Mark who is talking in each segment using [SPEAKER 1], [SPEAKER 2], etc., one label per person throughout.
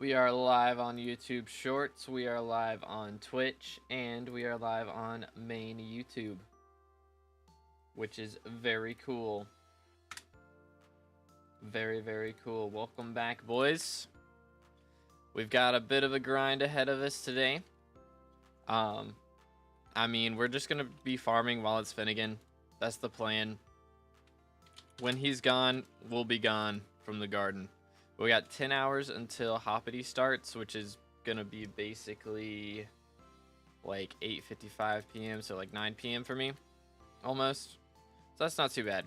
[SPEAKER 1] We are live on YouTube Shorts, we are live on Twitch, and we are live on main YouTube, which is very cool. Very, very cool. Welcome back, boys. We've got a bit of a grind ahead of us today. I mean, we're just gonna be farming while it's Finnegan. That's the plan. When he's gone, we'll be gone from the garden. We got 10 hours until Hoppity starts, which is gonna be basically like 8:55 p.m. so like 9 p.m. for me, almost. So that's not too bad.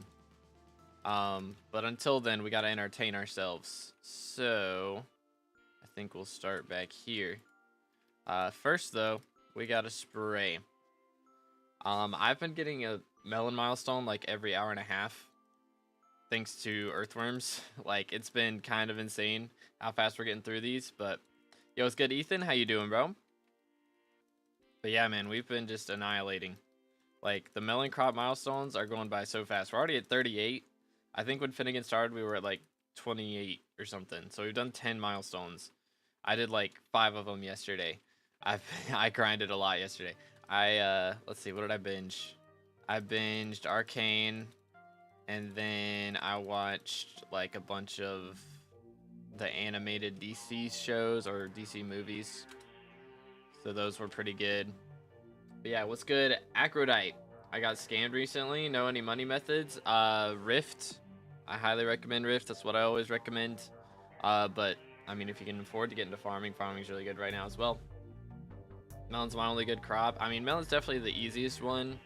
[SPEAKER 1] But until then, we gotta entertain ourselves. So I think we'll start back here. First though, we gotta spray. I've been getting a melon milestone like every hour and a half. Thanks to earthworms. Like, it's been kind of insane how fast we're getting through these. But yo, what's good, Ethan? How you doing, bro? But yeah, man, we've been just annihilating. Like, the melon crop milestones are going by so fast. We're already at 38. I think when Finnegan started, we were at like 28 or something. So we've done 10 milestones. I did like 5 of them yesterday. I grinded a lot yesterday. Let's see, what did I binge? I binged Arcane. And then I watched like a bunch of the animated DC shows or DC movies. So those were pretty good. But yeah, what's good? Acrodite. I got scammed recently. Know any money methods? Rift. I highly recommend Rift. That's what I always recommend. But I mean, if you can afford to get into farming, farming's really good right now as well. Melon's my only good crop. I mean, melon's definitely the easiest one.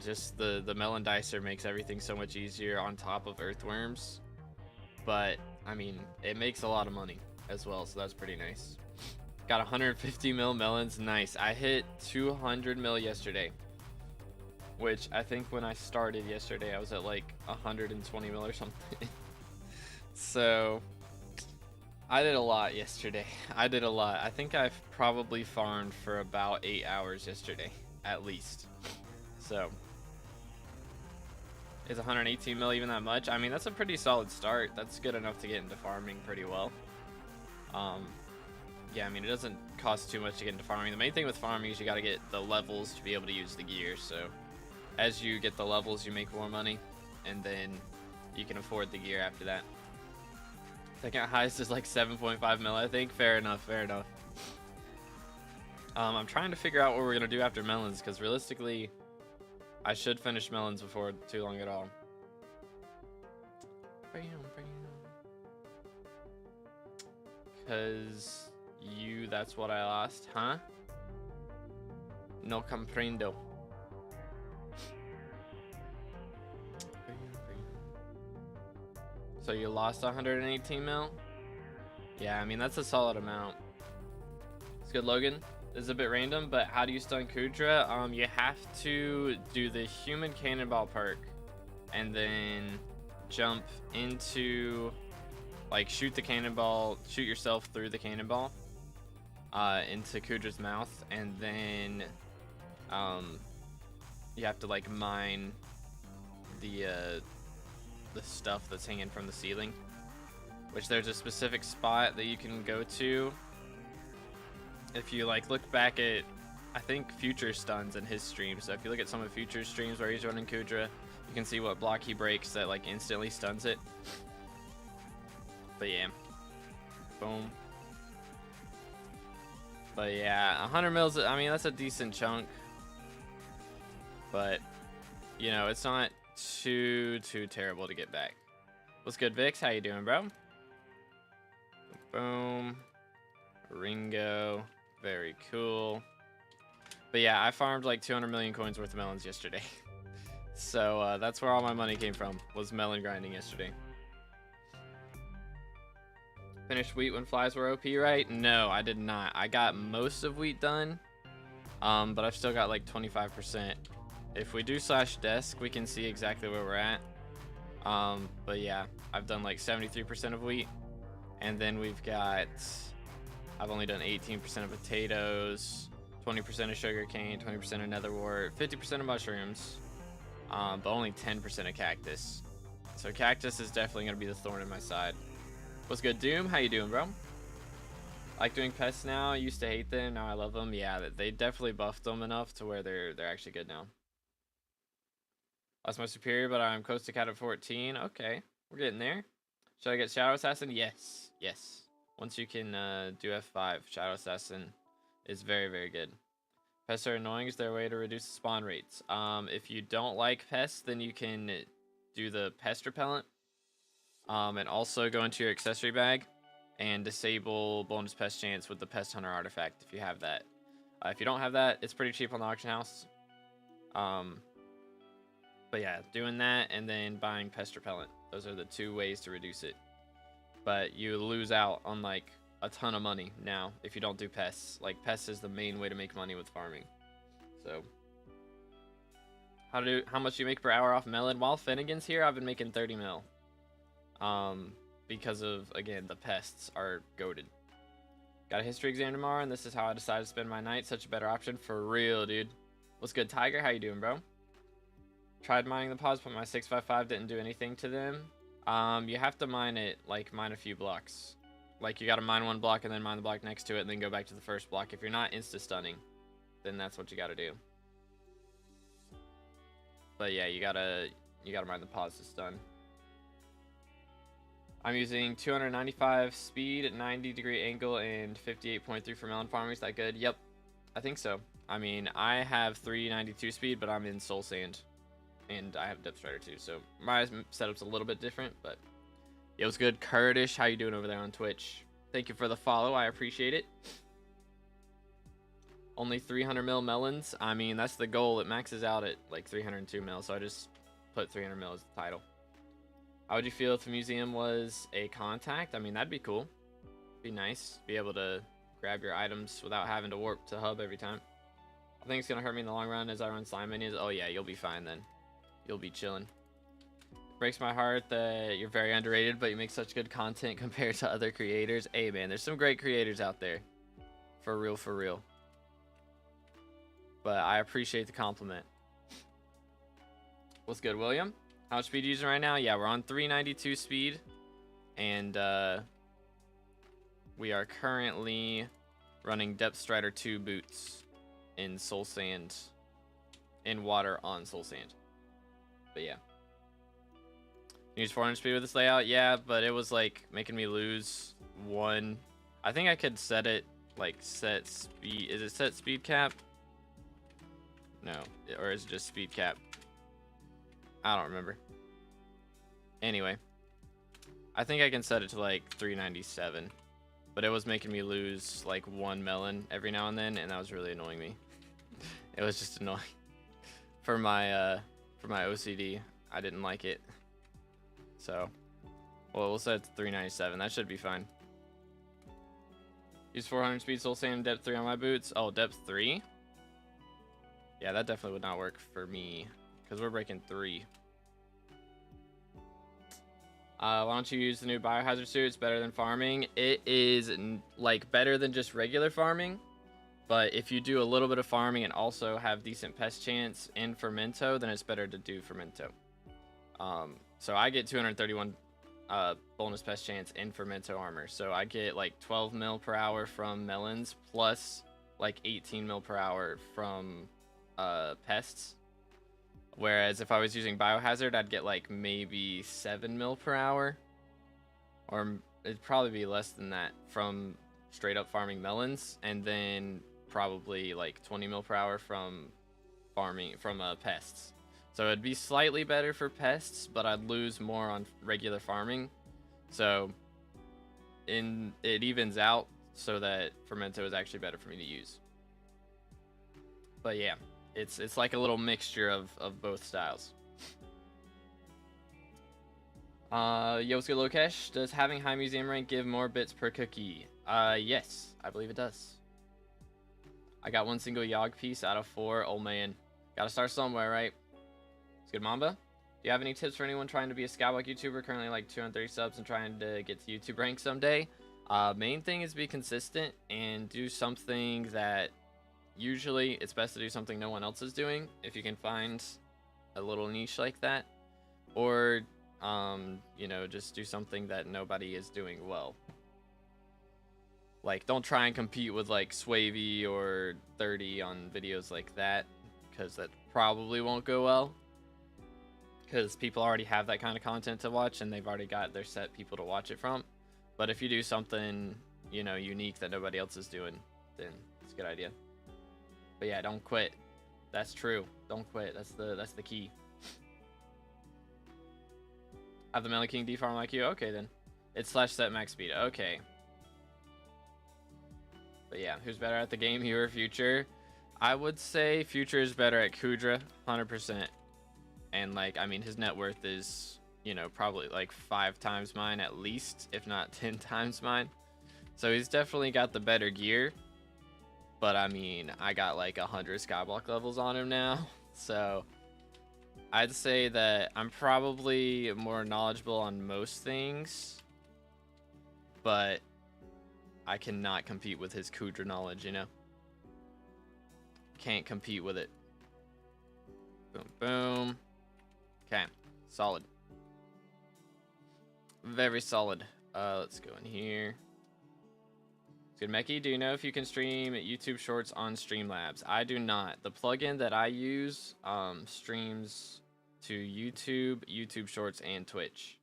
[SPEAKER 1] Just the melon dicer makes everything so much easier on top of earthworms. But I mean, it makes a lot of money as well, so that's pretty nice. Got 150 mil melons. Nice. I hit 200 mil yesterday, which I think when I started yesterday I was at like 120 mil or something. So I did a lot yesterday. I did a lot. I think I've probably farmed for about 8 hours yesterday at least. So, is 118 mil even that much? I mean, that's a pretty solid start. That's good enough to get into farming pretty well. Yeah, I mean, it doesn't cost too much to get into farming. The main thing with farming is you got to get the levels to be able to use the gear. So, as you get the levels, you make more money, and then you can afford the gear after that. Second highest is like 7.5 mil, I think. Fair enough, fair enough. I'm trying to figure out what we're going to do after melons, because realistically, I should finish melons before too long at all. Because that's what I lost, huh? No comprendo. So you lost 118 mil? Yeah, I mean, that's a solid amount. It's good, Logan. This is a bit random, but how do you stun Kudra? You have to do the human cannonball perk and then jump into, like, shoot the cannonball, shoot yourself through the cannonball into Kudra's mouth, and then you have to like mine the stuff that's hanging from the ceiling, which there's a specific spot that you can go to. If you like look back at, I think Future stuns in his stream. So if you look at some of Future's streams where he's running Kudra, you can see what block he breaks that like instantly stuns it. But yeah, boom. But yeah, 100 mils. I mean, that's a decent chunk. But you know, it's not too terrible to get back. What's good, Vix? How you doing, bro? Boom. Ringo. Very cool. But yeah, I farmed like 200 million coins worth of melons yesterday. So that's where all my money came from, was melon grinding yesterday. Finished wheat when flies were OP, right? No, I did not. I got most of wheat done, but I've still got like 25%. If we do /desk, we can see exactly where we're at. But yeah, I've done like 73% of wheat, and then we've got, I've only done 18% of potatoes, 20% of sugarcane, 20% of netherwort, 50% of mushrooms, but only 10% of cactus. So cactus is definitely going to be the thorn in my side. What's good, Doom? How you doing, bro? Like doing pests now. I used to hate them. Now I love them. Yeah, they definitely buffed them enough to where they're actually good now. That's my superior, but I'm close to cat at 14. Okay, we're getting there. Should I get Shadow Assassin? Yes, yes. Once you can do F5, Shadow Assassin is very, very good. Pests are annoying. Is there a way to reduce the spawn rates? If you don't like pests, then you can do the pest repellent. And also go into your accessory bag and disable bonus pest chance with the pest hunter artifact if you have that. If you don't have that, it's pretty cheap on the auction house. But yeah, doing that and then buying pest repellent. Those are the two ways to reduce it. But you lose out on like a ton of money now if you don't do pests. Like pests is the main way to make money with farming. So how much do you make per hour off Melon? While Finnegan's here, I've been making 30 mil. Because of, again, the pests are goated. Got a history exam tomorrow, and this is how I decided to spend my night. Such a better option for real, dude. What's good, Tiger? How you doing, bro? Tried mining the pods, but my 655 didn't do anything to them. You have to mine it, like, mine a few blocks. Like, you gotta mine one block and then mine the block next to it and then go back to the first block. If you're not insta-stunning, then that's what you gotta do. But yeah, you gotta mine the pods to stun. I'm using 295 speed at 90-degree angle and 58.3 for melon farming. Is that good? Yep, I think so. I mean, I have 392 speed, but I'm in Soul Sand. And I have Depth Strider too, so my setup's a little bit different, but it was good. Kurdish, how you doing over there on Twitch? Thank you for the follow, I appreciate it. Only 300 mil melons. I mean, that's the goal. It maxes out at like 302 mil, so I just put 300 mil as the title. How would you feel if the museum was a contact? I mean, that'd be cool. Be nice. Be able to grab your items without having to warp to hub every time. I think it's going to hurt me in the long run as I run slime minions. Oh yeah, you'll be fine then. You'll be chilling. It breaks my heart that you're very underrated, but you make such good content compared to other creators. Hey man, there's some great creators out there. For real, for real. But I appreciate the compliment. What's good, William? How much speed are you using right now? Yeah, we're on 392 speed. And we are currently running Depth Strider 2 boots in Soul Sand. In water on Soul Sand. But yeah. You use 400 speed with this layout? Yeah, but it was like making me lose one. I think I could set it like set speed. Is it set speed cap? No. Or is it just speed cap? I don't remember. Anyway, I think I can set it to like 397, but it was making me lose like one melon every now and then, and that was really annoying me. It was just annoying for my OCD. I didn't like it. So, well, we'll set it to 397. That should be fine. Use 400 speed Soul Sand depth 3 on my boots. Oh, depth 3? Yeah, that definitely would not work for me because we're breaking 3. Why don't you use the new biohazard suit? It's better than farming. It is like better than just regular farming, but if you do a little bit of farming and also have decent pest chance in Fermento, then it's better to do Fermento. So I get 231 bonus pest chance in Fermento armor, so I get like 12 mil per hour from melons plus like 18 mil per hour from pests. Whereas if I was using biohazard, I'd get like maybe 7 mil per hour, or it'd probably be less than that from straight up farming melons, and then probably like 20 mil per hour from farming from pests. So it'd be slightly better for pests, but I'd lose more on regular farming. So it evens out so that Fermento is actually better for me to use. But yeah. It's like a little mixture of both styles. Yo, what's good, Lokesh? Does having high museum rank give more bits per cookie? Yes, I believe it does. I got one single YoG piece out of 4. Oh man, gotta start somewhere, right? It's good, Mamba. Do you have any tips for anyone trying to be a SkyBlock YouTuber, currently like 230 subs and trying to get to YouTube rank someday? Main thing is be consistent and do something that usually it's best to do something no one else is doing if you can find a little niche like that, or you know, just do something that nobody is doing well. Like, don't try and compete with like Swavey or 30 on videos like that, because that probably won't go well. Because people already have that kind of content to watch, and they've already got their set people to watch it from. But if you do something, you know, unique that nobody else is doing, then it's a good idea. But yeah, don't quit. That's true. Don't quit. That's the key. Have the Melon King defarm like you? Okay then. It's / set max speed. Okay. But yeah, who's better at the game, you or Future? I would say Future is better at Kudra, 100%. And like, I mean, his net worth is, you know, probably like 5 times mine at least, if not 10 times mine. So he's definitely got the better gear. But I mean, I got like 100 SkyBlock levels on him now. So I'd say that I'm probably more knowledgeable on most things. But I cannot compete with his Kudra knowledge, you know? Can't compete with it. Boom, boom. Okay, solid. Very solid. Let's go in here. Good, Meki, do you know if you can stream YouTube Shorts on Streamlabs? I do not. The plugin that I use streams to YouTube, YouTube Shorts, and Twitch.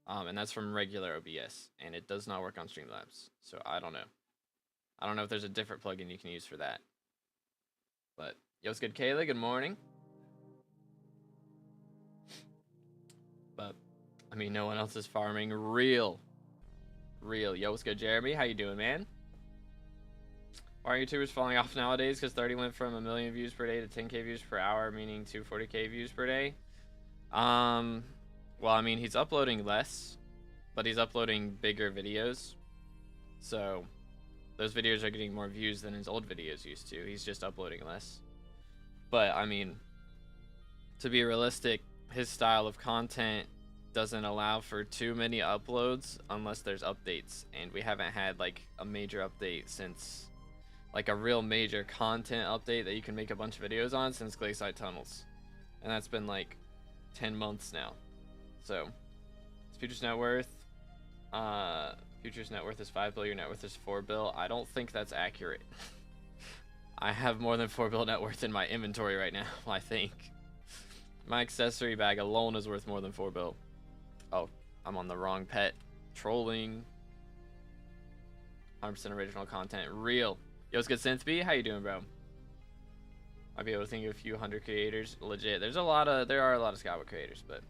[SPEAKER 1] And that's from regular OBS, and it does not work on Streamlabs. So I don't know. I don't know if there's a different plugin you can use for that. But, yo, what's good, Kayla? Good morning. But, I mean, no one else is farming. Real. Yo, what's good, Jeremy? How you doing, man? Why are YouTubers falling off nowadays? Because 30 went from 1 million views per day to 10K views per hour, meaning 240K views per day. Well, I mean, he's uploading less, but he's uploading bigger videos. So, those videos are getting more views than his old videos used to. He's just uploading less. But, I mean, to be realistic, his style of content doesn't allow for too many uploads unless there's updates. And we haven't had, like, a major update since, like, a real major content update that you can make a bunch of videos on since Glacial Tunnels. And that's been, like, 10 months now. So, Future's net worth. Future's net worth is 5 bill, your net worth is 4 bill. I don't think that's accurate. I have more than 4 bill net worth in my inventory right now, I think. My accessory bag alone is worth more than 4 bill. Oh, I'm on the wrong pet. Trolling. 100% original content. Real. Yo, what's good, Synthby? How you doing, bro? I'll be able to think of a few hundred creators. Legit. There are a lot of SkyBlock creators, but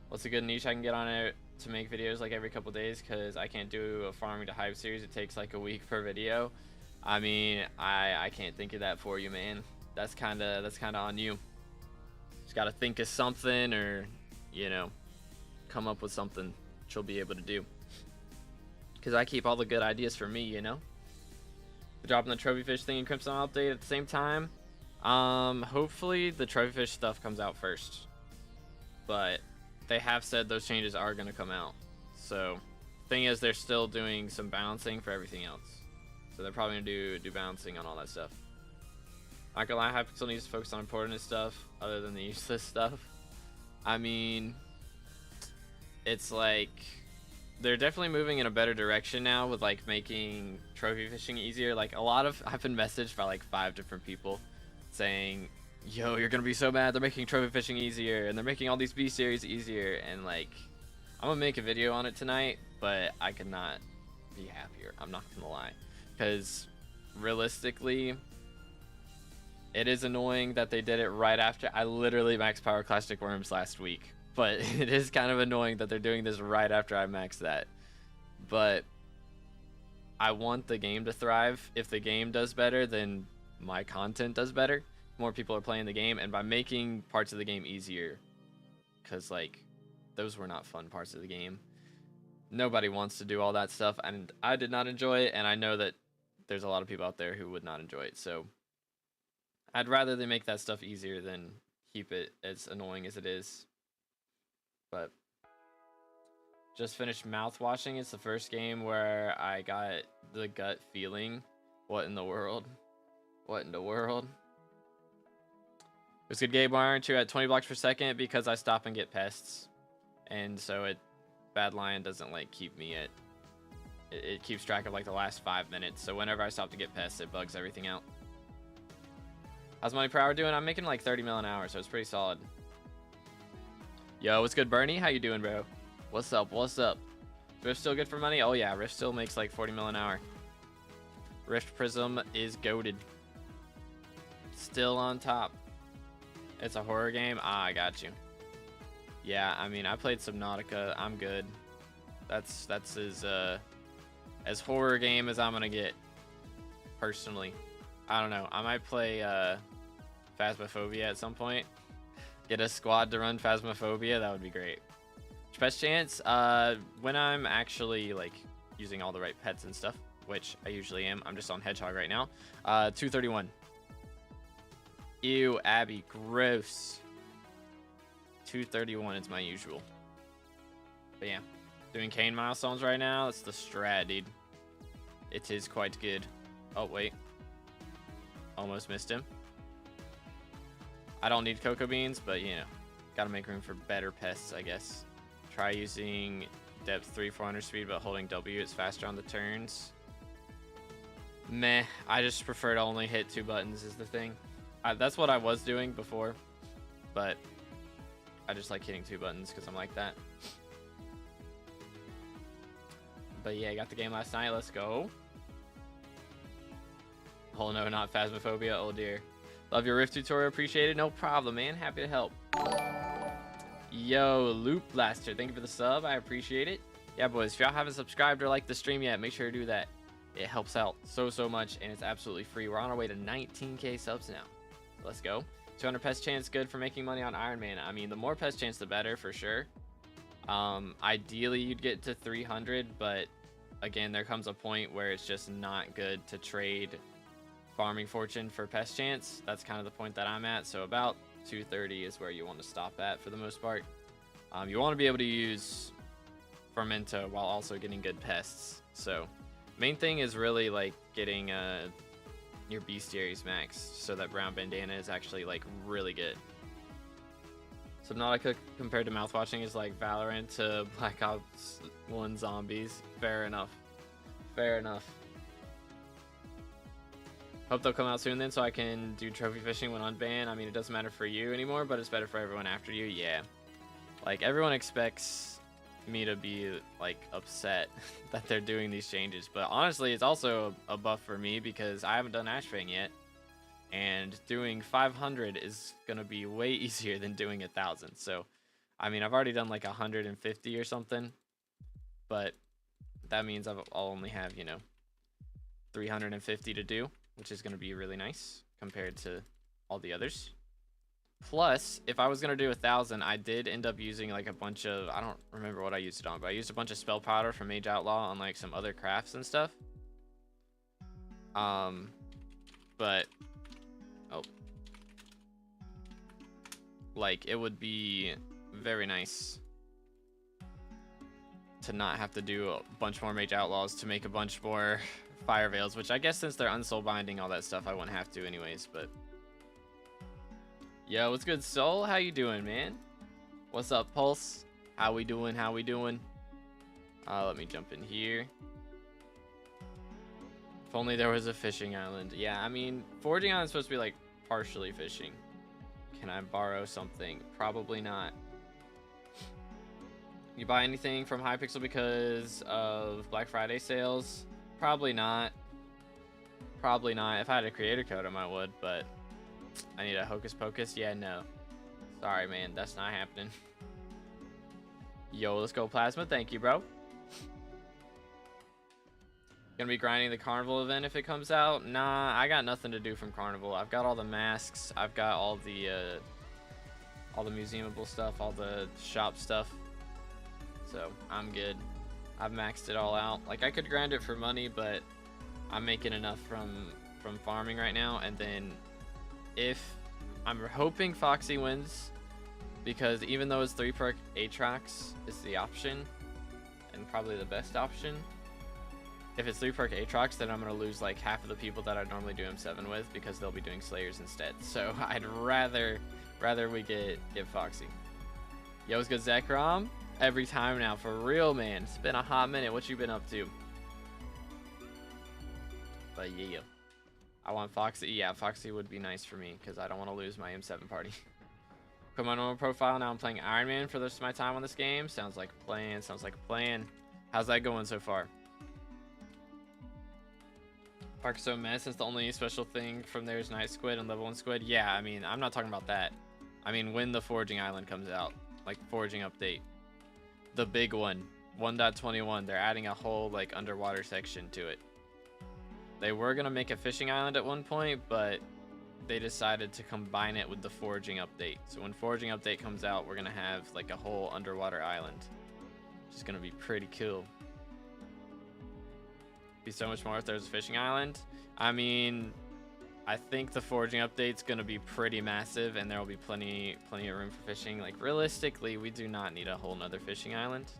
[SPEAKER 1] what's a good niche I can get on it to make videos like every couple days? Because I can't do a farming to hype series. It takes like a week per video. I mean, I can't think of that for you, man. That's kind of on you. Just got to think of something, or, you know, come up with something that you'll be able to do. Because I keep all the good ideas for me, you know? Dropping the trophy fish thing and Crimson update at the same time. Hopefully the trophy fish stuff comes out first. But they have said those changes are going to come out. So, thing is, they're still doing some balancing for everything else. So they're probably going to do balancing on all that stuff. Not gonna lie, Hypixel needs to focus on important stuff other than the useless stuff. I mean, it's like they're definitely moving in a better direction now with like making trophy fishing easier. Like I've been messaged by like 5 different people saying, yo, you're gonna be so mad, they're making trophy fishing easier and they're making all these B series easier. And like, I'm gonna make a video on it tonight, but I could not be happier. I'm not gonna lie, because realistically, it is annoying that they did it right after I literally maxed Power Classic Worms last week. But it is kind of annoying that they're doing this right after I maxed that. But I want the game to thrive. If the game does better, then my content does better. More people are playing the game, and by making parts of the game easier, because like those were not fun parts of the game. Nobody wants to do all that stuff, and I did not enjoy it, and I know that there's a lot of people out there who would not enjoy it. So I'd rather they make that stuff easier than keep it as annoying as it is. But just finished mouthwashing. It's the first game where I got the gut feeling. What in the world? What in the world? It's good, Gabe. Why aren't you at 20 blocks per second? Because I stop and get pests. And so Bad Lion doesn't like keep me at it keeps track of like the last 5 minutes. So whenever I stop to get pests, it bugs everything out. How's money per hour doing? I'm making like 30 mil an hour, so it's pretty solid. Yo, what's good, Bernie? How you doing, bro? What's up? What's up? Rift still good for money? Oh yeah, Rift still makes like 40 mil an hour. Rift Prism is goated. Still on top. It's a horror game? Ah, I got you. Yeah, I mean, I played Subnautica. I'm good. That's as horror game as I'm gonna get, personally. I don't know. I might play Phasmophobia at some point. Get a squad to run Phasmophobia. That would be great. Best chance? When I'm actually like using all the right pets and stuff, which I usually am. I'm just on Hedgehog right now. 231. Ew, Abby, gross. 231 is my usual. But yeah, doing Kane milestones right now. It's the strat, dude. It is quite good. Oh, wait. Almost missed him. I don't need cocoa beans, but you know, gotta make room for better pests, I guess. Try using depth 3 400 speed, but holding W, it's faster on the turns. Meh, I just prefer to only hit 2 buttons is the thing. That's what I was doing before, but I just like hitting 2 buttons because I'm like that. But yeah, I got the game last night. Let's go. Oh no, not Phasmophobia. Oh dear. Love your Rift tutorial. Appreciate it. No problem, man. Happy to help. Yo, Loop Blaster. Thank you for the sub. I appreciate it. Yeah, boys. If y'all haven't subscribed or liked the stream yet, make sure to do that. It helps out so much, and it's absolutely free. We're on our way to 19K subs now. Let's go. 200 pest chance, good for making money on Iron Man. I mean, the more pest chance, the better for sure. Ideally, you'd get to 300, but again, there comes a point where it's just not good to trade farming fortune for pest chance. That's kind of the point that I'm at. So about 230 is where you want to stop at for the most part. You want to be able to use Fermento while also getting good pests. So main thing is really like getting your bestiaries max, so that brown bandana is actually like really good. Subnautica compared to mouthwatching is like Valorant to Black Ops 1 zombies. Fair enough. Fair enough. Hope they'll come out soon then so I can do trophy fishing when unbanned. I mean, it doesn't matter for you anymore, but it's better for everyone after you. Yeah. Like, everyone expects me to be like upset that they're doing these changes, but honestly, it's also a buff for me because I haven't done Ashfang yet, and doing 500 is gonna be way easier than doing 1,000. So I mean, I've already done like 150 or something, but that means I'll only have, you know, 350 to do, which is gonna be really nice compared to all the others. Plus, if I was going to do 1,000, I did end up using like a bunch of, I don't remember what I used it on, but I used a bunch of spell powder from Mage Outlaw on like some other crafts and stuff. But, oh. Like, it would be very nice to not have to do a bunch more Mage Outlaws to make a bunch more Fire Veils, which I guess since they're unsoul binding, all that stuff, I wouldn't have to anyways, but... Yo, what's good, Soul? How you doing, man? What's up, Pulse? How we doing? How we doing? Let me jump in here. If only there was a fishing island. Yeah, I mean, foraging island's supposed to be like partially fishing. Can I borrow something? Probably not. You buy anything from Hypixel because of Black Friday sales? Probably not. Probably not. If I had a creator code, I might would, but I need a Hocus Pocus? Yeah, no. Sorry, man. That's not happening. Yo, let's go Plasma. Thank you, bro. Gonna be grinding the Carnival event if it comes out? Nah, I got nothing to do from Carnival. I've got all the masks. I've got all the museumable stuff, all the shop stuff. So, I'm good. I've maxed it all out. Like, I could grind it for money, but I'm making enough from farming right now, and then if I'm hoping Foxy wins, because even though it's 3 perk Aatrox is the option and probably the best option, if it's 3 perk Aatrox, then I'm gonna lose like half of the people that I normally do M7 with because they'll be doing Slayers instead. So I'd rather we get Foxy. Yo, what's good, Zekrom? Every time now, for real, man. It's been a hot minute. What you been up to? But yeah. I want Foxy. Yeah, Foxy would be nice for me because I don't want to lose my M7 party. Quit my normal profile. Now I'm playing Iron Man for the rest of my time on this game. Sounds like a plan. Sounds like a plan. How's that going so far? Park's so mad since the only special thing from there is Night Squid and Level 1 Squid. Yeah, I mean, I'm not talking about that. I mean, when the Foraging Island comes out. Like, Foraging Update. The big one. 1.21. They're adding a whole, like, underwater section to it. They were going to make a fishing island at one point, but they decided to combine it with the Foraging Update. So when Foraging Update comes out, we're going to have, like, a whole underwater island. Which is going to be pretty cool. Be so much more if there's a fishing island. I mean, I think the Foraging Update's going to be pretty massive, and there will be plenty of room for fishing. Like, realistically, we do not need a whole nother fishing island.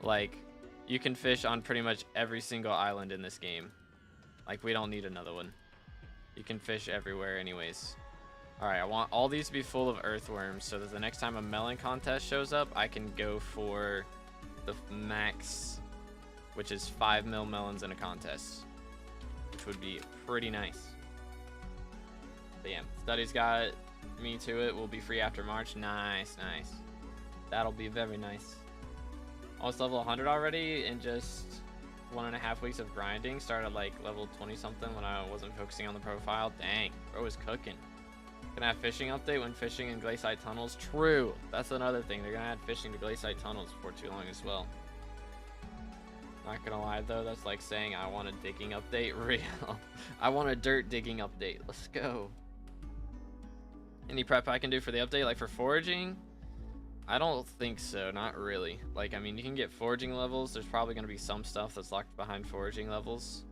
[SPEAKER 1] Like, you can fish on pretty much every single island in this game. Like, we don't need another one. You can fish everywhere anyways. Alright, I want all these to be full of earthworms so that the next time a melon contest shows up, I can go for the max, which is 5 mil melons in a contest, which would be pretty nice. But yeah, studies got me to it. Will be free after March. Nice, nice. That'll be very nice. Almost level 100 already in just 1.5 weeks of grinding. Started like level 20 something when I wasn't focusing on the profile. Dang, bro was cooking. Gonna have fishing update when fishing in glaciate tunnels. True, that's another thing. They're gonna add fishing to glaciate tunnels before too long as well. Not gonna lie though, that's like saying I want a digging update. Real. I want a dirt digging update. Let's go. Any prep I can do for the update, like for foraging? I don't think so, not really. Like, I mean, you can get foraging levels. There's probably gonna be some stuff that's locked behind foraging levels.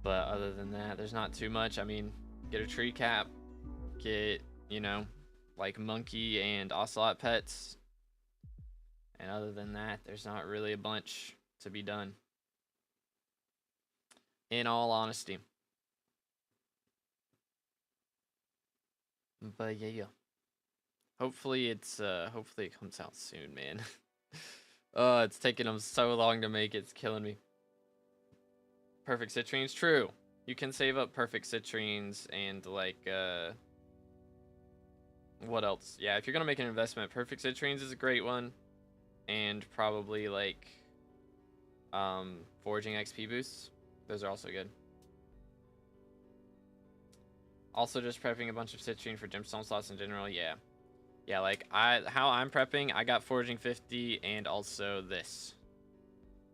[SPEAKER 1] But other than that, there's not too much. I mean, get a tree cap, get, you know, like monkey and ocelot pets. And other than that, there's not really a bunch to be done, in all honesty. But yeah, hopefully it comes out soon, man. Oh, it's taking them so long to make it. It's killing me. Perfect citrines. True, you can save up perfect citrines and like what else? Yeah, if you're gonna make an investment, perfect citrines is a great one. And probably like foraging XP boosts. Those are also good. Also just prepping a bunch of citrine for gemstone slots in general. Yeah, like how I'm prepping, I got foraging 50 and also this.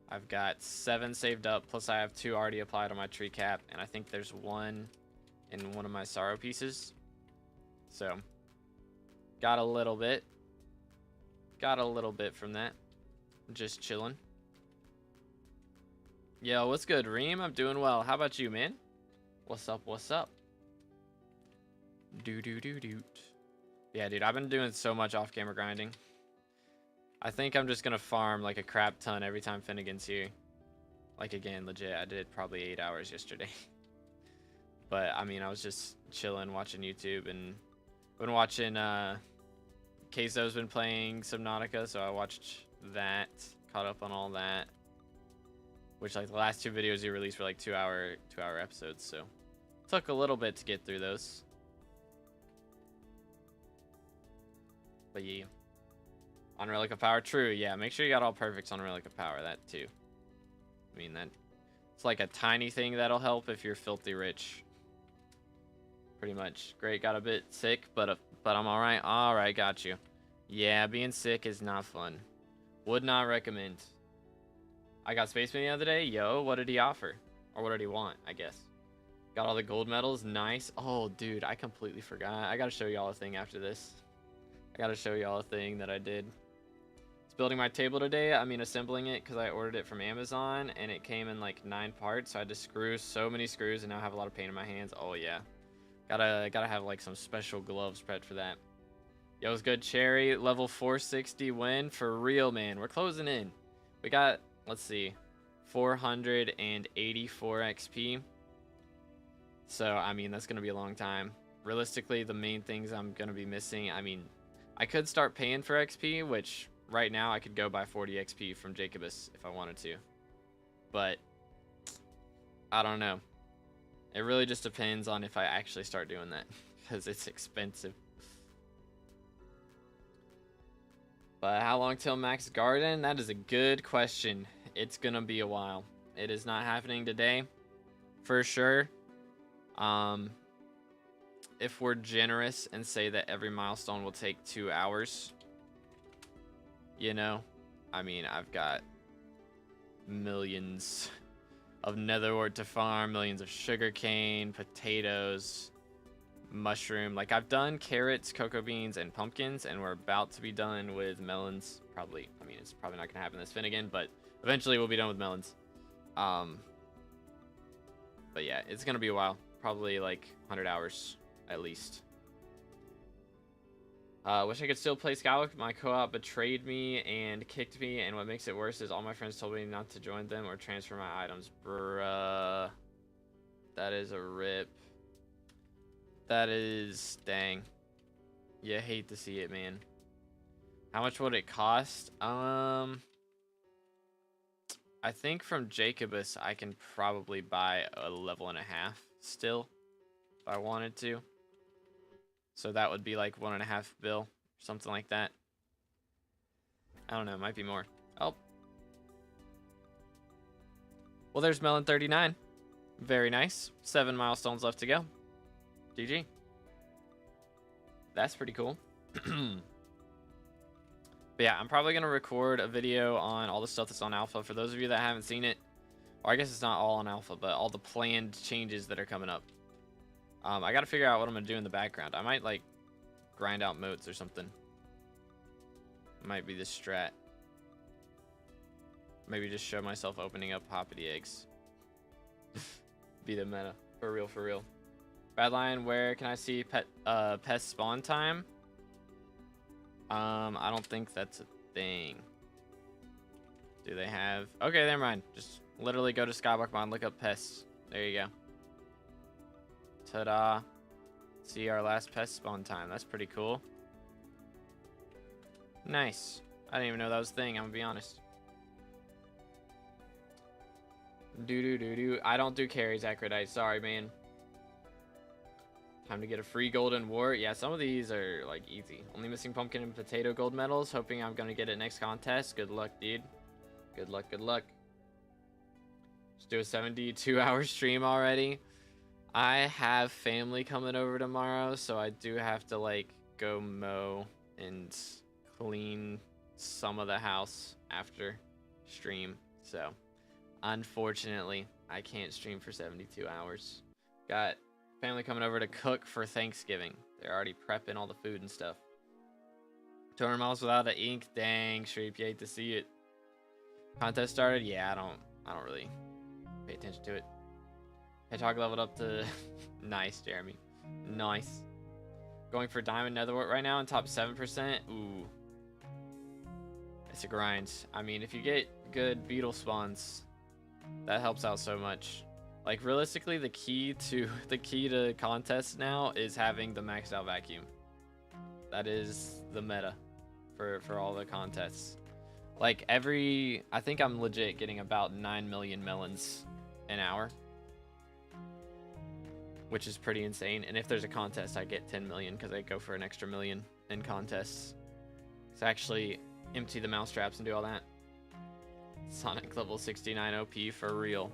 [SPEAKER 1] I've got 7 saved up, plus I have 2 already applied on my tree cap, and I think there's 1 in one of my sorrow pieces. So got a little bit from that. Just chilling. Yo, what's good, Reem? I'm doing well. How about you, man? What's up? What's up? Doot. Yeah, dude, I've been doing so much off-camera grinding. I think I'm just gonna farm like a crap ton every time Finnegan's here. Like, again, legit, I did probably 8 hours yesterday. But, I mean, I was just chilling, watching YouTube, and I've been watching, Keizo's been playing Subnautica, so I watched that, caught up on all that. Which, like, the last 2 videos he released were like 2-hour episodes, so took a little bit to get through those. But yeah, on Relic of Power, true. Yeah, make sure you got all perfects on Relic of Power. That too. I mean, that it's like a tiny thing that'll help if you're filthy rich. Pretty much. Great, got a bit sick, but I'm all right. All right, got you. Yeah, being sick is not fun. Would not recommend. I got Spaceman the other day. Yo, what did he offer? Or what did he want, I guess. Got all the gold medals. Nice. Oh, dude, I completely forgot. I gotta show y'all a thing after this. I gotta show y'all a thing that I did. It's building my table today. I mean, assembling it because I ordered it from Amazon, and it came in like 9 parts. So I had to screw so many screws, and now I have a lot of pain in my hands. Oh, yeah. Gotta have like some special gloves prepped for that. Yo, it's good, Cherry. Level 460 win for real, man. We're closing in. We got, let's see, 484 XP. So, I mean, that's gonna be a long time. Realistically, the main things I'm gonna be missing, I mean, I could start paying for XP, which right now I could go buy 40 XP from Jacobus if I wanted to. But I don't know. It really just depends on if I actually start doing that, because it's expensive. But how long till max garden? That is a good question. It's gonna be a while. It is not happening today, for sure. If we're generous and say that every milestone will take 2 hours, you know, I mean, I've got millions of netherwort to farm, millions of sugarcane, potatoes, mushroom. Like, I've done carrots, cocoa beans, and pumpkins, and we're about to be done with melons. Probably, I mean, it's probably not gonna happen this fin again, but eventually we'll be done with melons. But yeah, it's gonna be a while. Probably like 100 hours at least. Wish I could still play SkyBlock. My co-op betrayed me and kicked me, and what makes it worse is all my friends told me not to join them or transfer my items. Bruh. That is a rip. That is... dang. You hate to see it, man. How much would it cost? I think from Jacobus I can probably buy a level and a half still, if I wanted to. So that would be like 1.5 bill, something like that. I don't know, it might be more. Oh. Well, there's Melon 39. Very nice. 7 milestones left to go. GG. That's pretty cool. But yeah, I'm probably going to record a video on all the stuff that's on alpha. For those of you that haven't seen it, or I guess it's not all on alpha, but all the planned changes that are coming up. I got to figure out what I'm going to do in the background. I might, like, grind out moats or something. Might be the strat. Maybe just show myself opening up hoppity eggs. Be the meta. For real, for real. Badlion, where can I see pest spawn time? I don't think that's a thing. Do they have... okay, never mind. Just literally go to SkyBlock mod, look up pests. There you go. Ta-da. See our last pest spawn time. That's pretty cool. Nice. I didn't even know that was a thing, I'm gonna be honest. Do. I don't do carries, Acrodite. Sorry, man. Time to get a free golden wart. Yeah, some of these are, like, easy. Only missing pumpkin and potato gold medals. Hoping I'm gonna get it next contest. Good luck, dude. Good luck, good luck. Just do a 72-hour stream already. I have family coming over tomorrow, so I do have to, like, go mow and clean some of the house after stream. So, unfortunately, I can't stream for 72 hours. Got family coming over to cook for Thanksgiving. They're already prepping all the food and stuff. 200 miles without an ink. Dang, Shreep, you hate to see it. Contest started? Yeah, I don't really pay attention to it. Hedgehog leveled up to... nice, Jeremy. Nice. Going for diamond netherwort right now in top 7%. Ooh. It's a grind. I mean, if you get good beetle spawns, that helps out so much. Like, realistically, the key to contests now is having the maxed out vacuum. That is the meta for all the contests. Like, I think I'm legit getting about 9 million melons an hour, which is pretty insane. And if there's a contest, I get 10 million because I go for an extra million in contests. So actually empty the mousetraps and do all that. Sonic level 69 OP for real.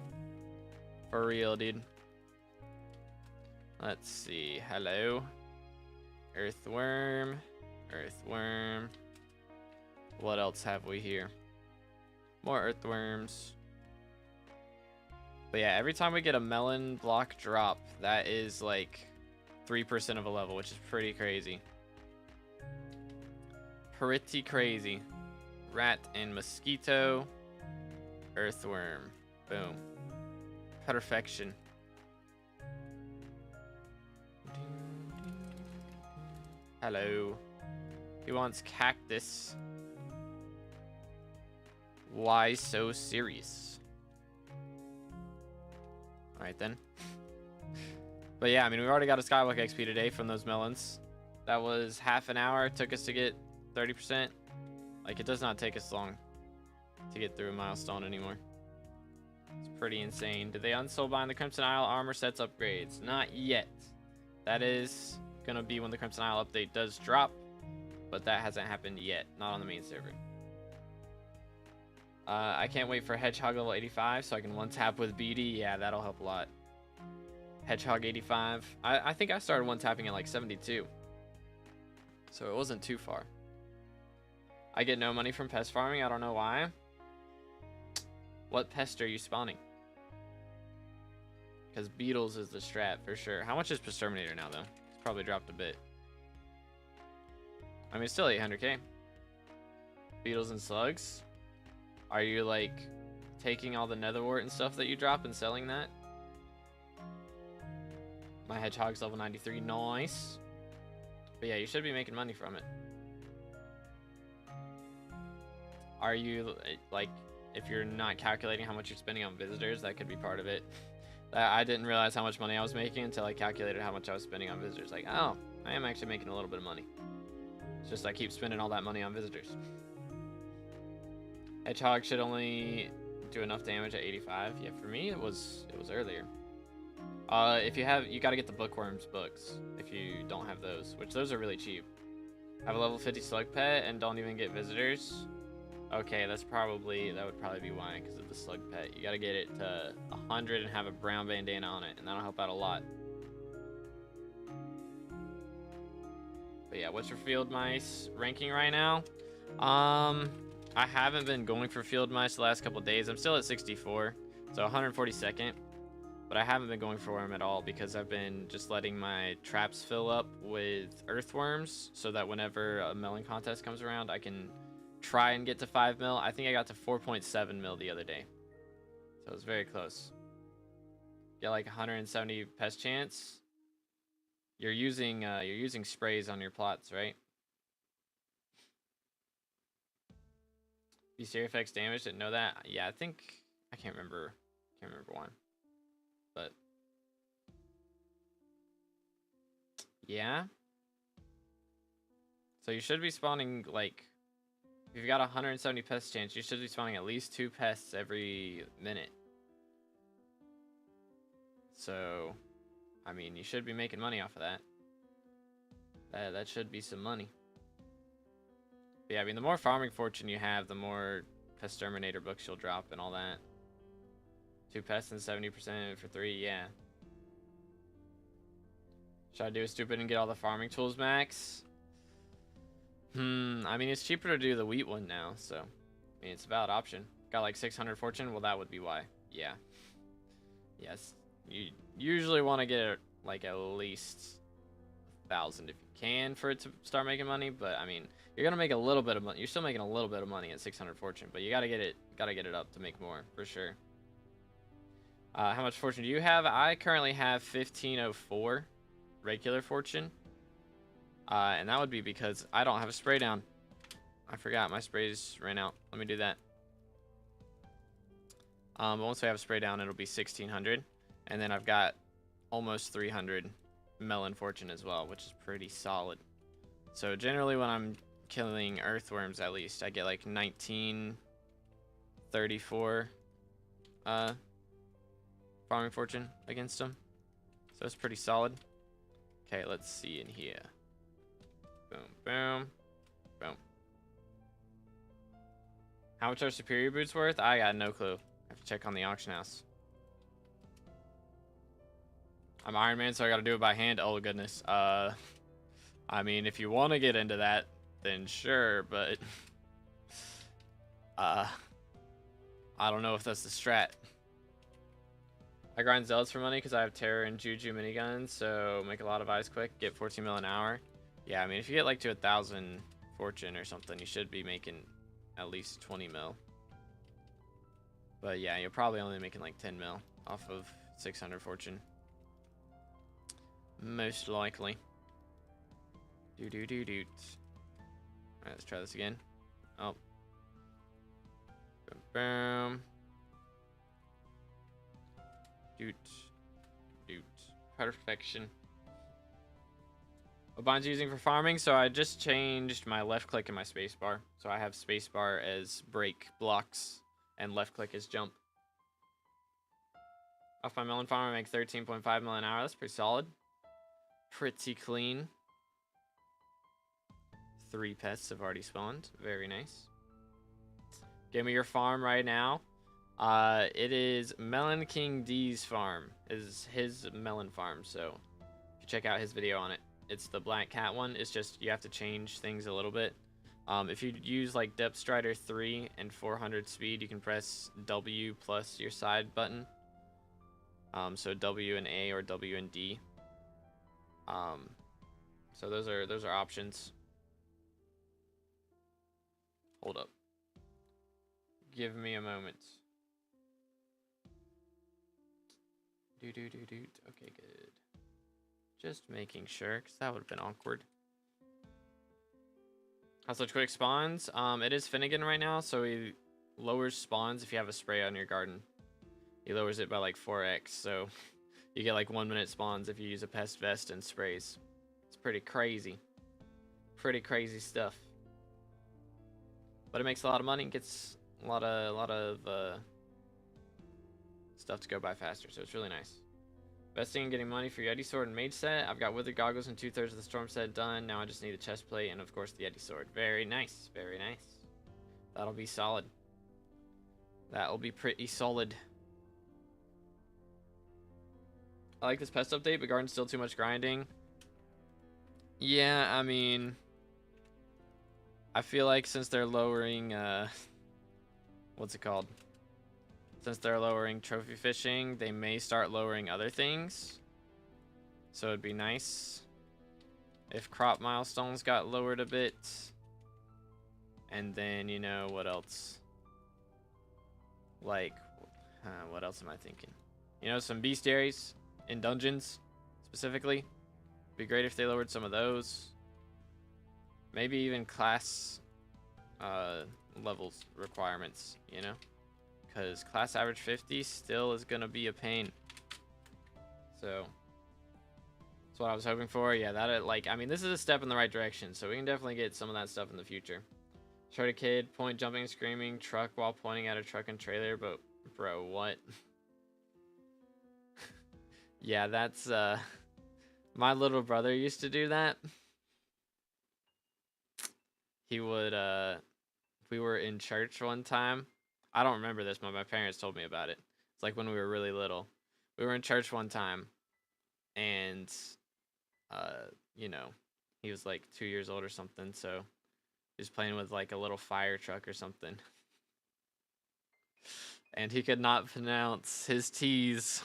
[SPEAKER 1] For real, dude. Let's see. Hello. Earthworm. Earthworm. What else have we here? More earthworms. But yeah, every time we get a melon block drop, that is like 3% of a level, which is pretty crazy. Pretty crazy. Rat and mosquito. Earthworm. Boom. Perfection. Hello. He wants cactus. Why so serious? Alright then. But yeah, I mean, we've already got a SkyBlock XP today from those melons. That was half an hour. It took us to get 30%. Like, it does not take us long to get through a milestone anymore. It's pretty insane. Did they unsoul bind the Crimson Isle armor sets upgrades? Not yet. That is gonna be when the Crimson Isle update does drop, but that hasn't happened yet. Not on the main server. I can't wait for Hedgehog level 85 so I can one tap with BD. Yeah, that'll help a lot. Hedgehog 85. I think I started one tapping at like 72, so it wasn't too far. I get no money from pest farming. I don't know why. What pest are you spawning? Because beetles is the strat for sure. How much is Exterminator now though? It's probably dropped a bit. I mean, it's still 800k. Beetles and slugs. Are you like taking all the netherwort and stuff that you drop and selling that? My hedgehog's level 93. Nice. But yeah, you should be making money from it. Are you like, if you're not calculating how much you're spending on visitors, that could be part of it. I didn't realize how much money I was making until I calculated how much I was spending on visitors. Like, oh, I am actually making a little bit of money. It's just I keep spending all that money on visitors. Hedgehog should only do enough damage at 85. Yeah, for me it was earlier. If you gotta get the bookworms books if you don't have those, which those are really cheap. Have a level 50 slug pet and don't even get visitors. Okay, that would probably be why, because of the slug pet. You gotta get it to 100 and have a brown bandana on it, and that'll help out a lot. But yeah, what's your field mice ranking right now? I haven't been going for field mice the last couple days. I'm still at 64, so 142nd. But I haven't been going for them at all because I've been just letting my traps fill up with earthworms so that whenever a melon contest comes around, I can try and get to 5 mil. I think I got to 4.7 mil the other day, so it was very close. Get like 170 pest chance. You're using sprays on your plots, right? BC effects damage, didn't know that. Yeah, I can't remember one, but yeah. So you should be spawning, like, if you've got 170 pest chance, you should be spawning at least 2 pests every minute. So, I mean, you should be making money off of that. That should be some money. But yeah, I mean, the more farming fortune you have, the more Exterminator books you'll drop and all that. 2 pests and 70% for 3, yeah. Should I do a stupid and get all the farming tools max? I mean, it's cheaper to do the wheat one now, so I mean, it's a valid option. Got like 600 fortune. Well, that would be why. Yeah. Yes. You usually want to get like at least 1,000 if you can for it to start making money, but I mean, you're gonna make a little bit of money. You're still making a little bit of money at 600 fortune, but you gotta get it up to make more for sure. How much fortune do you have? I currently have 1504 regular fortune, and that would be because I don't have a spray down. I forgot my sprays ran out. Let me do that. But once I have a spray down, it'll be 1600, and then I've got almost 300 melon fortune as well, which is pretty solid. So generally when I'm killing earthworms, at least I get like 1934 farming fortune against them, so it's pretty solid. Okay, let's see in here. Boom, boom, boom. How much are superior boots worth? I got no clue. I have to check on the auction house. I'm Iron Man, so I gotta do it by hand. Oh goodness. I mean, if you want to get into that, then sure, but I don't know if that's the strat. I grind zealots for money because I have terror and juju miniguns, so make a lot of eyes quick, get 14 mil an hour. Yeah, I mean, if you get like to 1,000 fortune or something, you should be making at least 20 mil. But yeah, you're probably only making like 10 mil off of 600 fortune. Most likely. Alright, let's try this again. Oh. Boom, boom. Perfection. What bind's using for farming? So I just changed my left click and my spacebar. So I have spacebar as break blocks and left click as jump. Off my melon farm, I make 13.5 million an hour. That's pretty solid. Pretty clean. 3 pests have already spawned. Very nice. Give me your farm right now. It is Melon King D's farm. Is his melon farm. So if you check out his video on it, it's the Black Cat one. It's just you have to change things a little bit. If you use like Depth Strider 3 and 400 speed, you can press W plus your side button. So W and A or W and D. So those are options. Hold up. Give me a moment. Okay, good. Just making sure, because that would have been awkward. Also, quick spawns. It is Finnegan right now, so he lowers spawns if you have a spray on your garden. He lowers it by like 4x, so you get like 1 minute spawns if you use a pest vest and sprays. It's pretty crazy. Pretty crazy stuff. But it makes a lot of money and gets a lot of stuff to go by faster, so it's really nice. Investing in getting money for your Yeti Sword and Mage set. I've got Withered Goggles and 2/3 of the Storm set done. Now I just need the chest plate and, of course, the Yeti Sword. Very nice. Very nice. That'll be solid. That'll be pretty solid. I like this pest update, but Garden's still too much grinding. Yeah, I mean, I feel like since they're lowering, what's it called? Since they're lowering trophy fishing, they may start lowering other things. So it'd be nice if crop milestones got lowered a bit. And then, you know, what else? Like, what else am I thinking? You know, some bestiaries in dungeons, specifically. Be great if they lowered some of those. Maybe even class levels requirements, you know? Because class average 50 still is going to be a pain. So, that's what I was hoping for. Yeah, that, like, I mean, this is a step in the right direction. So, we can definitely get some of that stuff in the future. Showed a kid point jumping, screaming, truck while pointing at a truck and trailer. But, bro, what? Yeah, that's, my little brother used to do that. He would, we were in church one time. I don't remember this, but my parents told me about it. It's like when we were really little. We were in church one time, and, you know, he was like 2 years old or something, so he was playing with like a little fire truck or something. And he could not pronounce his T's.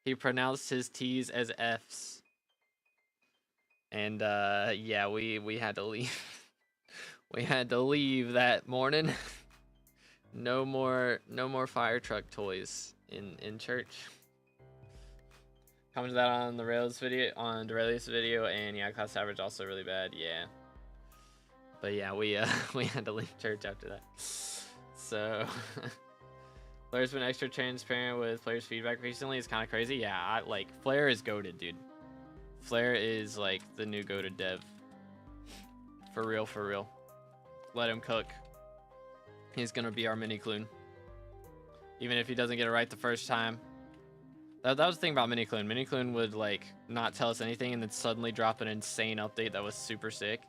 [SPEAKER 1] He pronounced his T's as F's. And, yeah, we had to leave. We had to leave that morning. No more fire truck toys in church. Comment that on the Rails video, on Dorelius video, and yeah, class average also really bad. Yeah, but yeah, we had to leave church after that. So Flair's been extra transparent with players' feedback recently. It's kind of crazy. Yeah, like Flair is goated, dude. Flair is like the new goated dev. For real, for real. Let him cook. He's gonna be our mini Clune. Even if he doesn't get it right the first time. That was the thing about mini Clune. Mini Clune would like not tell us anything and then suddenly drop an insane update that was super sick.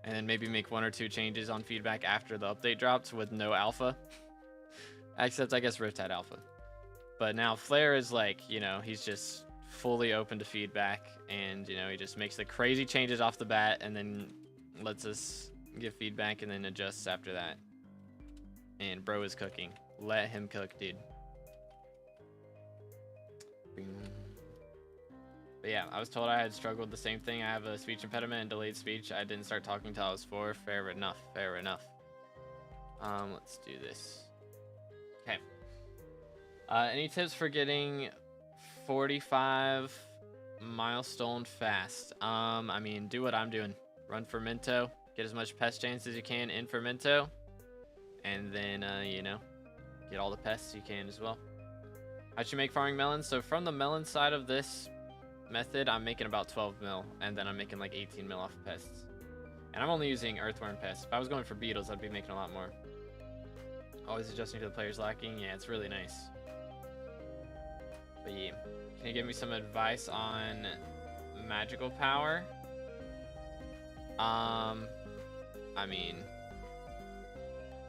[SPEAKER 1] And then maybe make 1 or 2 changes on feedback after the update drops with no alpha. Except I guess Rift had alpha. But now Flair is like, you know, he's just fully open to feedback, and you know, he just makes the crazy changes off the bat and then lets us give feedback and then adjusts after that. And bro is cooking. Let him cook, dude. But yeah, I was told I had struggled with the same thing. I have a speech impediment and delayed speech. I didn't start talking until I was 4. Fair enough. Fair enough. Let's do this. Okay. Any tips for getting 45 milestone fast? I mean, do what I'm doing. Run Fermento. Get as much pest chance as you can in Fermento. And then, you know, get all the pests you can as well. How'd you make farming melons? So from the melon side of this method, I'm making about 12 mil. And then I'm making like 18 mil off of pests. And I'm only using earthworm pests. If I was going for beetles, I'd be making a lot more. Always adjusting to the players lacking. Yeah, it's really nice. But yeah, can you give me some advice on magical power? I mean,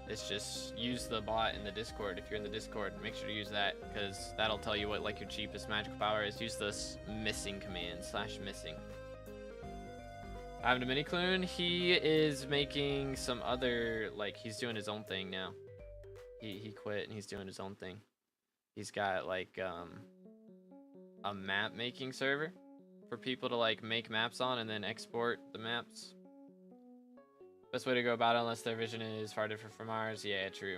[SPEAKER 1] it's just use the bot in the Discord. If you're in the Discord, make sure to use that, because that'll tell you what like your cheapest magical power is. Use this missing command, /missing. I have a mini clone. He is making some other, like, he's doing his own thing now. He quit and he's doing his own thing. He's got like a map making server for people to like make maps on and then export the maps. Best way to go about it, unless their vision is far different from ours. Yeah, true.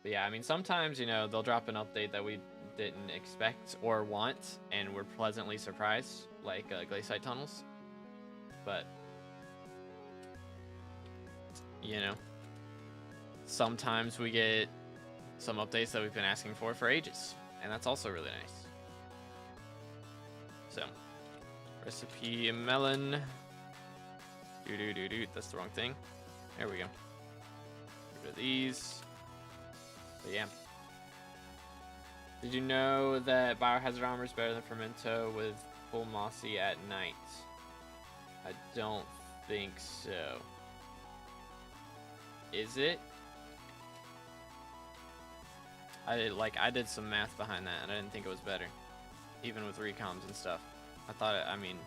[SPEAKER 1] But yeah, I mean, sometimes, you know, they'll drop an update that we didn't expect or want, and we're pleasantly surprised, like glaciate tunnels. But, you know, sometimes we get some updates that we've been asking for ages, and that's also really nice. So, recipe melon. That's the wrong thing. There we go. Get rid of these. But yeah. Did you know that Biohazard Armor is better than Fermento with full Mossy at night? I don't think so. Is it? I did some math behind that, and I didn't think it was better. Even with recoms and stuff. I thought I mean,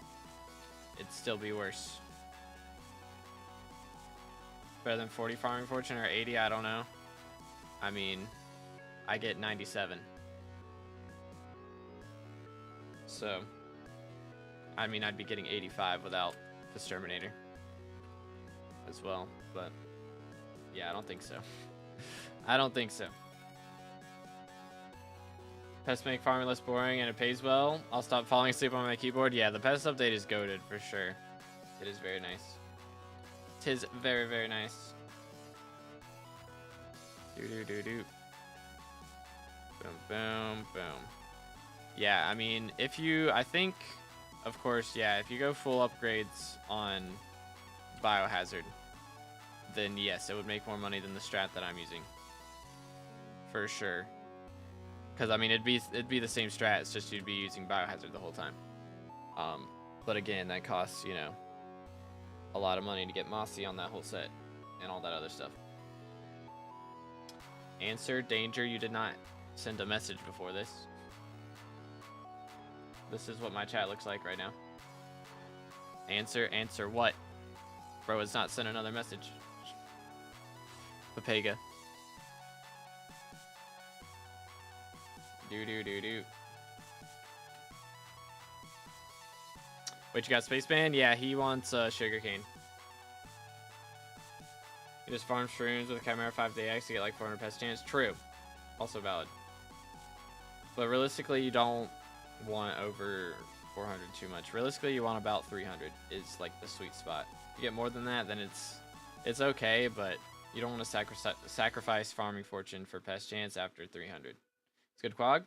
[SPEAKER 1] it'd still be worse. Better than 40 farming fortune or 80, I don't know. I mean, I get 97. So, I mean, I'd be getting 85 without the Exterminator as well, but yeah, I don't think so. I don't think so. Pests make farming less boring and it pays well. I'll stop falling asleep on my keyboard. Yeah, the pest update is goated for sure. It is very nice. Tis very, very nice. Boom, boom, boom. Yeah, I mean, if you, I think, of course, yeah, if you go full upgrades on Biohazard, then yes, it would make more money than the strat that I'm using. For sure. Because, I mean, it'd be the same strat, it's just you'd be using Biohazard the whole time. But again, that costs, you know, a lot of money to get Mossy on that whole set and all that other stuff. Answer, danger, you did not send a message before this. This is what my chat looks like right now. Answer, answer what? Bro, it's not sent another message. Papega. Do. Wait, you got Spaceman? Yeah, he wants sugarcane. He just farms shrooms with a Chimera 5DX to get like 400 pest chance. True. Also valid. But realistically, you don't want over 400 too much. Realistically, you want about 300 is like the sweet spot. If you get more than that, then it's okay, but you don't want to sacrifice farming fortune for pest chance after 300. It's good quag.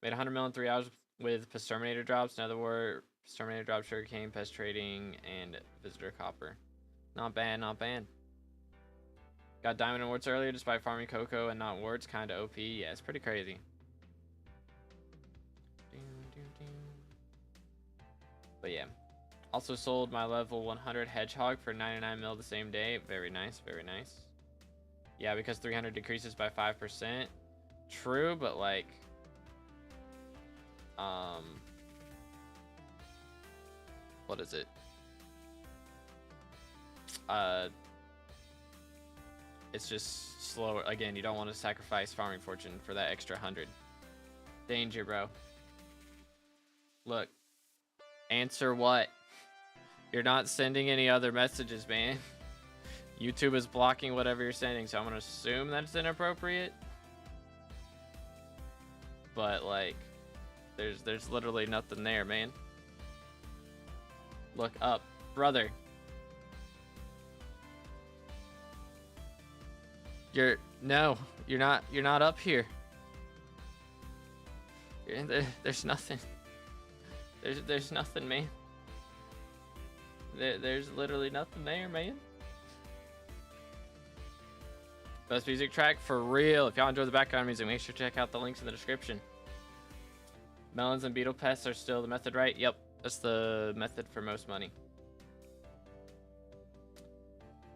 [SPEAKER 1] Made 100 mil in 3 hours with Exterminator drops, Nether War, Exterminator drops, sugarcane, pest trading, and visitor copper. Not bad, not bad. Got diamond and warts earlier despite farming cocoa and not warts. Kind of OP. Yeah, it's pretty crazy. But yeah. Also sold my level 100 hedgehog for 99 mil the same day. Very nice, very nice. Yeah, because 300 decreases by 5%. True, but like... what is it? It's just slower. Again, you don't want to sacrifice farming fortune for that extra 100. Danger, bro. Look. Answer what? You're not sending any other messages, man. YouTube is blocking whatever you're sending, so I'm gonna assume that it's inappropriate. But like, there's literally nothing there, man. Look up, brother. You're not up here. You're in there, there's nothing. There's nothing, man. There's literally nothing there, man. Best music track for real. If y'all enjoy the background music, make sure to check out the links in the description. Melons and beetle pests are still the method, right? Yep, that's the method for most money.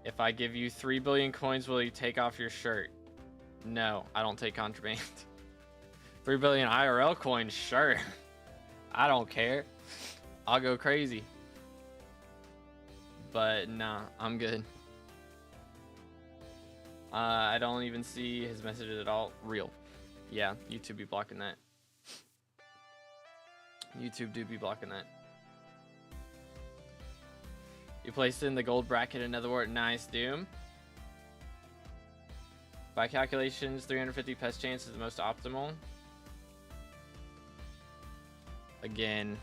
[SPEAKER 1] If I give you 3 billion coins, will you take off your shirt? No, I don't take contraband. 3 billion IRL coins, sure. I don't care. I'll go crazy. But nah, I'm good. I don't even see his messages at all. Real. Yeah, YouTube be blocking that. YouTube do be blocking that. You placed in the gold bracket in Netherwart. Nice, Doom. By calculations, 350 pest chance is the most optimal. Again,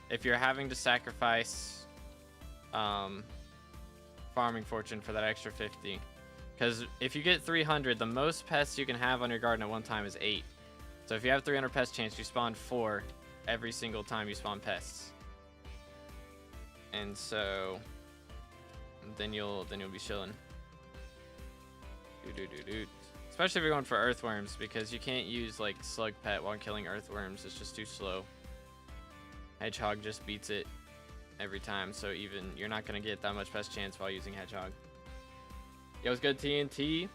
[SPEAKER 1] if you're having to sacrifice farming fortune for that extra 50, because if you get 300, the most pests you can have on your garden at one time is 8. So if you have 300 pest chance, you spawn 4 every single time you spawn pests. And so then you'll be chilling. Especially if you're going for earthworms, because you can't use like slug pet while killing earthworms. It's just too slow. Hedgehog just beats it every time, so even you're not gonna get that much pest chance while using hedgehog. Yo, what's good, TNT?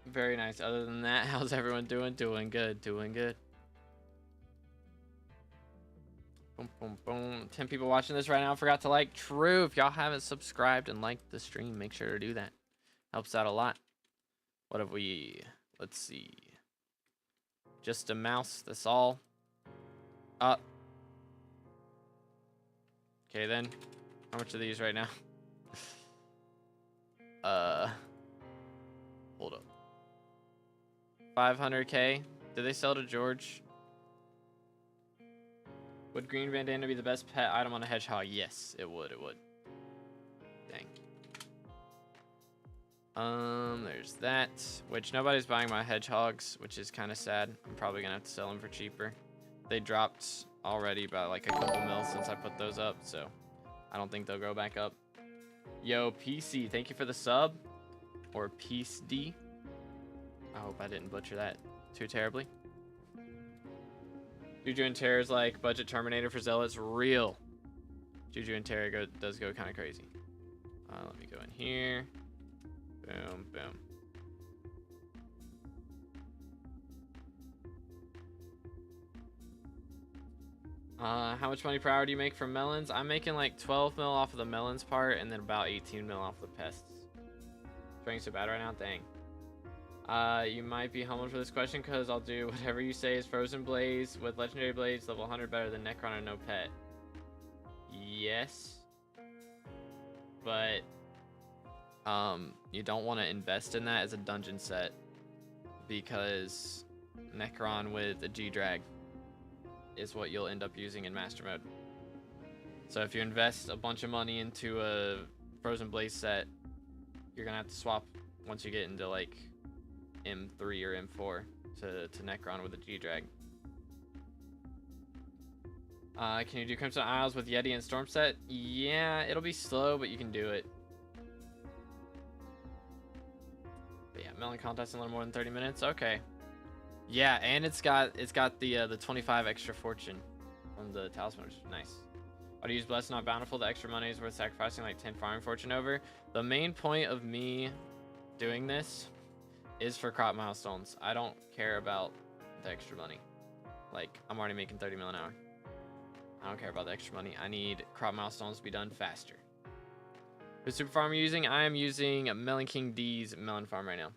[SPEAKER 1] Very nice. Other than that, how's everyone doing? Doing good. Doing good. Boom, boom, boom. 10 people watching this right now. Forgot to like. True. If y'all haven't subscribed and liked the stream, make sure to do that. Helps out a lot. What have we? Let's see. Just a mouse. That's all. Up. Okay, then. How much are these right now? Hold up. 500k. Did they sell to George? Would green bandana be the best pet item on a hedgehog? Yes, it would. It would. Dang. There's that. Which nobody's buying my hedgehogs, which is kind of sad. I'm probably gonna have to sell them for cheaper. They dropped already by like a couple mil since I put those up, so I don't think they'll go back up. Yo, PC, thank you for the sub. Or Peace D. I hope I didn't butcher that too terribly. Juju and Terror's like budget Terminator for Zealots. Real. Juju and Terror does go kind of crazy. Let me go in here. Boom, boom. How much money per hour do you make from melons? I'm making like 12 mil off of the melons part and then about 18 mil off the pests. Doing so bad right now? Dang. You might be humbled for this question because I'll do whatever you say is Frozen Blaze with Legendary Blades level 100 better than Necron and no pet. Yes. But you don't want to invest in that as a dungeon set because Necron with a G-Drag is what you'll end up using in Master Mode. So if you invest a bunch of money into a Frozen Blaze set, you're gonna have to swap once you get into like M3 or M4 to Necron with a G-Drag. Can you do Crimson Isles with Yeti and Storm set? Yeah, it'll be slow, but you can do it. But yeah, melon contest in a little more than 30 minutes. Okay. Yeah, and it's got the 25 extra fortune from the talisman, which is nice. Why do you use Blessed Not Bountiful? The extra money is worth sacrificing like 10 farming fortune over. The main point of me doing this is for crop milestones. I don't care about the extra money. Like, I'm already making 30 mil an hour. I don't care about the extra money. I need crop milestones to be done faster. Whose super farm are you using? I am using Melon King D's melon farm right now.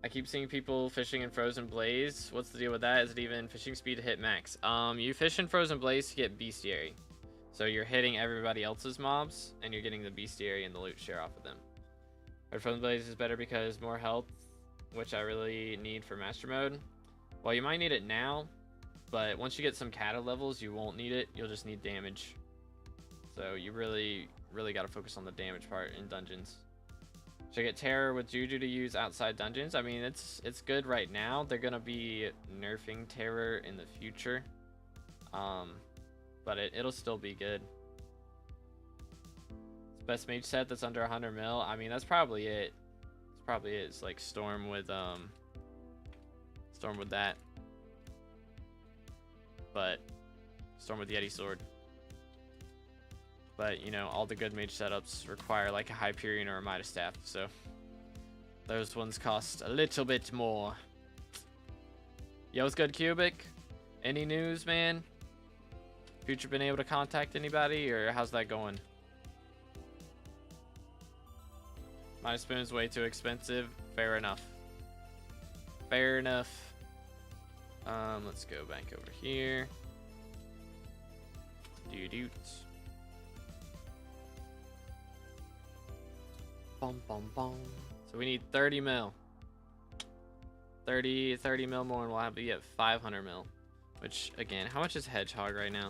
[SPEAKER 1] I keep seeing people fishing in Frozen Blaze. What's the deal with that? Is it even fishing speed to hit max? You fish in Frozen Blaze to get bestiary. So you're hitting everybody else's mobs, and you're getting the bestiary and the loot share off of them. But Frozen Blaze is better because more health, which I really need for Master Mode. Well, you might need it now, but once you get some kata levels, you won't need it. You'll just need damage. So you really got to focus on the damage part in dungeons. Should I get Terror with Juju to use outside dungeons? I mean, it's good right now. They're gonna be nerfing Terror in the future, but it'll still be good. Best mage set that's under 100 mil. I mean, that's probably it. That's probably it. It's like Storm with that. But Storm with Yeti Sword. But, you know, all the good mage setups require like a Hyperion or a Midas Staff, so those ones cost a little bit more. Yo, what's good, Cubic? Any news, man? Future been able to contact anybody, or how's that going? My spoon's way too expensive. Fair enough. Fair enough. Let's go back over here. Doot. Bum bum bum. So we need 30 mil. 30 mil more, and we'll have to get 500 mil. Which again, how much is Hedgehog right now?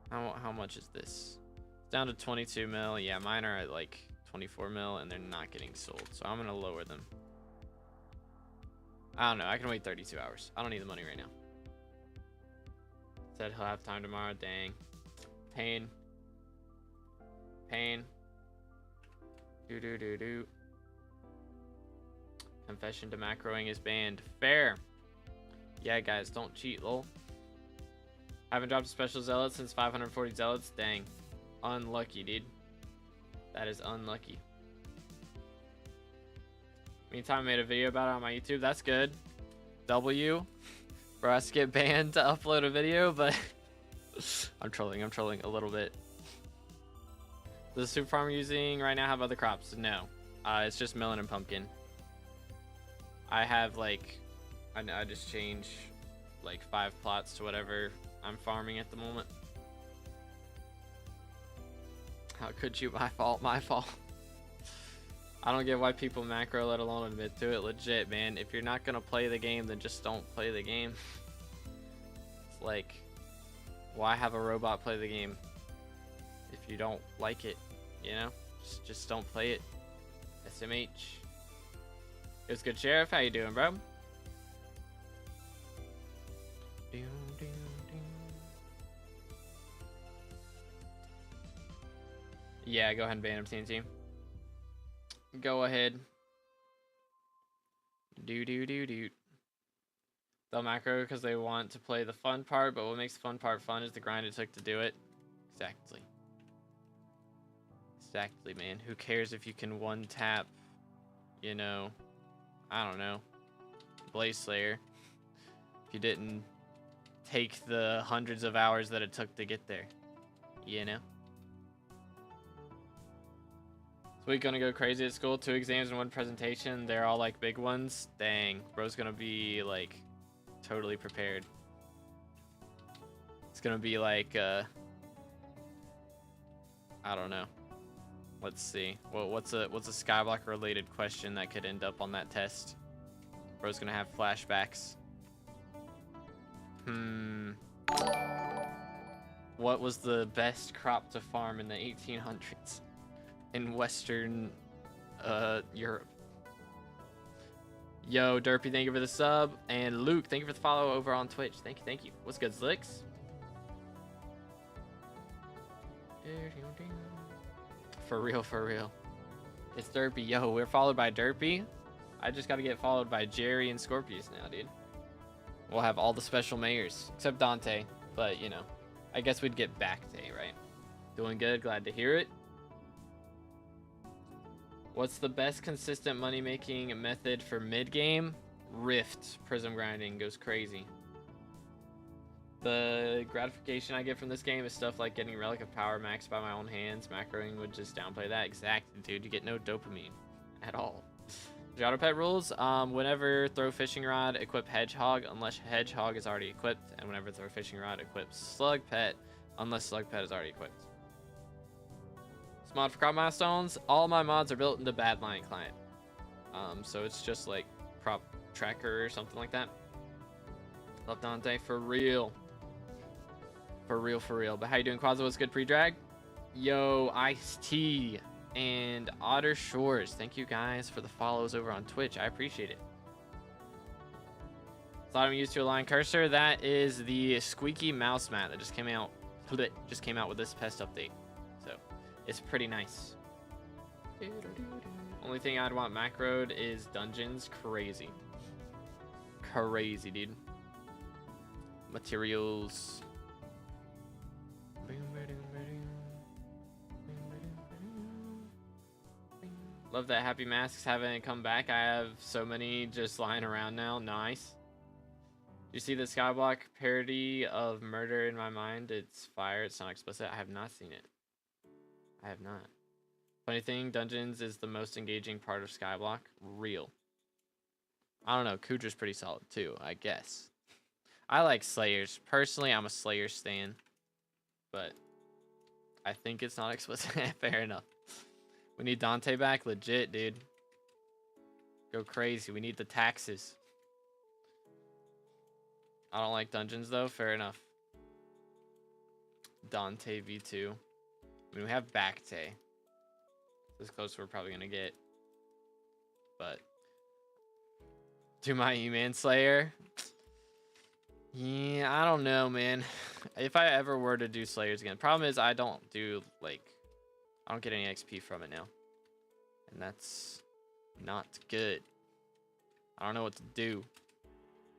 [SPEAKER 1] How much is this? It's down to 22 mil. Yeah, mine are at like 24 mil, and they're not getting sold. So I'm gonna lower them. I don't know. I can wait 32 hours. I don't need the money right now. Said he'll have time tomorrow. Dang. Pain. Do. Confession to macroing is banned. Fair. Yeah, guys, don't cheat, lol. I haven't dropped a special zealot since 540 zealots. Dang. Unlucky, dude. That is unlucky. Meantime, I made a video about it on my YouTube. That's good. W. For us to get banned to upload a video, but I'm trolling a little bit. Does the super farm I'm using right now have other crops? No. It's just melon and pumpkin. I have like, I just change like 5 plots to whatever I'm farming at the moment. How could you? My fault. I don't get why people macro, let alone admit to it. Legit, man. If you're not gonna play the game, then just don't play the game. It's like, why have a robot play the game if you don't like it? You know, just don't play it. SMH. It was good, Sheriff. How you doing, bro? Yeah, go ahead and ban him, TNT. Go ahead. Do. They'll macro because they want to play the fun part, but what makes the fun part fun is the grind it took to do it. Exactly. Exactly, man. Who cares if you can one tap, you know, I don't know, Blaze Slayer, if you didn't take the hundreds of hours that it took to get there, you know? This week gonna go crazy at school. 2 exams and 1 presentation. They're all like big ones. Dang, bro's gonna be like totally prepared. It's gonna be like I don't know. Let's see. Well, what's a SkyBlock related question that could end up on that test? Bro's gonna have flashbacks. What was the best crop to farm in the 1800s in Western Europe? Yo, Derpy, thank you for the sub, and Luke, thank you for the follow over on Twitch. Thank you. What's good, Slicks? For real. It's Derpy. Yo, we're followed by Derpy. I just gotta get followed by Jerry and Scorpius now, dude. We'll have all the special mayors, except Dante. But, you know, I guess we'd get back day, right? Doing good. Glad to hear it. What's the best consistent money-making method for mid-game? Rift. Prism grinding goes crazy. The gratification I get from this game is stuff like getting Relic of Power maxed by my own hands. Macroing would just downplay that. Exactly, dude. You get no dopamine at all. Auto pet rules. Whenever throw fishing rod, equip Hedgehog unless Hedgehog is already equipped, and whenever throw fishing rod, equip Slug Pet unless Slug Pet is already equipped. This mod for crop milestones. All my mods are built into Badlion client. So it's just like prop tracker or something like that. Love Dante for real. For real. But how you doing, Quazo? What's good, pre-drag? Yo, Ice-T and Otter Shores. Thank you guys for the follows over on Twitch. I appreciate it. Thought I'm used to align cursor. That is the squeaky mouse mat that just came out. Just came out with this pest update. So is pretty nice. Only thing I'd want macroed is dungeons. Crazy. Crazy, dude. Materials. Love that Happy Masks haven't come back. I have so many just lying around now. Nice. You see the SkyBlock parody of Murder in My Mind? It's fire. It's not explicit. I have not seen it. I have not. Funny thing, dungeons is the most engaging part of SkyBlock. Real. I don't know. Kudra's pretty solid too, I guess. I like Slayers. Personally, I'm a Slayer stan. But I think it's not explicit. Fair enough. We need Dante back. Legit, dude. Go crazy. We need the taxes. I don't like dungeons, though. Fair enough. Dante V2. I mean, we have Bacte. This close we're probably going to get. But to my E-Man Slayer. Yeah, I don't know, man. If I ever were to do Slayers again. Problem is, I don't do, like... I don't get any XP from it now. And that's not good. I don't know what to do.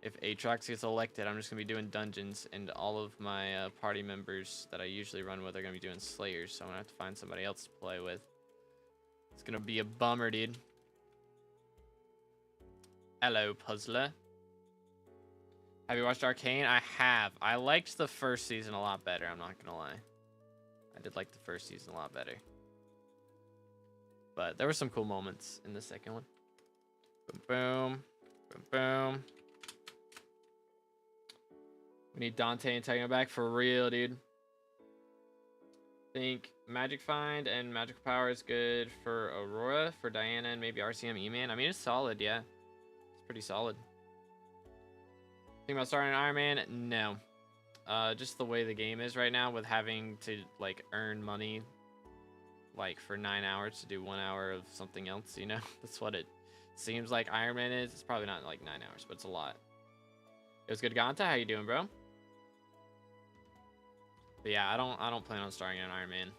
[SPEAKER 1] If Aatrox gets elected, I'm just going to be doing dungeons. And all of my party members that I usually run with are going to be doing Slayers. So I'm going to have to find somebody else to play with. It's going to be a bummer, dude. Hello, Puzzler. Have you watched Arcane? I have. I liked the first season a lot better. I'm not going to lie. I did like the first season a lot better. But there were some cool moments in the second one. Boom, boom. Boom, boom. We need Dante and Techno back for real, dude. Think Magic Find and Magical Power is good for Aurora, for Diana, and maybe RCM E-Man. I mean, it's solid, yeah. It's pretty solid. Think about starting an Iron Man? No. Just the way the game is right now with having to, like, earn money, like, for 9 hours to do 1 hour of something else, you know? That's what it seems like Iron Man is. It's probably not, like, 9 hours, but it's a lot. It was good, Ganta. How you doing, bro? But yeah, I don't plan on starting an Iron Man.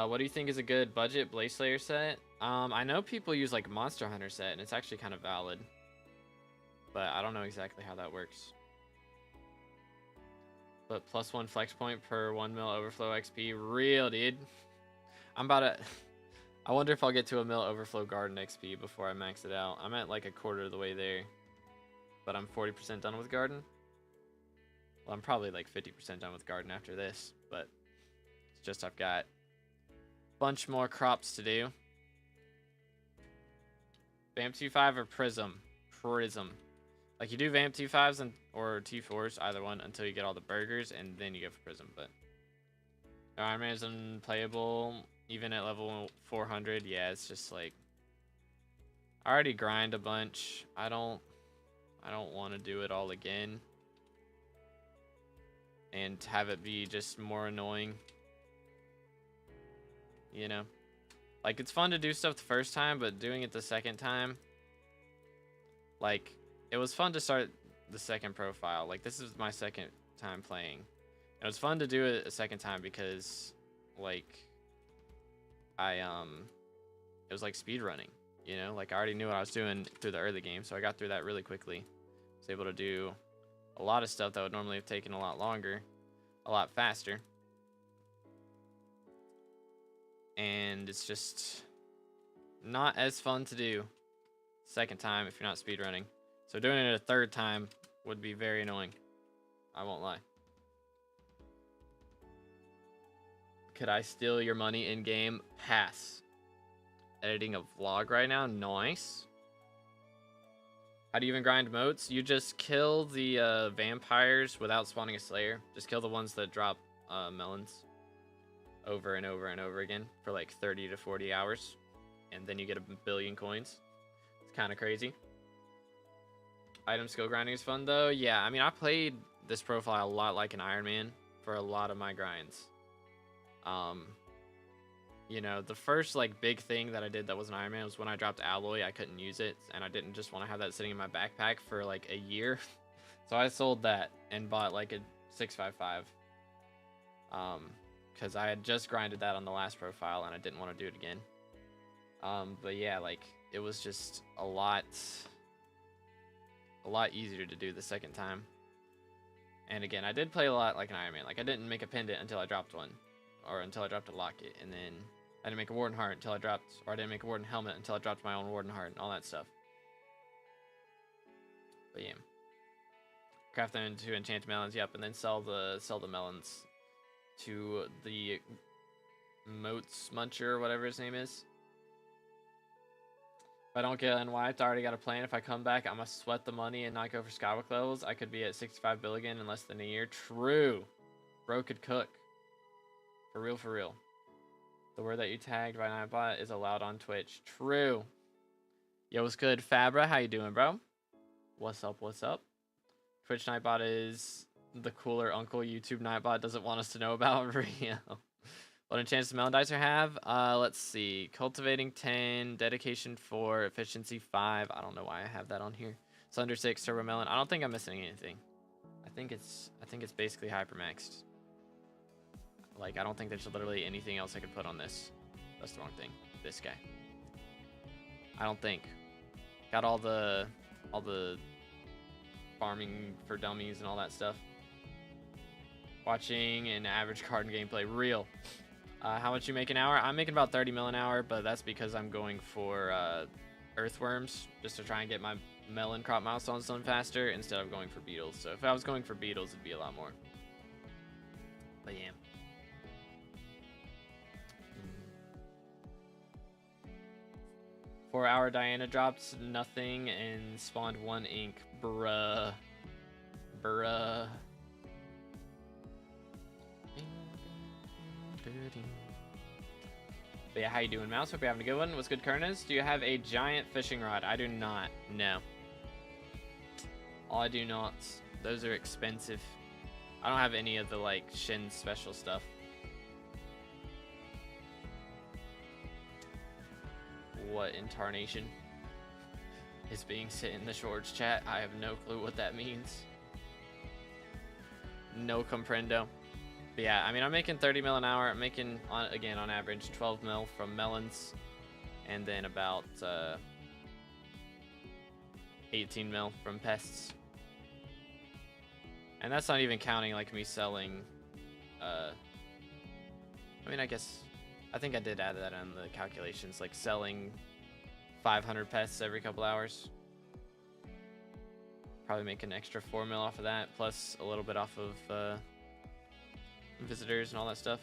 [SPEAKER 1] What do you think is a good budget Blaze Slayer set? I know people use like Monster Hunter set, and it's actually kind of valid. But I don't know exactly how that works. But +1 flex point per 1 mil overflow XP. Real, dude. I'm about to... I wonder if I'll get to a mil overflow garden XP before I max it out. I'm at like a quarter of the way there. But I'm 40% done with garden. Well, I'm probably like 50% done with garden after this, but it's just I've got a bunch more crops to do. Vamp T5 or Prism? Prism. Like you do Vamp T5s and or T4s, either one, until you get all the burgers, and then you go for Prism. But Iron Man is unplayable even at level 400. Yeah, it's just like I already grind a bunch. I don't want to do it all again. And have it be just more annoying. You know? Like, it's fun to do stuff the first time, but doing it the second time... Like, it was fun to start the second profile. Like, this is my second time playing. And it was fun to do it a second time because, like... it was like speedrunning, you know? Like, I already knew what I was doing through the early game, so I got through that really quickly. I was able to do a lot of stuff that would normally have taken a lot longer, a lot faster. And it's just not as fun to do second time if you're not speedrunning. So doing it a third time would be very annoying. I won't lie. Could I steal your money in game? Pass. Editing a vlog right now? Nice. How do you even grind moats? You just kill the vampires without spawning a slayer. Just kill the ones that drop melons over and over and over again for like 30 to 40 hours. And then you get a billion coins. It's kind of crazy. Item skill grinding is fun though. Yeah, I mean, I played this profile a lot like an Iron Man for a lot of my grinds. You know, the first like big thing that I did that was an Iron Man was when I dropped Alloy. I couldn't use it, and I didn't just want to have that sitting in my backpack for like a year. So I sold that and bought like a 655. because I had just grinded that on the last profile and I didn't want to do it again. But yeah, like it was just a lot easier to do the second time. And again, I did play a lot like an Iron Man. Like I didn't make a pendant until I dropped one, or until I dropped a locket, and then I didn't make a Warden Heart until I dropped, or I didn't make a Warden Helmet until I dropped my own Warden Heart and all that stuff. But yeah, craft them into enchanted melons. Yep, and then sell the melons to the Moats Muncher or whatever his name is. If I don't get unwiped, I already got a plan. If I come back, I'm gonna sweat the money and not go for SkyBlock levels. I could be at 65 bill again in less than a year. True. Bro could cook. For real, for real. The word that you tagged by Nightbot is allowed on Twitch. True. Yo, what's good, Fabra? How you doing, bro? What's up, what's up? Twitch Nightbot is the cooler uncle YouTube Nightbot doesn't want us to know about. Real. What enchanted melon dicer have? Let's see. Cultivating 10, dedication 4, efficiency 5. I don't know why I have that on here. Sunder 6, turbo melon. I don't think I'm missing anything. I think it's basically hypermaxed. Like I don't think there's literally anything else I could put on this. That's the wrong thing. This guy. I don't think. Got all the farming for dummies and all that stuff. Watching an average card and gameplay. Real. How much you make an hour? I'm making about 30 mil an hour, but that's because I'm going for earthworms just to try and get my melon crop milestones done faster instead of going for beetles. So if I was going for beetles, it'd be a lot more. But yeah. 4-hour Diana dropped nothing and spawned 1 ink. Bruh. Bruh. But yeah, how you doing, Mouse? Hope you're having a good one. What's good, Kernas? Do you have a giant fishing rod? I do not. No. I do not. Those are expensive. I don't have any of the like Shin special stuff. What incarnation is being said in the shorts chat? I have no clue what that means. No comprendo. But yeah, I mean, I'm making 30 mil an hour. I'm making, again, on average, 12 mil from melons. And then about 18 mil from pests. And that's not even counting, like, me selling... I mean, I think I did add that on the calculations. Like, selling 500 pests every couple hours. Probably make an extra 4 mil off of that. Plus a little bit off of... visitors and all that stuff.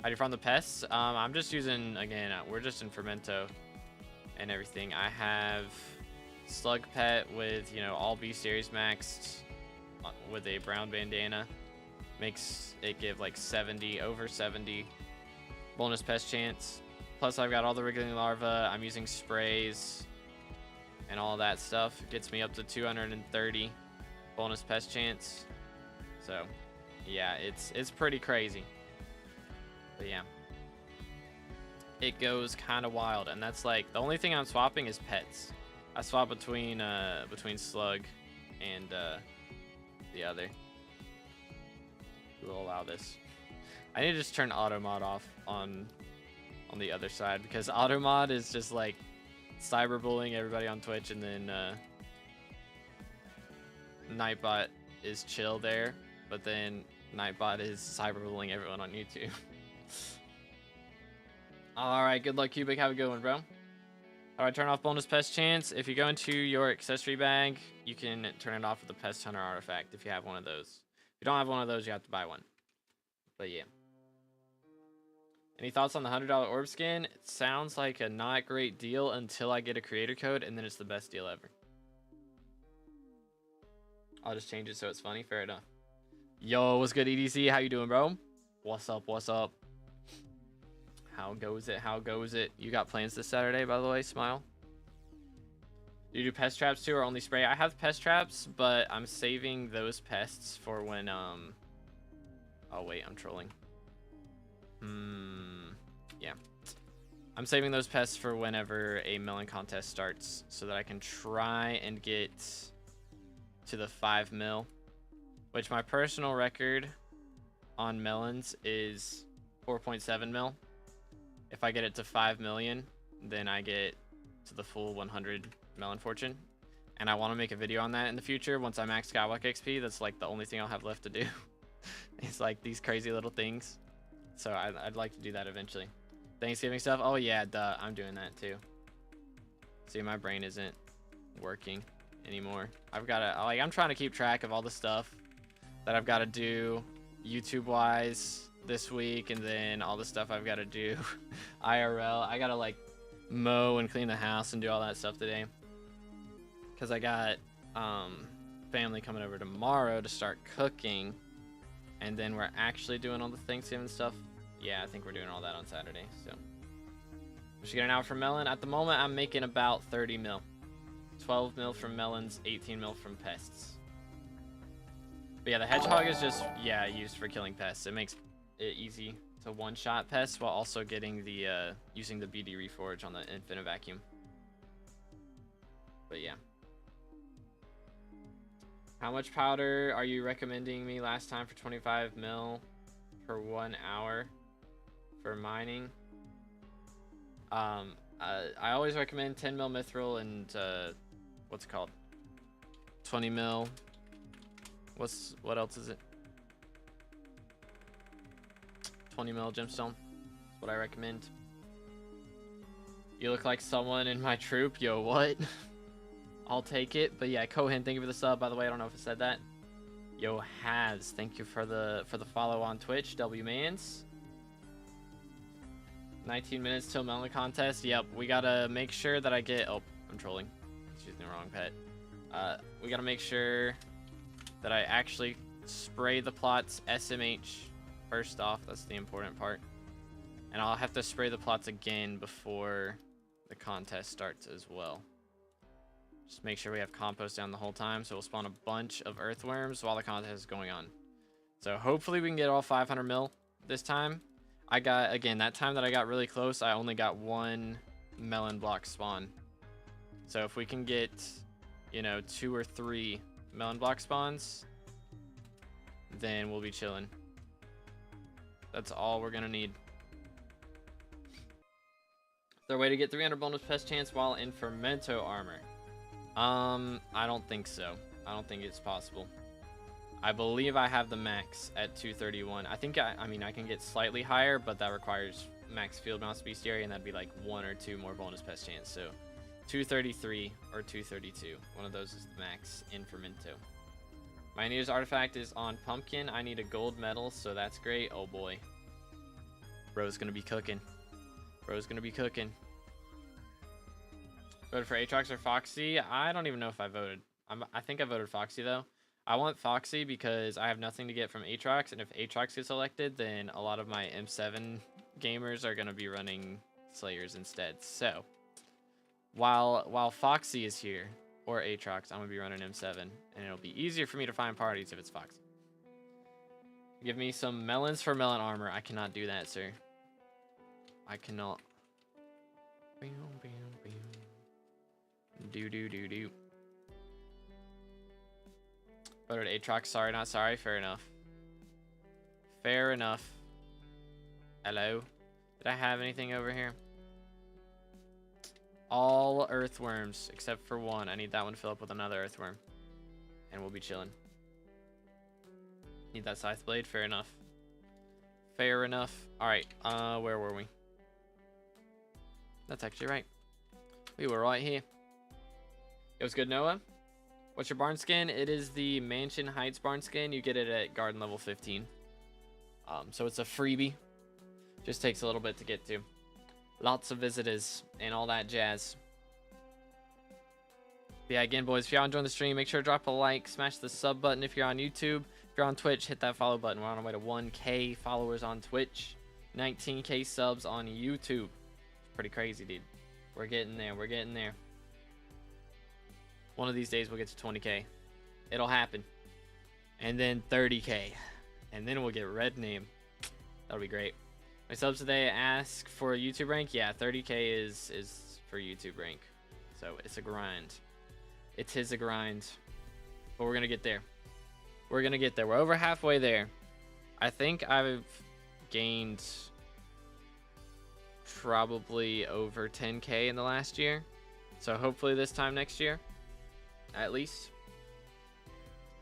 [SPEAKER 1] How do you farm the pests? I'm just using, again, we're just in Fermento and everything. I have Slug Pet with, you know, all B series maxed with a brown bandana. Makes it give like 70, over 70 bonus pest chance. Plus I've got all the wriggling larvae. I'm using sprays and all that stuff. It gets me up to 230 bonus pest chance. So yeah, it's pretty crazy. But yeah, it goes kind of wild, and that's like the only thing I'm swapping is pets. I swap between Slug and the other. We'll allow this. I need to just turn auto mod off on the other side, because auto mod is just like cyberbullying everybody on Twitch, and then Nightbot is chill there, but then Nightbot is cyberbullying everyone on YouTube. Alright, good luck, Cubic. Have a good one, bro. Alright, turn off bonus pest chance. If you go into your accessory bag, you can turn it off with the Pest Hunter artifact if you have one of those. If you don't have one of those, you have to buy one. But yeah. Any thoughts on the $100 orb skin? It sounds like a not great deal until I get a creator code, and then it's the best deal ever. I'll just change it so it's funny. Fair enough. Yo, what's good, EDC? How you doing, bro? What's up? What's up? How goes it? How goes it? You got plans this Saturday, by the way, Smile? Do you do pest traps too, or only spray? I have pest traps, but I'm saving those pests for when, oh, wait, I'm trolling. Yeah. I'm saving those pests for whenever a melon contest starts, so that I can try and get to the 5 mil. Which my personal record on Melons is 4.7 mil. If I get it to 5 million, then I get to the full 100 Melon fortune. And I want to make a video on that in the future once I max SkyBlock XP. That's like the only thing I'll have left to do. It's like these crazy little things. So I'd like to do that eventually. Thanksgiving stuff. Oh yeah, duh. I'm doing that too. See, my brain isn't working anymore. I've got to, like, I'm trying to keep track of all the stuff that I've got to do YouTube wise this week, and then all the stuff I've got to do IRL. I got to like mow and clean the house and do all that stuff today, because I got family coming over tomorrow to start cooking, and then we're actually doing all the Thanksgiving stuff. Yeah, I think we're doing all that on Saturday. So we should get an hour from Melon. At the moment, I'm making about 30 mil. 12 mil from Melons, 18 mil from pests. But yeah, the hedgehog is just, yeah, used for killing pests. It makes it easy to one-shot pests while also getting the using the BD Reforge on the infinite vacuum. But yeah. How much powder are you recommending me last time for 25 mil per 1 hour for mining? I always recommend 10 mil mithril and what's it called? 20 mil. What else is it? 20 mil gemstone. That's what I recommend. You look like someone in my troop. Yo, what? I'll take it. But yeah, Cohen, thank you for the sub. By the way, I don't know if I said that. Yo, Has, thank you for the follow on Twitch. WMans. 19 minutes till Melon contest. Yep, we gotta make sure that I get. Oh, I'm trolling. She's using the wrong pet. We gotta make sure that I actually spray the plots SMH first off. That's the important part. And I'll have to spray the plots again before the contest starts as well. Just make sure we have compost down the whole time, so we'll spawn a bunch of earthworms while the contest is going on. So hopefully we can get all 500 mil this time. I got, again, that time that I got really close, I only got 1 melon block spawn. So if we can get, you know, 2 or 3 melon block spawns, then we'll be chilling. That's all we're gonna need. Is there a way to get 300 bonus pest chance while in Fermento armor? I don't think so. I don't think it's possible. I believe I have the max at 231. I think I mean I can get slightly higher, but that requires max field mouse bestiary, and that'd be like 1 or 2 more bonus pest chance. So 233 or 232. One of those is the max in Fermento. My nearest artifact is on pumpkin. I need a gold medal, so that's great. Oh boy. Bro's gonna be cooking. Bro's gonna be cooking. Voted for Aatrox or Foxy? I don't even know if I voted. I think I voted Foxy though. I want Foxy because I have nothing to get from Aatrox, and if Aatrox gets elected, then a lot of my M7 gamers are gonna be running Slayers instead. So while Foxy is here, or Aatrox, I'm gonna be running M7, and it'll be easier for me to find parties if it's Foxy. Give me some melons for melon armor. I cannot do that, sir. I cannot. Do. Voted Aatrox. Sorry, not sorry. Fair enough. Fair enough. Hello. Did I have anything over here? All earthworms except for 1. I need that one to fill up with another earthworm, and we'll be chilling. Need that scythe blade. Fair enough. Fair enough. All right. Where were we? That's actually right. We were right here. It was good, Noah. What's your barn skin? It is the Mansion Heights barn skin. You get it at garden level 15. So it's a freebie. Just takes a little bit to get to. Lots of visitors and all that jazz. But yeah, again, boys, if y'all enjoying the stream, make sure to drop a like, smash the sub button if you're on YouTube. If you're on Twitch, hit that follow button. We're on our way to 1K followers on Twitch, 19K subs on YouTube. It's pretty crazy, dude. We're getting there. We're getting there. One of these days, we'll get to 20K. It'll happen. And then 30K. And then we'll get red name. That'll be great. My subs today ask for a YouTube rank. Yeah, 30K is for YouTube rank. So it's a grind. It is a grind. But we're going to get there. We're going to get there. We're over halfway there. I think I've gained probably over 10k in the last year. So hopefully this time next year, at least.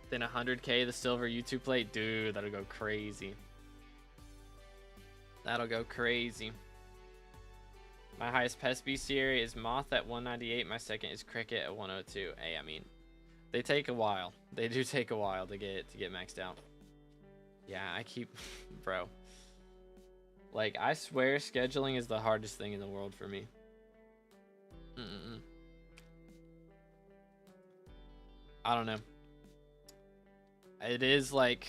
[SPEAKER 1] Then 100k the silver YouTube plate. Dude, that'll go crazy. That'll go crazy. My highest pest bestiary is moth at 198. My second is cricket at 102. Hey, I mean, they take a while. They do take a while to get maxed out. Yeah, I keep, bro. Like, I swear scheduling is the hardest thing in the world for me. I don't know. It is like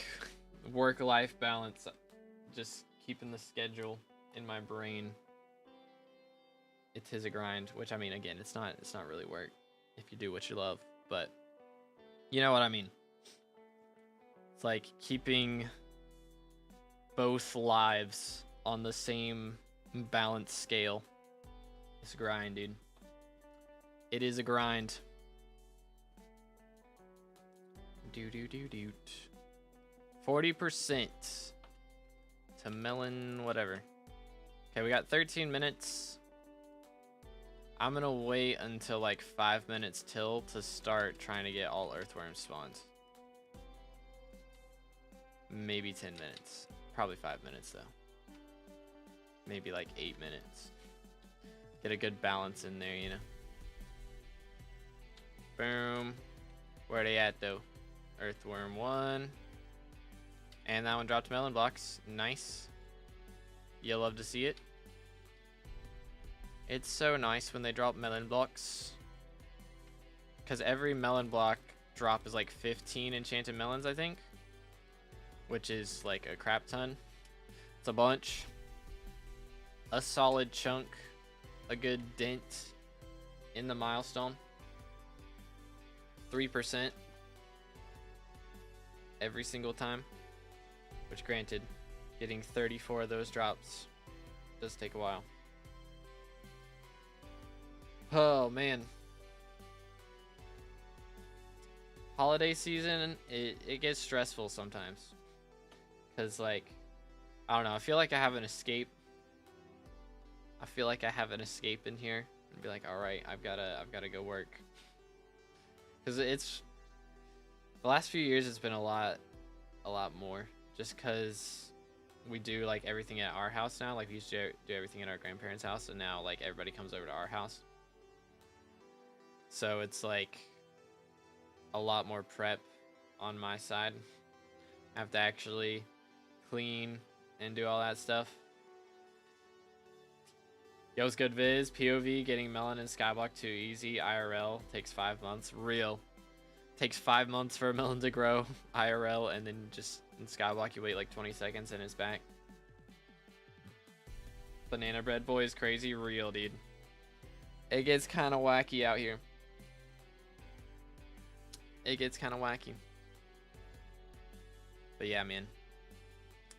[SPEAKER 1] work-life balance. Just keeping the schedule in my brain. It is a grind, which, I mean, again, it's not really work if you do what you love, but you know what I mean. It's like keeping both lives on the same balanced scale. It's a grind, dude. It is a grind. 40% to melon, whatever. Okay, we got 13 minutes. I'm gonna wait until like 5 minutes till to start trying to get all earthworms spawned. Maybe 10 minutes. Probably 5 minutes though. Maybe like 8 minutes. Get a good balance in there, you know. Boom. Where are they at though? Earthworm 1. And that one dropped melon blocks. Nice. You'll love to see it. It's so nice when they drop melon blocks. Because every melon block drop is like 15 enchanted melons, I think. Which is like a crap ton. It's a bunch. A solid chunk. A good dent in the milestone. 3% every single time. Which, granted, getting 34 of those drops does take a while. Oh, man. Holiday season, it gets stressful sometimes. Because, like, I don't know. I feel like I have an escape. I feel like I have an escape in here. And be like, all right, I've gotta go work. Because it's... The last few years, it's been a lot more. Just because we do, like, everything at our house now. Like, we used to do everything at our grandparents' house. And now, like, everybody comes over to our house. So it's, like, a lot more prep on my side. I have to actually clean and do all that stuff. Yo, what's good, Viz? POV, getting Melon and SkyBlock too easy. IRL takes 5 months. Real. Takes 5 months for a melon to grow. IRL, and then just in SkyBlock you wait like 20 seconds and it's back. Banana bread boy is crazy. Real, dude. It gets kind of wacky out here. It gets kind of wacky. But yeah, man.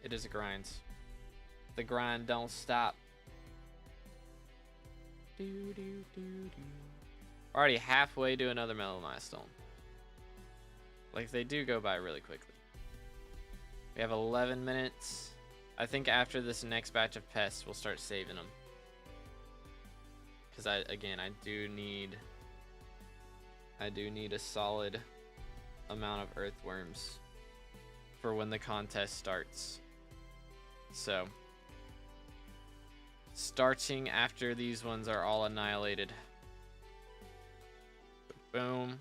[SPEAKER 1] It is a grind. The grind don't stop. Already halfway to another melon milestone. Like, they do go by really quickly. We have 11 minutes. I think after this next batch of pests, we'll start saving them. Because I do need a solid amount of earthworms for when the contest starts. So, starting after these ones are all annihilated. Boom.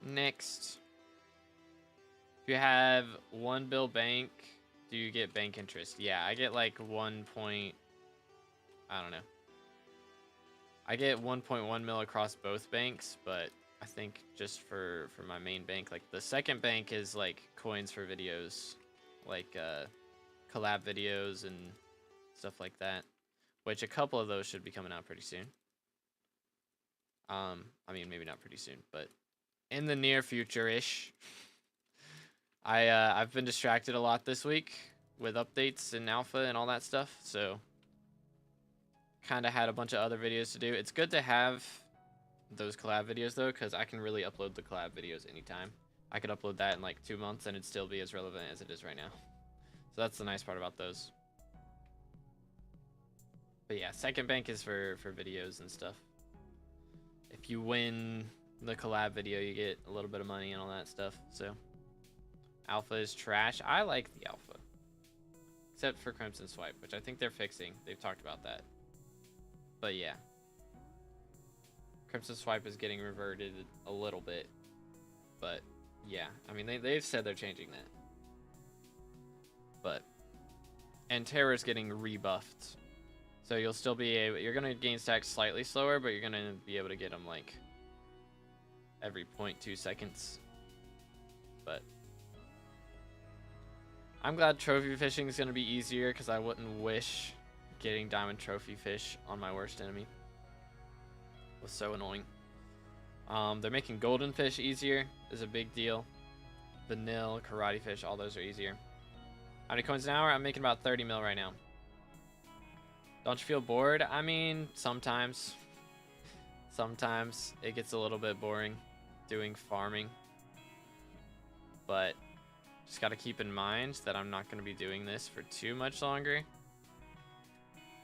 [SPEAKER 1] Next. If you have 1 bill bank, do you get bank interest? Yeah, I get like 1 point... I don't know. I get 1.1 mil across both banks, but I think just for my main bank, like the second bank is like coins for videos, like collab videos and stuff like that, which a couple of those should be coming out pretty soon. I mean, maybe not pretty soon, but in the near future-ish. I've been distracted a lot this week with updates and alpha and all that stuff, so kind of had a bunch of other videos to do. It's good to have those collab videos though, because I can really upload the collab videos anytime. I could upload that in like 2 months and it'd still be as relevant as it is right now. So that's the nice part about those. But yeah, second bank is for videos and stuff. If you win the collab video, you get a little bit of money and all that stuff. So alpha is trash. I like the alpha, except for Crimson Swipe, which I think they're fixing. They've talked about that. But yeah, Crimson Swipe is getting reverted a little bit. But yeah, I mean, they've said they're changing that. But, and Terror's getting rebuffed. So you'll still be able, you're going to gain stacks slightly slower, but you're going to be able to get them like every 0.2 seconds. But I'm glad trophy fishing is going to be easier, because I wouldn't wish getting diamond trophy fish on my worst enemy. It was so annoying. They're making golden fish easier, is a big deal. Vanilla, karate fish, all those are easier. How many coins an hour? I'm making about 30 mil right now. Don't you feel bored? I mean, sometimes. Sometimes it gets a little bit boring doing farming. But just got to keep in mind that I'm not going to be doing this for too much longer.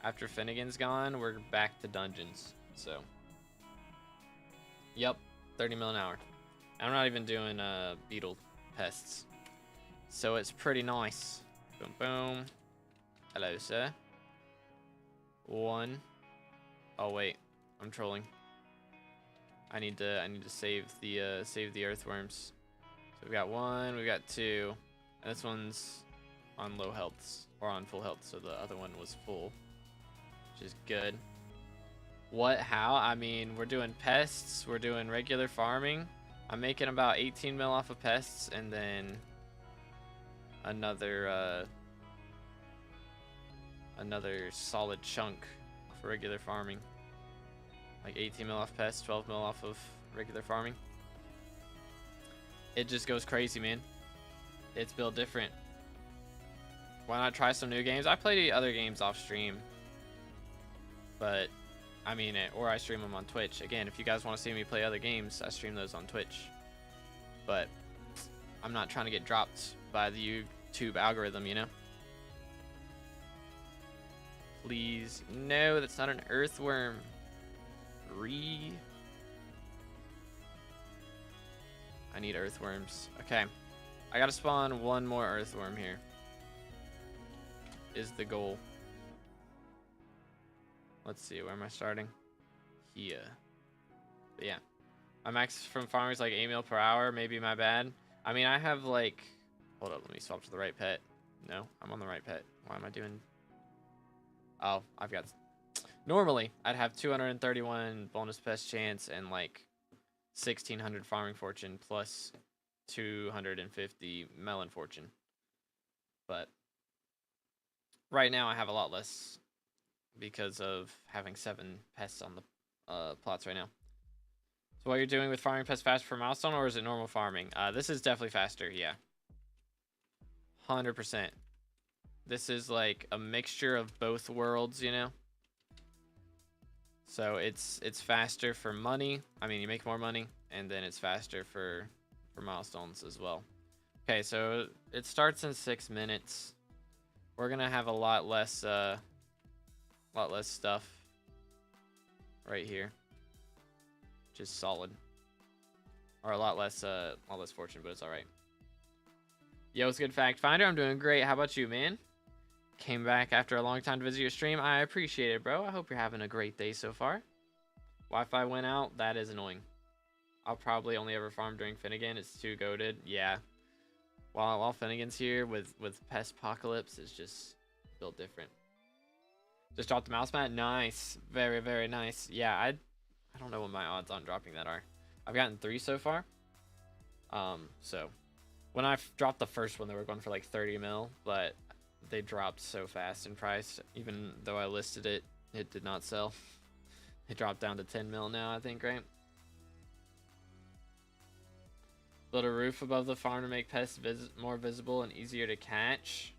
[SPEAKER 1] After Finnegan's gone, we're back to dungeons. So, yep, 30 mil an hour. I'm not even doing beetle pests. So it's pretty nice. Boom, boom. Hello, sir. One. Oh wait, I'm trolling. I need to save the earthworms. So we've got one, we've got two, and this one's on low health or on full health, so the other one was full, which is good. What? How? I mean, we're doing pests, we're doing regular farming. I'm making about 18 mil off of pests, and then another solid chunk for regular farming. Like 18 mil off pests, 12 mil off of regular farming. It just goes crazy, man. It's built different. Why not try some new games? I play other games off stream, but I mean, or I stream them on Twitch. Again, if you guys want to see me play other games, I stream those on Twitch. But I'm not trying to get dropped by the YouTube algorithm, you know? Please. No, that's not an earthworm. I need earthworms. Okay. I gotta spawn one more earthworm here. Is the goal. Let's see, where am I starting? Here. But yeah. My max from farming is like 8 mil per hour. Maybe my bad. I mean, I have like... Hold up, let me swap to the right pet. No, I'm on the right pet. Why am I doing... Oh, I've got... Normally, I'd have 231 bonus pest chance and like 1,600 farming fortune plus 250 melon fortune. But right now I have a lot less because of having 7 pests on the plots right now. So what you're doing with farming pests faster for milestone, or is it normal farming? This is definitely faster, yeah. 100%. This is like a mixture of both worlds, you know? So it's faster for money. I mean, you make more money, and then it's faster for milestones as well. Okay, so it starts in 6 minutes. We're gonna have a lot less stuff right here, which is solid, or a lot less fortune, but it's all right. Yo, it's good fact finder. I'm doing great. How about you, man? Came back after a long time to visit your stream. I appreciate it, bro. I hope you're having a great day so far. Wi-Fi went out. That is annoying. I'll probably only ever farm during Finnegan. It's too goated. Yeah. While Finnegan's here with Pest Apocalypse, is just built different. Just dropped the mouse mat. Nice. Very, very nice. Yeah, I don't know what my odds on dropping that are. I've gotten 3 so far. So when I dropped the first one, they were going for like 30 mil, but they dropped so fast in price. Even though I listed it, it did not sell. It dropped down to 10 mil now, I think, right? Build a roof above the farm to make pests more visible and easier to catch.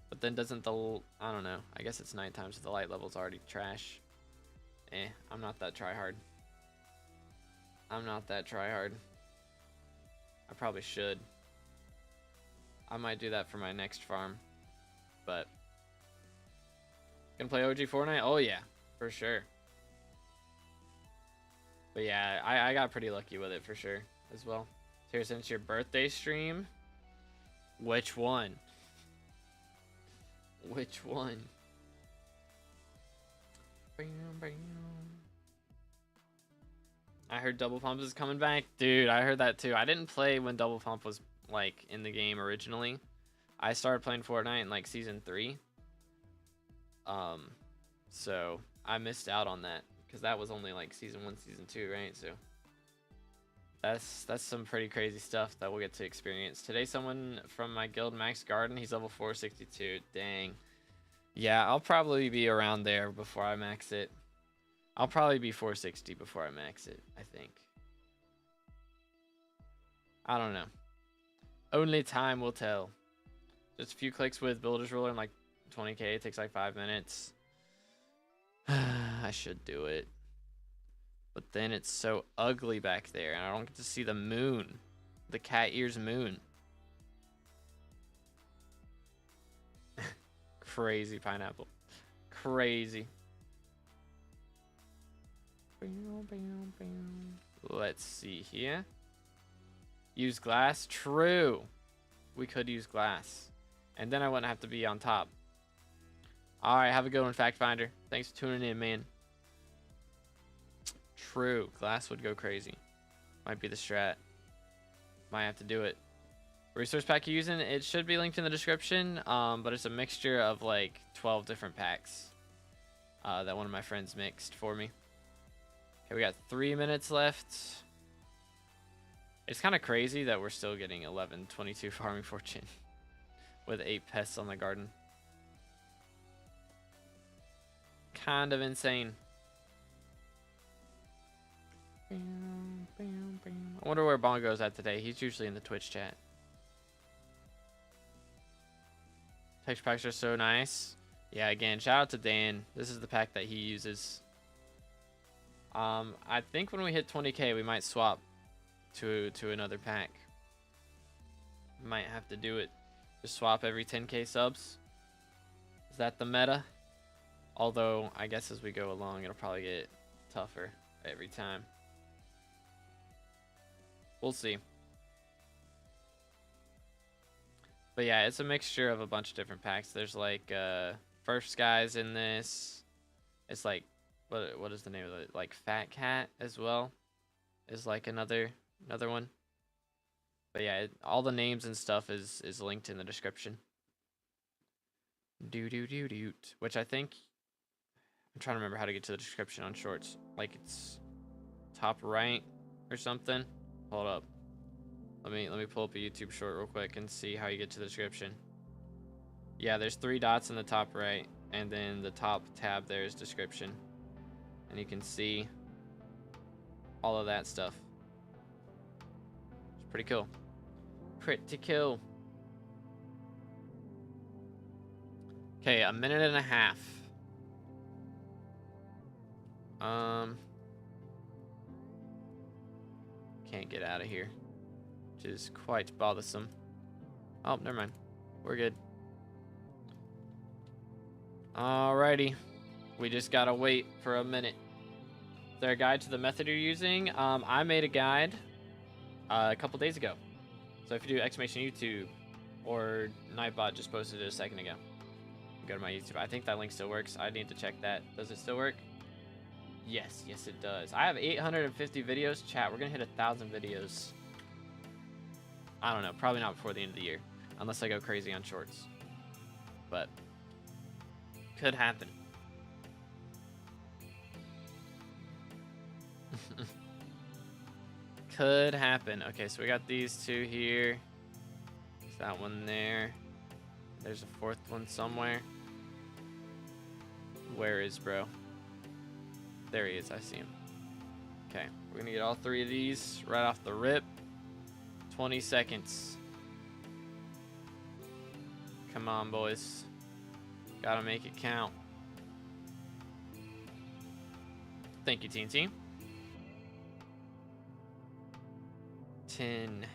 [SPEAKER 1] But then doesn't the... I don't know. I guess it's nighttime, so the light level's already trash. I'm not that tryhard. I'm not that tryhard. I probably should. I might do that for my next farm. But gonna play OG Fortnite? Oh yeah, for sure. But yeah, I got pretty lucky with it for sure as well. Here, since your birthday stream, which one? Which one? I heard Double Pump is coming back. Dude, I heard that too. I didn't play when Double Pump was like in the game originally. I started playing Fortnite in like season 3. So I missed out on that because that was only like season 1, season 2, right? So that's some pretty crazy stuff that we'll get to experience. Today someone from my guild Max Garden, he's level 462. Dang. Yeah, I'll probably be around there before I max it. I'll probably be 460 before I max it, I think. I don't know. Only time will tell. Just a few clicks with Builder's Ruler and like 20k. It takes like 5 minutes. I should do it. But then it's so ugly back there and I don't get to see the moon. The cat ears moon. Crazy pineapple. Crazy. Let's see here. Use glass. True. We could use glass. And then I wouldn't have to be on top. Alright, have a good one, Fact Finder. Thanks for tuning in, man. True. Glass would go crazy. Might be the strat. Might have to do it. Resource pack you're using, it should be linked in the description, but it's a mixture of like 12 different packs that one of my friends mixed for me. Okay, we got 3 minutes left. It's kind of crazy that we're still getting 1122 farming fortune with 8 pests on the garden. Kind of insane. I wonder where Bongo's at today. He's usually in the Twitch chat. Texture packs are so nice. Yeah, again, shout out to Dan. This is the pack that he uses. I think when we hit 20k, we might swap to another pack. Might have to do it. Just swap every 10k subs. Is that the meta? Although, I guess as we go along, it'll probably get tougher every time. We'll see. But yeah, it's a mixture of a bunch of different packs. There's like Furfsky's in this. It's like, what is the name of it? Like FatCat as well is like another one. But yeah, all the names and stuff is linked in the description. Which I think, I'm trying to remember how to get to the description on shorts. Like it's top right or something. Hold up. Let me pull up a YouTube short real quick and see how you get to the description. Yeah, there's 3 dots in the top right, and then the top tab there is description. And you can see all of that stuff. It's pretty cool. Pretty cool. Okay, a minute and a half. Can't get out of here, which is quite bothersome. Oh, never mind. We're good. Alrighty. We just gotta wait for a minute. Is there a guide to the method you're using? I made a guide a couple days ago. So if you do exclamation YouTube, or Nightbot just posted it a second ago, go to my YouTube. I think that link still works. I need to check that. Does it still work? Yes, yes it does. I have 850 videos. Chat, we're gonna hit 1,000 videos. I don't know, probably not before the end of the year, unless I go crazy on shorts. But could happen. Could happen. Okay, so we got these 2 here. There's that one there. There's a 4th one somewhere. Where is bro? There he is. I see him. Okay, we're gonna get all 3 of these right off the rip. 20 seconds. Come on, boys. Gotta make it count. Thank you, Teen Team. 10,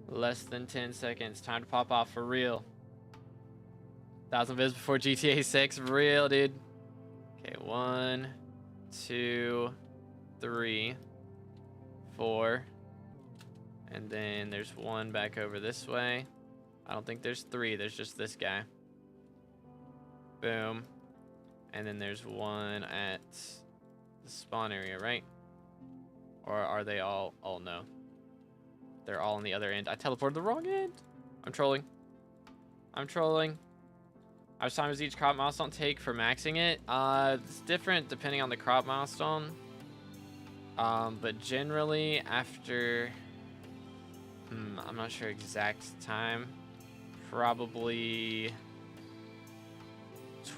[SPEAKER 1] Less than 10 seconds. Time to pop off for real. 1,000 vids before GTA 6. Real, dude. Okay, 1, 2, 3, 4. And then there's one back over this way. I don't think there's 3. There's just this guy. Boom. And then there's one at the spawn area, right? Or are they all? Oh, no. They're all on the other end. I teleported the wrong end. I'm trolling. I'm trolling. How much time does each crop milestone take for maxing it? It's different depending on the crop milestone. But generally after... I'm not sure exact time. Probably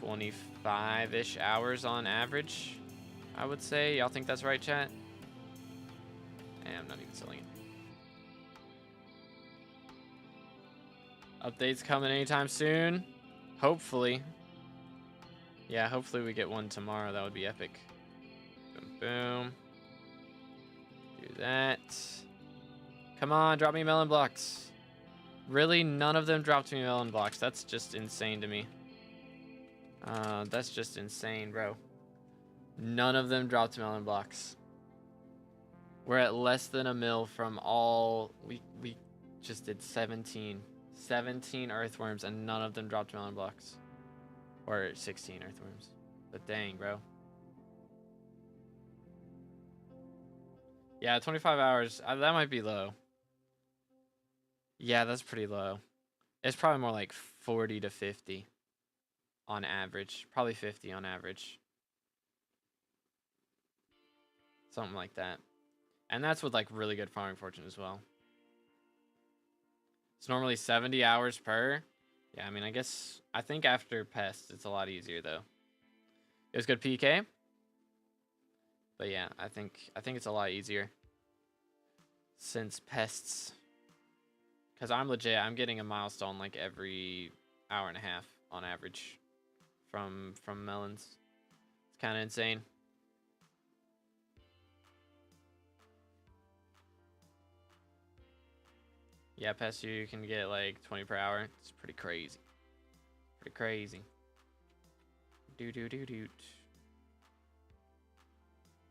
[SPEAKER 1] 25-ish hours on average, I would say. Y'all think that's right, chat? I'm not even selling it. Updates coming anytime soon. Hopefully. Yeah, hopefully we get one tomorrow. That would be epic. Boom, boom. Do that. Come on, drop me melon blocks. Really? None of them dropped me melon blocks. That's just insane to me. That's just insane, bro. None of them dropped melon blocks. We're at less than a mil from all... We just did 17 earthworms, and none of them dropped melon blocks. Or 16 earthworms. But dang, bro. Yeah, 25 hours. That might be low. Yeah, that's pretty low. It's probably more like 40 to 50 on average. Probably 50 on average. Something like that. And that's with like really good farming fortune as well. It's normally 70 hours per. Yeah, I mean, I think after pests, it's a lot easier though. It was good PK. But yeah, I think it's a lot easier since pests. Because I'm legit, I'm getting a milestone like every hour and a half on average from melons. It's kind of insane. Yeah, past you can get like 20 per hour. It's pretty crazy. Pretty crazy. Doot.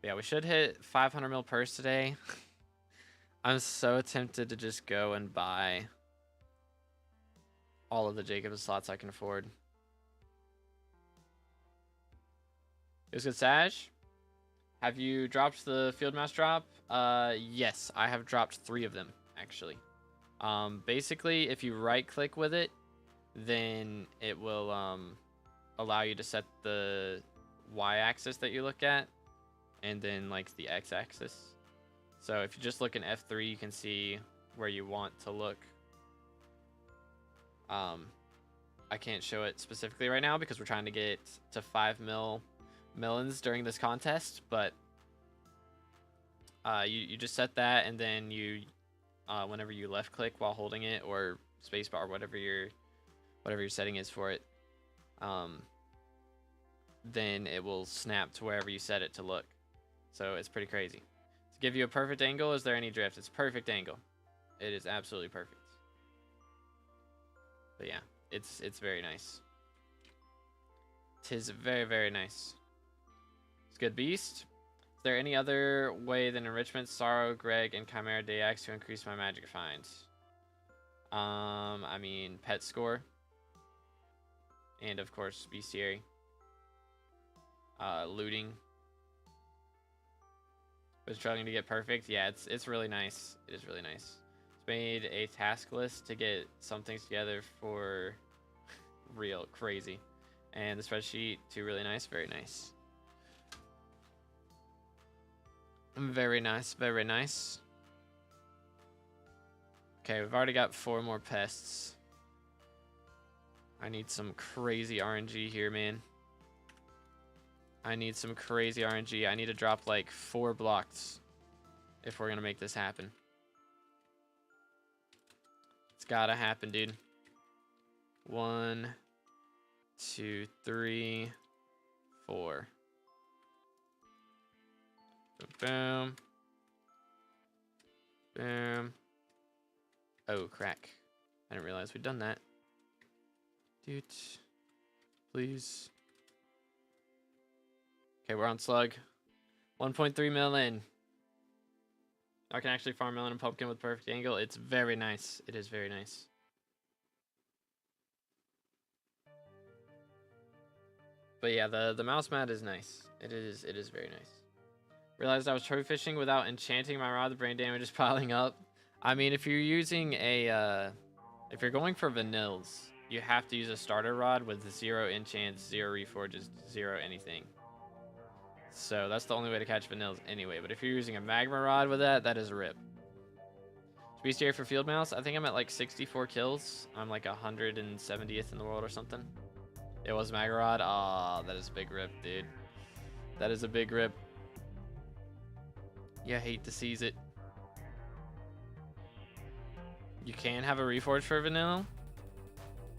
[SPEAKER 1] Yeah, we should hit 500 mil purse today. I'm so tempted to just go and buy all of the Jacobs slots I can afford. It was good, Sag. Have you dropped the field mouse drop? Yes, I have dropped 3 of them, actually. Basically, if you right-click with it, then it will allow you to set the y-axis that you look at, and then like the x-axis. So if you just look in F3, you can see where you want to look. I can't show it specifically right now because we're trying to get to 5 mil melons during this contest, but you just set that, and then you whenever you left click while holding it, or spacebar, whatever your setting is for it, then it will snap to wherever you set it to look. So it's pretty crazy. To give you a perfect angle, is there any drift? It's perfect angle. It is absolutely perfect. But yeah, it's very nice. 'Tis very, very nice. It's good beast. Is there any other way than enrichment, sorrow, Greg, and chimera dayax to increase my magic finds? I mean, pet score, and of course bestiary. Looting. But struggling to get perfect. Yeah, it's really nice. It is really nice. It's made a task list to get some things together for real crazy, and the spreadsheet too. Really nice. Very nice. Very nice. Very nice. Okay, we've already got 4 more pests. I need some crazy RNG here, man. I need some crazy RNG. I need to drop like 4 blocks if we're gonna make this happen. It's gotta happen, dude. 1, 2, 3, 4. Boom. Boom. Oh, crack. I didn't realize we'd done that. Dude. Please. Okay, we're on slug. 1.3 million. I can actually farm melon and pumpkin with perfect angle. It's very nice. It is very nice. But yeah, the mouse mat is nice. It is very nice. Realized I was trophy fishing without enchanting my rod. The brain damage is piling up. I mean, if you're using a if you're going for vanills, you have to use a starter rod with 0 enchants, 0 reforges, 0 anything. So that's the only way to catch vanills anyway. But if you're using a magma rod with that, that is a rip. Bestiary for field mouse. I think I'm at like 64 kills. I'm like 170th in the world or something. It was magma rod. Ah, that is a big rip, dude. That is a big rip. You hate to seize it. You can have a reforge for vanilla.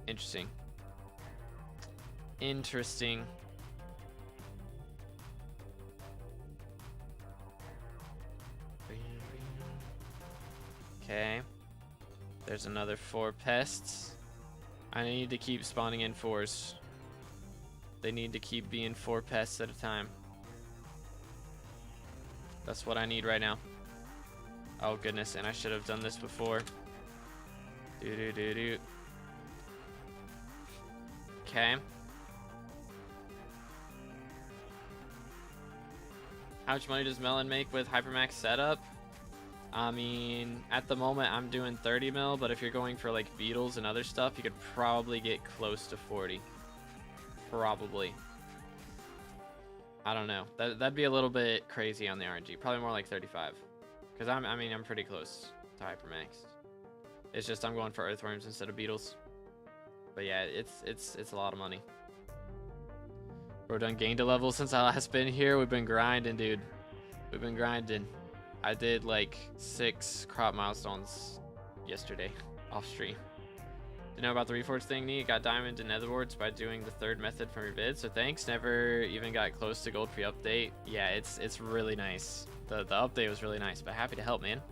[SPEAKER 1] Interesting. Interesting. Okay. There's another 4 pests. I need to keep spawning in 4s. They need to keep being 4 pests at a time. That's what I need right now. Oh goodness, and I should have done this before. Okay. How much money does Melon make with Hypermax setup? I mean, at the moment I'm doing 30 mil, but if you're going for like beetles and other stuff, you could probably get close to 40. Probably. I don't know. That'd be a little bit crazy on the RNG. Probably more like 35. Because I'm pretty close to Hypermax. It's just I'm going for earthworms instead of beetles. But yeah, it's a lot of money. Bro, done gained a level since I last been here. We've been grinding, dude. We've been grinding. I did like 6 crop milestones yesterday off stream. Did you know about the reforge thing, neat? Got diamond and netherwarts by doing the 3rd method from your vid. So thanks. Never even got close to gold pre-update. Yeah, it's really nice. The update was really nice, but happy to help, man.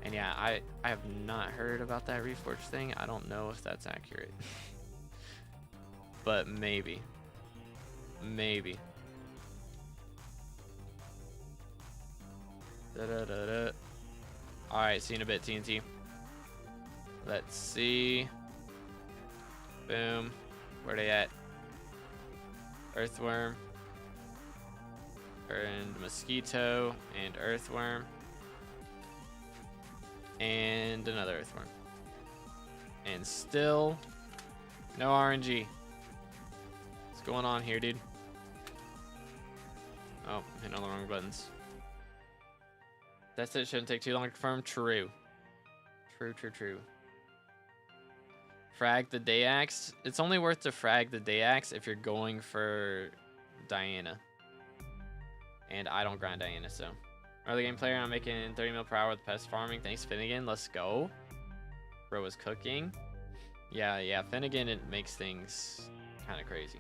[SPEAKER 1] And yeah, I have not heard about that reforge thing. I don't know if that's accurate. But maybe. Maybe. Alright, see you in a bit, TNT. Let's see. Boom. Where they at? Earthworm. And mosquito. And earthworm. And another earthworm. And still no RNG. What's going on here, dude? Oh, hitting all the wrong buttons. That's it. Shouldn't take too long to confirm. True. True. Frag the day axe. It's only worth to frag the day axe if you're going for Diana. And I don't grind Diana, so. Early game player, I'm making 30 mil per hour with pest farming. Thanks, Finnegan. Let's go. Bro is cooking. Yeah, Finnegan, it makes things kind of crazy.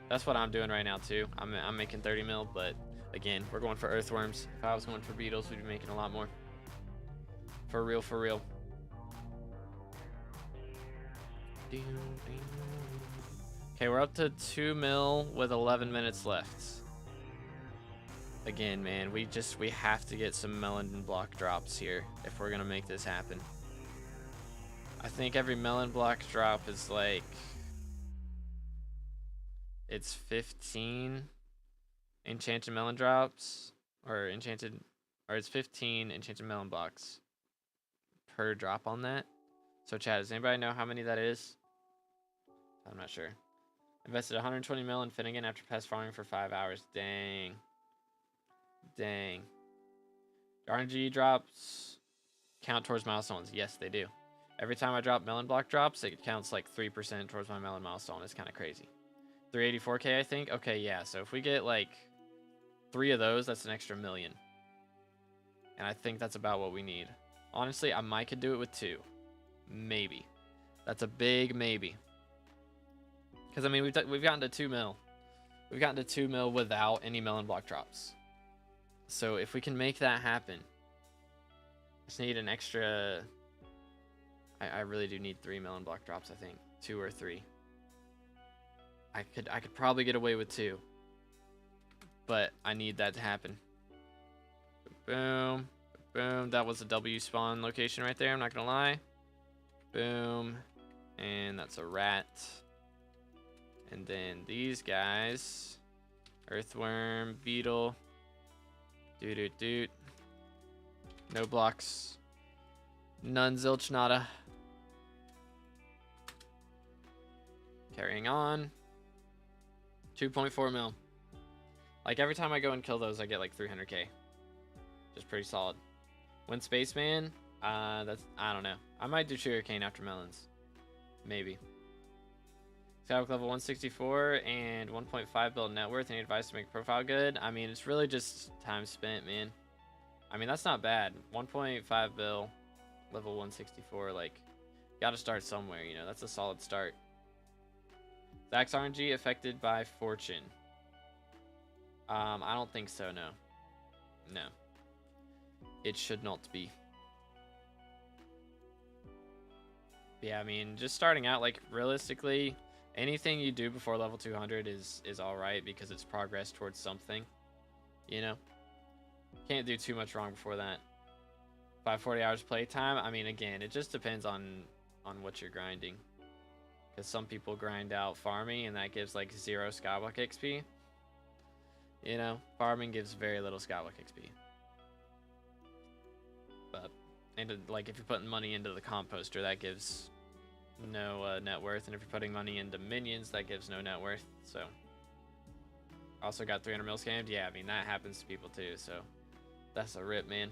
[SPEAKER 1] That's what I'm doing right now, too. I'm making 30 mil, but again, we're going for earthworms. If I was going for beetles, we'd be making a lot more. For real. Okay, we're up to 2 mil with 11 minutes left. Again, man, we have to get some melon block drops here if we're gonna make this happen. I think every melon block drop is like, it's 15 enchanted melon drops, or it's 15 enchanted melon blocks per drop on that. So chat, does anybody know how many that is? I'm not sure. Invested 120 mil in Finnegan after pest farming for 5 hours. Dang. RNG drops count towards milestones. Yes, they do. Every time I drop melon block drops, it counts like 3% towards my melon milestone. It's kind of crazy. 384k, I think. Okay, yeah. So if we get like 3 of those, that's an extra million. And I think that's about what we need. Honestly, I might could do it with 2. Maybe. That's a big maybe. Because I mean, we've gotten to 2 mil. We've gotten to 2 mil without any melon block drops. So if we can make that happen, just need an extra I really do need 3 melon block drops, I think. 2 or 3. I could probably get away with 2. But I need that to happen. Boom. Boom. That was a W spawn location right there, I'm not gonna lie. Boom. And that's a rat. And then these guys. Earthworm, beetle. Doot. No blocks. None, zilch, nada. Carrying on. 2.4 mil. Like every time I go and kill those, I get like 300k. Just pretty solid. When Spaceman, that's, I don't know. I might do Sugarcane after Melons. Maybe. Skybook level 164 and 1.5 build net worth. Any advice to make profile good? I mean, it's really just time spent, man. I mean, that's not bad. 1.5 bill, level 164, like, gotta start somewhere, you know, that's a solid start. Zach's RNG affected by fortune. I don't think so, no. No. It should not be. Yeah, I mean, just starting out, like, realistically, anything you do before level 200 is alright because it's progress towards something, you know? Can't do too much wrong before that. 540 hours playtime, I mean, again, it just depends on what you're grinding. Because some people grind out farming and that gives like 0 SkyBlock XP. You know, farming gives very little SkyBlock XP. But, and like if you're putting money into the composter, that gives no net worth. And if you're putting money into minions, that gives no net worth. So, also got 300 mil scammed. Yeah, I mean, that happens to people too. So, that's a rip, man.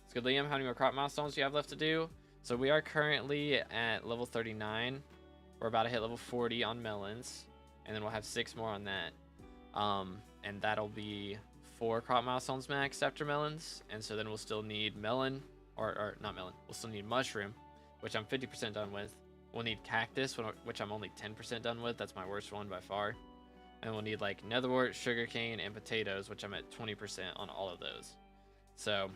[SPEAKER 1] It's good, Liam. How many more crop milestones do you have left to do? So, we are currently at level 39. We're about to hit level 40 on Melons, and then we'll have 6 more on that. And that'll be 4 crop milestones max after Melons, and so then we'll still need melon, or not melon, we'll still need mushroom, which I'm 50% done with. We'll need cactus, which I'm only 10% done with. That's my worst one by far. And we'll need like netherwort, sugarcane, and potatoes, which I'm at 20% on all of those. So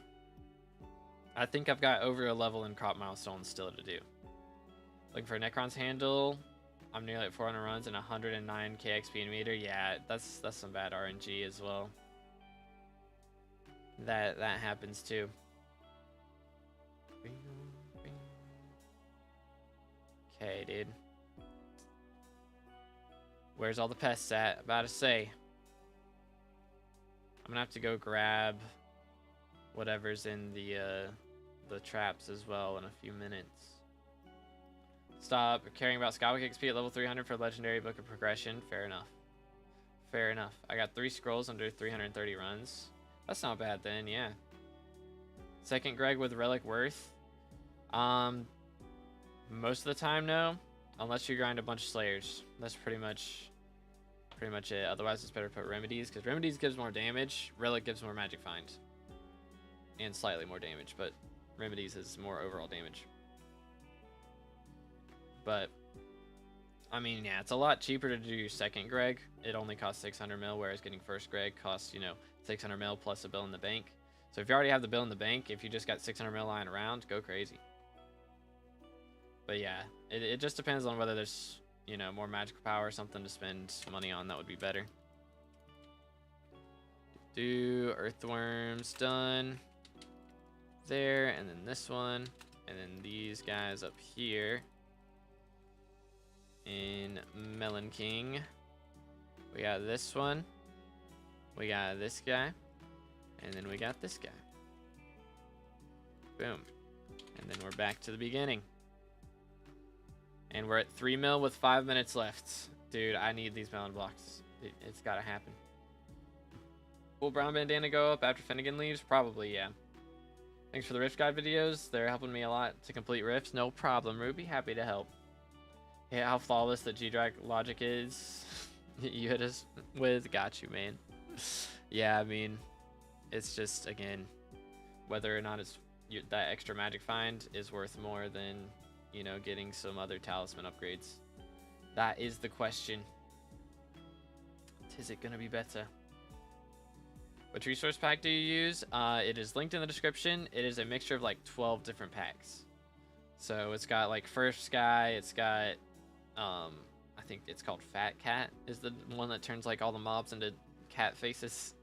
[SPEAKER 1] I think I've got over a level in crop milestones still to do. Looking for Necron's handle. I'm nearly at 400 runs and 109k XP in meter. Yeah, that's some bad RNG as well. That happens too. Okay, dude. Where's all the pests at? About to say. I'm gonna have to go grab whatever's in the traps as well in a few minutes. Stop caring about SkyBlock XP at level 300 for Legendary Book of Progression. Fair enough. Fair enough. I got 3 scrolls under 330 runs. That's not bad then, yeah. Second Greg with Relic Worth. Most of the time, no. Unless you grind a bunch of Slayers. That's pretty much it. Otherwise, it's better to put Remedies, because Remedies gives more damage. Relic gives more Magic Find. And slightly more damage, but Remedies is more overall damage. But, I mean, yeah, it's a lot cheaper to do second Greg. It only costs 600 mil, whereas getting first Greg costs, you know, 600 mil plus a bill in the bank. So if you already have the bill in the bank, if you just got 600 mil lying around, go crazy. But yeah, it just depends on whether there's, you know, more magical power or something to spend money on that would be better. Do earthworms done. There, and then this one, and then these guys up here. In Melon King, we got this one, we got this guy, and then we got this guy. Boom. And then we're back to the beginning. And we're at 3 mil with 5 minutes left. Dude, I need these melon blocks. It's gotta happen. Will Brown Bandana go up after Finnegan leaves? Probably, yeah. Thanks for the Rift Guide videos. They're helping me a lot to complete rifts. No problem, Ruby. Happy to help. Yeah, how flawless the G-Drag logic is. You hit us with. Got you, man. Yeah, I mean, it's just, again, whether or not it's that extra magic find is worth more than, you know, getting some other talisman upgrades. That is the question. Is it going to be better? Which resource pack do you use? It is linked in the description. It is a mixture of like 12 different packs. So it's got like Furfsky, it's got I think it's called FatCat is the one that turns like all the mobs into cat faces.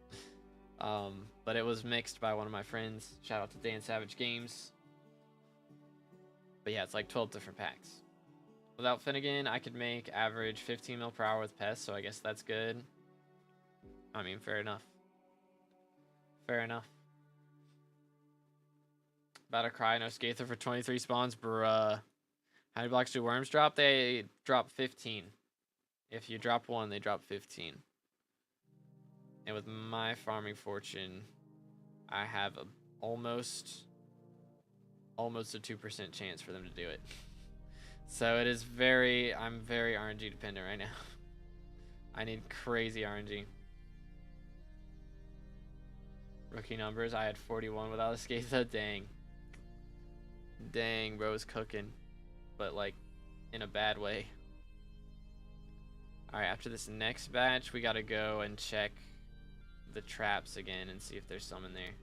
[SPEAKER 1] But it was mixed by one of my friends. Shout out to Dan Savage Games. But yeah, it's like 12 different packs. Without Finnegan, I could make average 15 mil per hour with pests, so I guess that's good. I mean, fair enough. Fair enough. About to cry, no Scather for 23 spawns, bruh. How many blocks do worms drop? They drop 15. If you drop one, they drop 15. And with my farming fortune, I have almost a 2% chance for them to do it. So it is I'm very RNG dependent right now. I need crazy RNG. Rookie numbers, I had 41 without a Scather. Dang. Dang, bro's cooking. But like, in a bad way. Alright, after this next batch, we gotta go and check the traps again and see if there's some in there.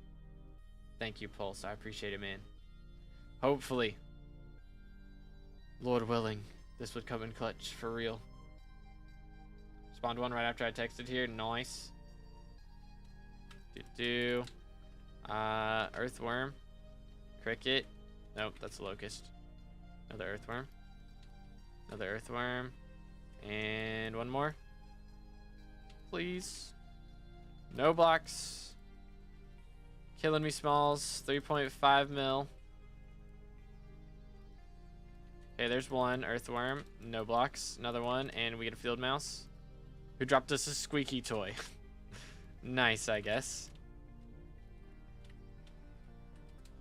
[SPEAKER 1] Thank you, Pulse. I appreciate it, man. Hopefully, Lord willing, this would come in clutch for real. Spawned one right after I texted here. Nice. Earthworm. Cricket. Nope, that's a locust. Another earthworm. Another earthworm. And one more. Please. No blocks. Killing me, Smalls. 3.5 mil. Okay, there's one earthworm. No blocks. Another one. And we get a field mouse who dropped us a squeaky toy. Nice, I guess.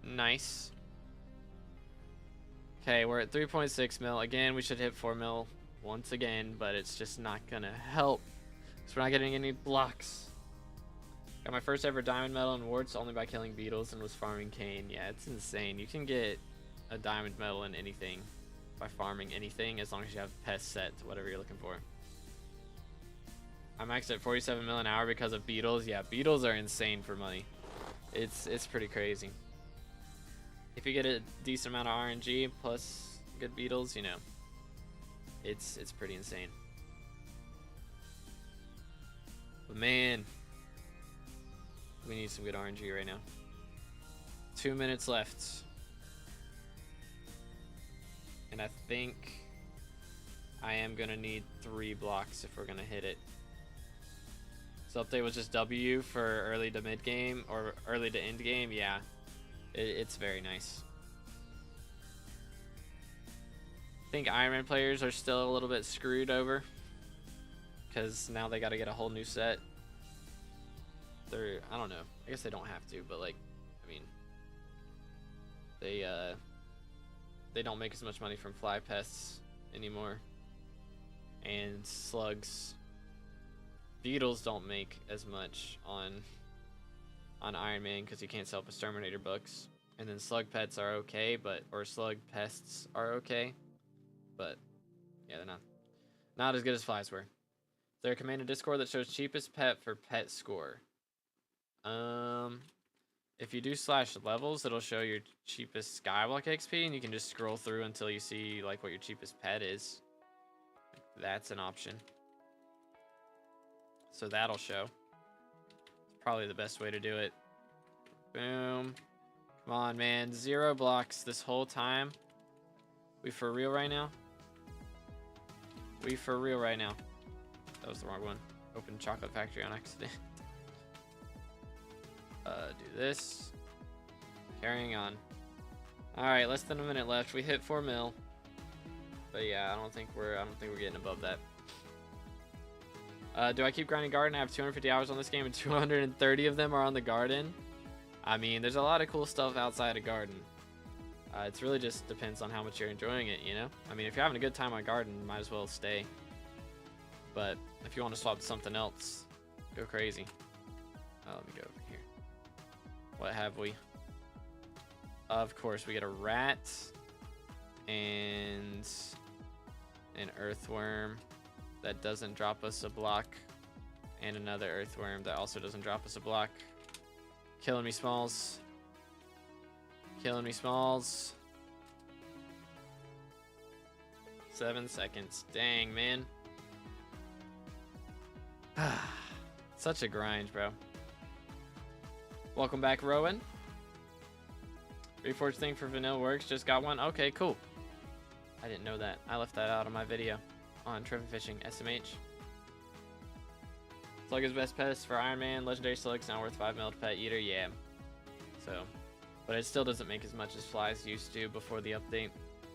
[SPEAKER 1] Nice. Okay, we're at 3.6 mil. Again, we should hit 4 mil once again, but it's just not gonna help because we're not getting any blocks. Got my first ever diamond medal in warts only by killing beetles and was farming cane. Yeah, it's insane. You can get a diamond medal in anything by farming anything as long as you have pest set to whatever you're looking for. I'm maxed at 47 mil an hour because of beetles. Yeah, beetles are insane for money. It's pretty crazy. If you get a decent amount of RNG plus good beetles, you know, it's pretty insane. But man, we need some good RNG right now. 2 minutes left. And I think I am gonna need 3 blocks if we're gonna hit it. So update was just W for early to mid game or early to end game. Yeah, it's very nice. I think Iron Man players are still a little bit screwed over because now they got to get a whole new set. I don't know. I guess they don't have to, but like, I mean, they don't make as much money from fly pests anymore, and slugs. Beetles don't make as much on Iron Man because you can't sell exterminator books, and then slug pets are okay, or slug pests are okay, but yeah, they're not as good as flies were. Is there a command in Discord that shows cheapest pet for pet score? If you do /levels, it'll show your cheapest skyblock XP, and you can just scroll through until you see like what your cheapest pet is. That's an option. So that'll show. It's probably the best way to do it. Boom. Come on, man. 0 blocks this whole time. We for real right now? We for real right now? That was the wrong one. Open chocolate factory on accident. Do this. Carrying on. Alright, less than a minute left. We hit 4 mil. But yeah, I don't think we're getting above that. Do I keep grinding garden? I have 250 hours on this game and 230 of them are on the garden. I mean, there's a lot of cool stuff outside of garden. It's really just depends on how much you're enjoying it, you know? I mean, if you're having a good time on garden, might as well stay. But if you want to swap to something else, go crazy. Let me go over here. What have we? Of course, we get a rat and an earthworm that doesn't drop us a block, and another earthworm that also doesn't drop us a block. Killing me, Smalls. Killing me, Smalls. 7 seconds. Dang, man. Such a grind, bro. Welcome back, Rowan. Reforged thing for vanilla works. Just got one. Okay, cool. I didn't know that. I left that out on my video on trophy fishing SMH. Slug is best pest for Iron Man. Legendary Slug's now worth 5 mil to pet eater. Yeah. So, but it still doesn't make as much as flies used to before the update.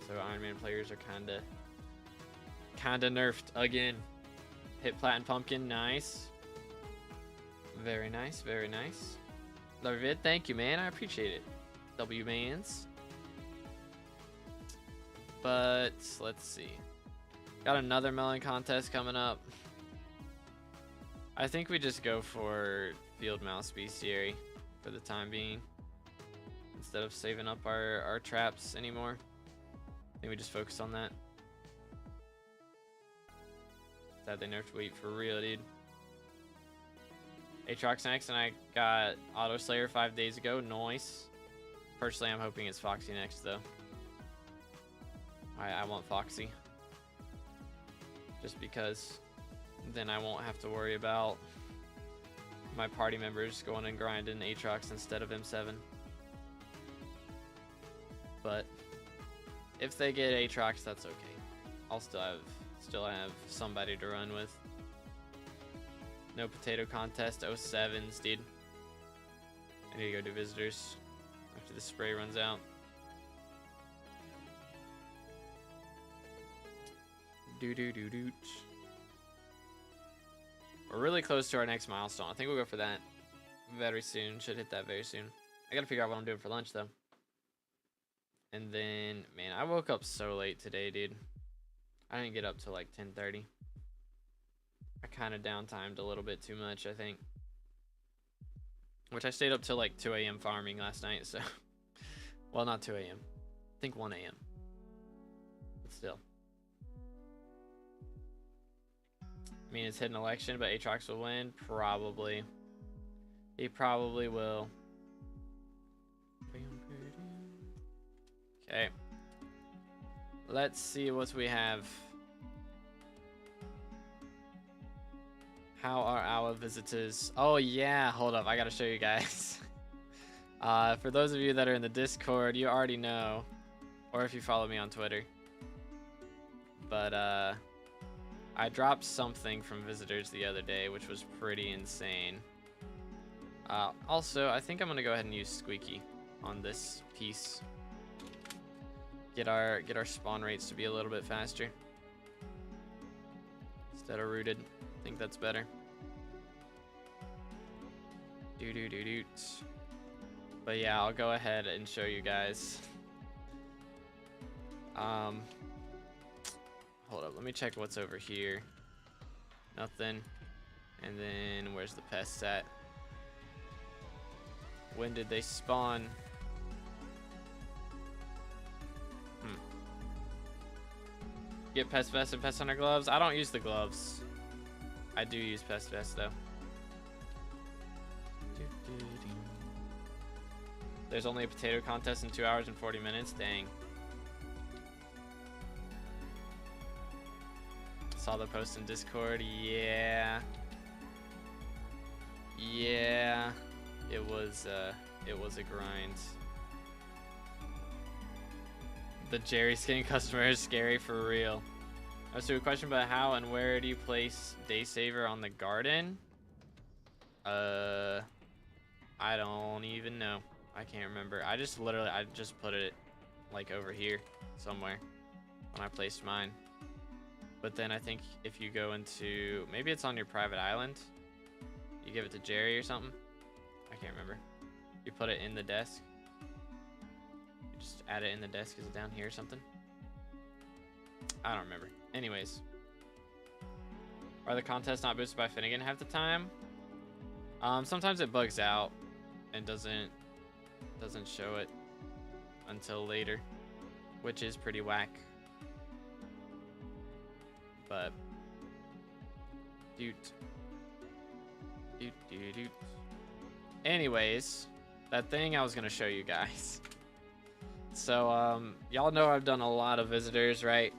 [SPEAKER 1] So Iron Man players are kinda nerfed again. Hit Platin Pumpkin. Nice. Very nice. Very nice. Love your vid. Thank you, man. I appreciate it. W mans. But let's see. Got another melon contest coming up. I think we just go for field mouse bestiary for the time being, instead of saving up our traps anymore. I think we just focus on that. Sad they nerfed wheat for real, dude. Aatrox next, and I got Auto Slayer 5 days ago. Nice. Personally, I'm hoping it's Foxy next, though. I want Foxy. Just because then I won't have to worry about my party members going and grinding Aatrox instead of M7. But if they get Aatrox, that's okay. I'll still have somebody to run with. No potato contest. 07s, dude. I need to go do visitors after the spray runs out. Doo-doo-doo-doot. We're really close to our next milestone. I think we'll go for that very soon. Should hit that very soon. I gotta figure out what I'm doing for lunch, though. And then, man, I woke up so late today, dude. I didn't get up till like 10:30. I kind of downtimed a little bit too much, I think. Which I stayed up till like 2 a.m. farming last night, so. Well, not 2 a.m. I think 1 a.m. But still. I mean, it's hit an election, but Aatrox will win. Probably. He probably will. Okay. Let's see what we have. How are our visitors? Oh, yeah. Hold up. I got to show you guys. For those of you that are in the Discord, you already know. Or if you follow me on Twitter. But, I dropped something from visitors the other day, which was pretty insane. Also, I think I'm gonna go ahead and use Squeaky on this piece. Get our spawn rates to be a little bit faster instead of rooted. I think that's better. Doot. But yeah, I'll go ahead and show you guys. Hold up, let me check what's over here. Nothing. And then where's the pests at? When did they spawn? Get Pest Vest and Pest Hunter gloves? I don't use the gloves. I do use Pest Vest though. There's only a potato contest in 2 hours and 40 minutes. Dang. Saw the post in Discord. Yeah. It was a grind. The Jerry skin customer is scary for real. So a question about how and where do you place Day Saver on the garden? I don't even know. I can't remember. I just put it like over here somewhere when I placed mine. But then I think if you go into, maybe it's on your private island. You give it to Jerry or something. I can't remember. You put it in the desk. You just add it in the desk. Is it down here or something? I don't remember. Anyways. Are the contests not boosted by Finnegan half the time? Sometimes it bugs out and doesn't show it until later, which is pretty whack. But doot. Anyways, that thing I was gonna show you guys. So y'all know I've done a lot of visitors, right?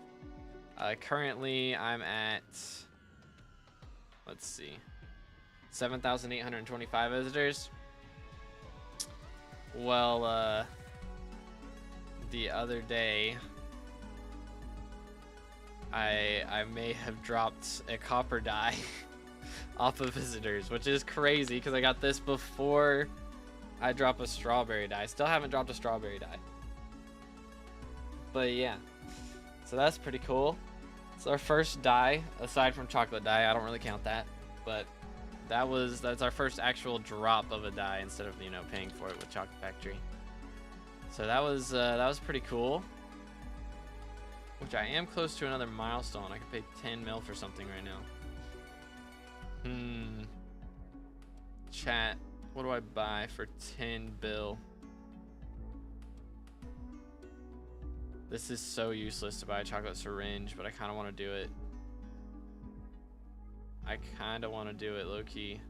[SPEAKER 1] Currently, I'm at, let's see, 7,825 visitors. Well, the other day, I may have dropped a copper die off of visitors, which is crazy because I got this before I drop a strawberry die. I still haven't dropped a strawberry die. But yeah, so that's pretty cool. It's our first die, aside from chocolate die. I don't really count that, but that's our first actual drop of a die instead of, you know, paying for it with Chocolate Factory. So that was pretty cool. Which I am close to another milestone. I could pay 10 mil for something right now. Chat, what do I buy for 10 bill? This is so useless to buy a chocolate syringe, but I kind of want to do it. I kind of want to do it low-key.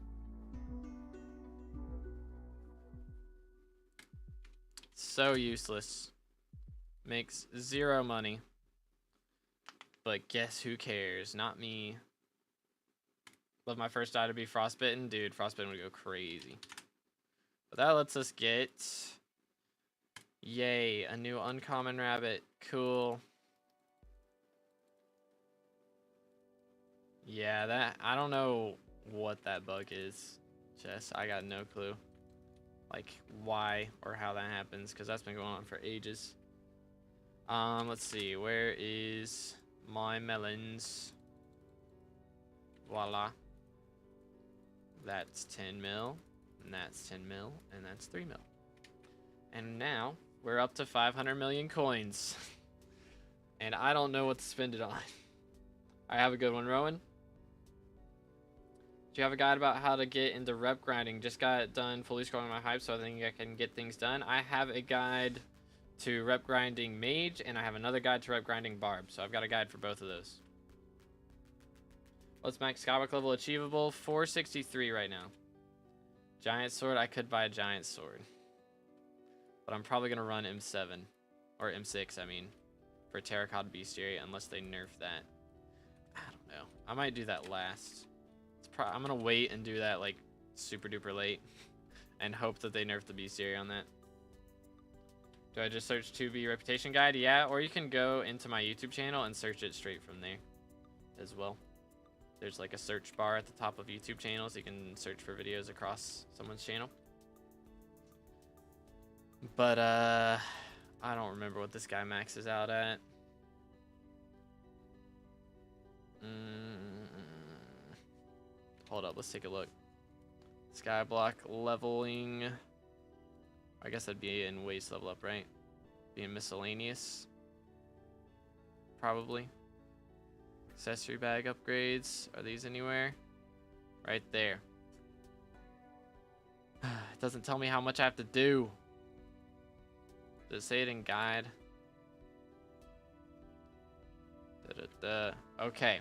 [SPEAKER 1] So useless. Makes 0 money. But guess who cares? Not me. Love my first die to be Frostbitten. Dude, Frostbitten would go crazy. But that lets us get... Yay, a new uncommon rabbit. Cool. Yeah, that... I don't know what that bug is. Jess, I got no clue. Like, why or how that happens, because that's been going on for ages. Let's see. Where is... my melons? Voila. That's 10 mil, and that's 10 mil, and that's 3 mil. And now we're up to 500 million coins. And I don't know what to spend it on. I have a good one, Rowan. Do you have a guide about how to get into rep grinding? Just got done fully scrolling my hype, so I think I can get things done. I have a guide to rep grinding mage, and I have another guide to rep grinding barb, so I've got a guide for both of those. What's max SkyBlock level achievable? 463 right now. Giant sword, I could buy a giant sword, but I'm probably gonna run M7 or M6, I mean, for Terracotta Bestiary, unless they nerf that. I don't know. I might do that last. I'm gonna wait and do that like super duper late and hope that they nerf the Bestiary on that. Do I just search 2B reputation guide? Yeah, or you can go into my YouTube channel and search it straight from there as well. There's like a search bar at the top of YouTube channels. You can search for videos across someone's channel. But I don't remember what this guy maxes out at. Hold up, let's take a look. SkyBlock leveling. I guess that'd be in waste level up, right? Be in miscellaneous. Probably. Accessory bag upgrades. Are these anywhere? Right there. It doesn't tell me how much I have to do. Does it say it in guide? Okay.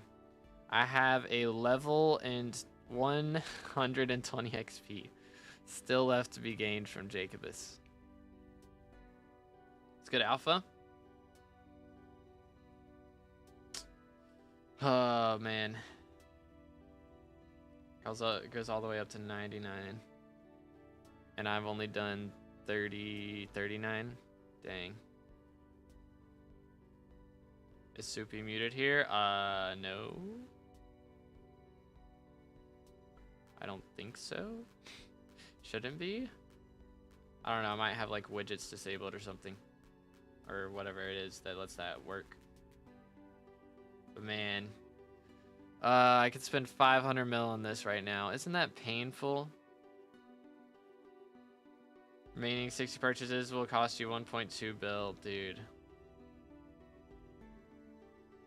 [SPEAKER 1] I have a level and 120 XP still left to be gained from Jacobus. It's good alpha. Oh man. It goes all the way up to 99. And I've only done 39. Dang. Is Soupy muted here? No. I don't think so. Shouldn't be. I don't know. I might have like widgets disabled or something. Or whatever it is that lets that work. But man. I could spend 500 mil on this right now. Isn't that painful? Remaining 60 purchases will cost you 1.2 bill, dude.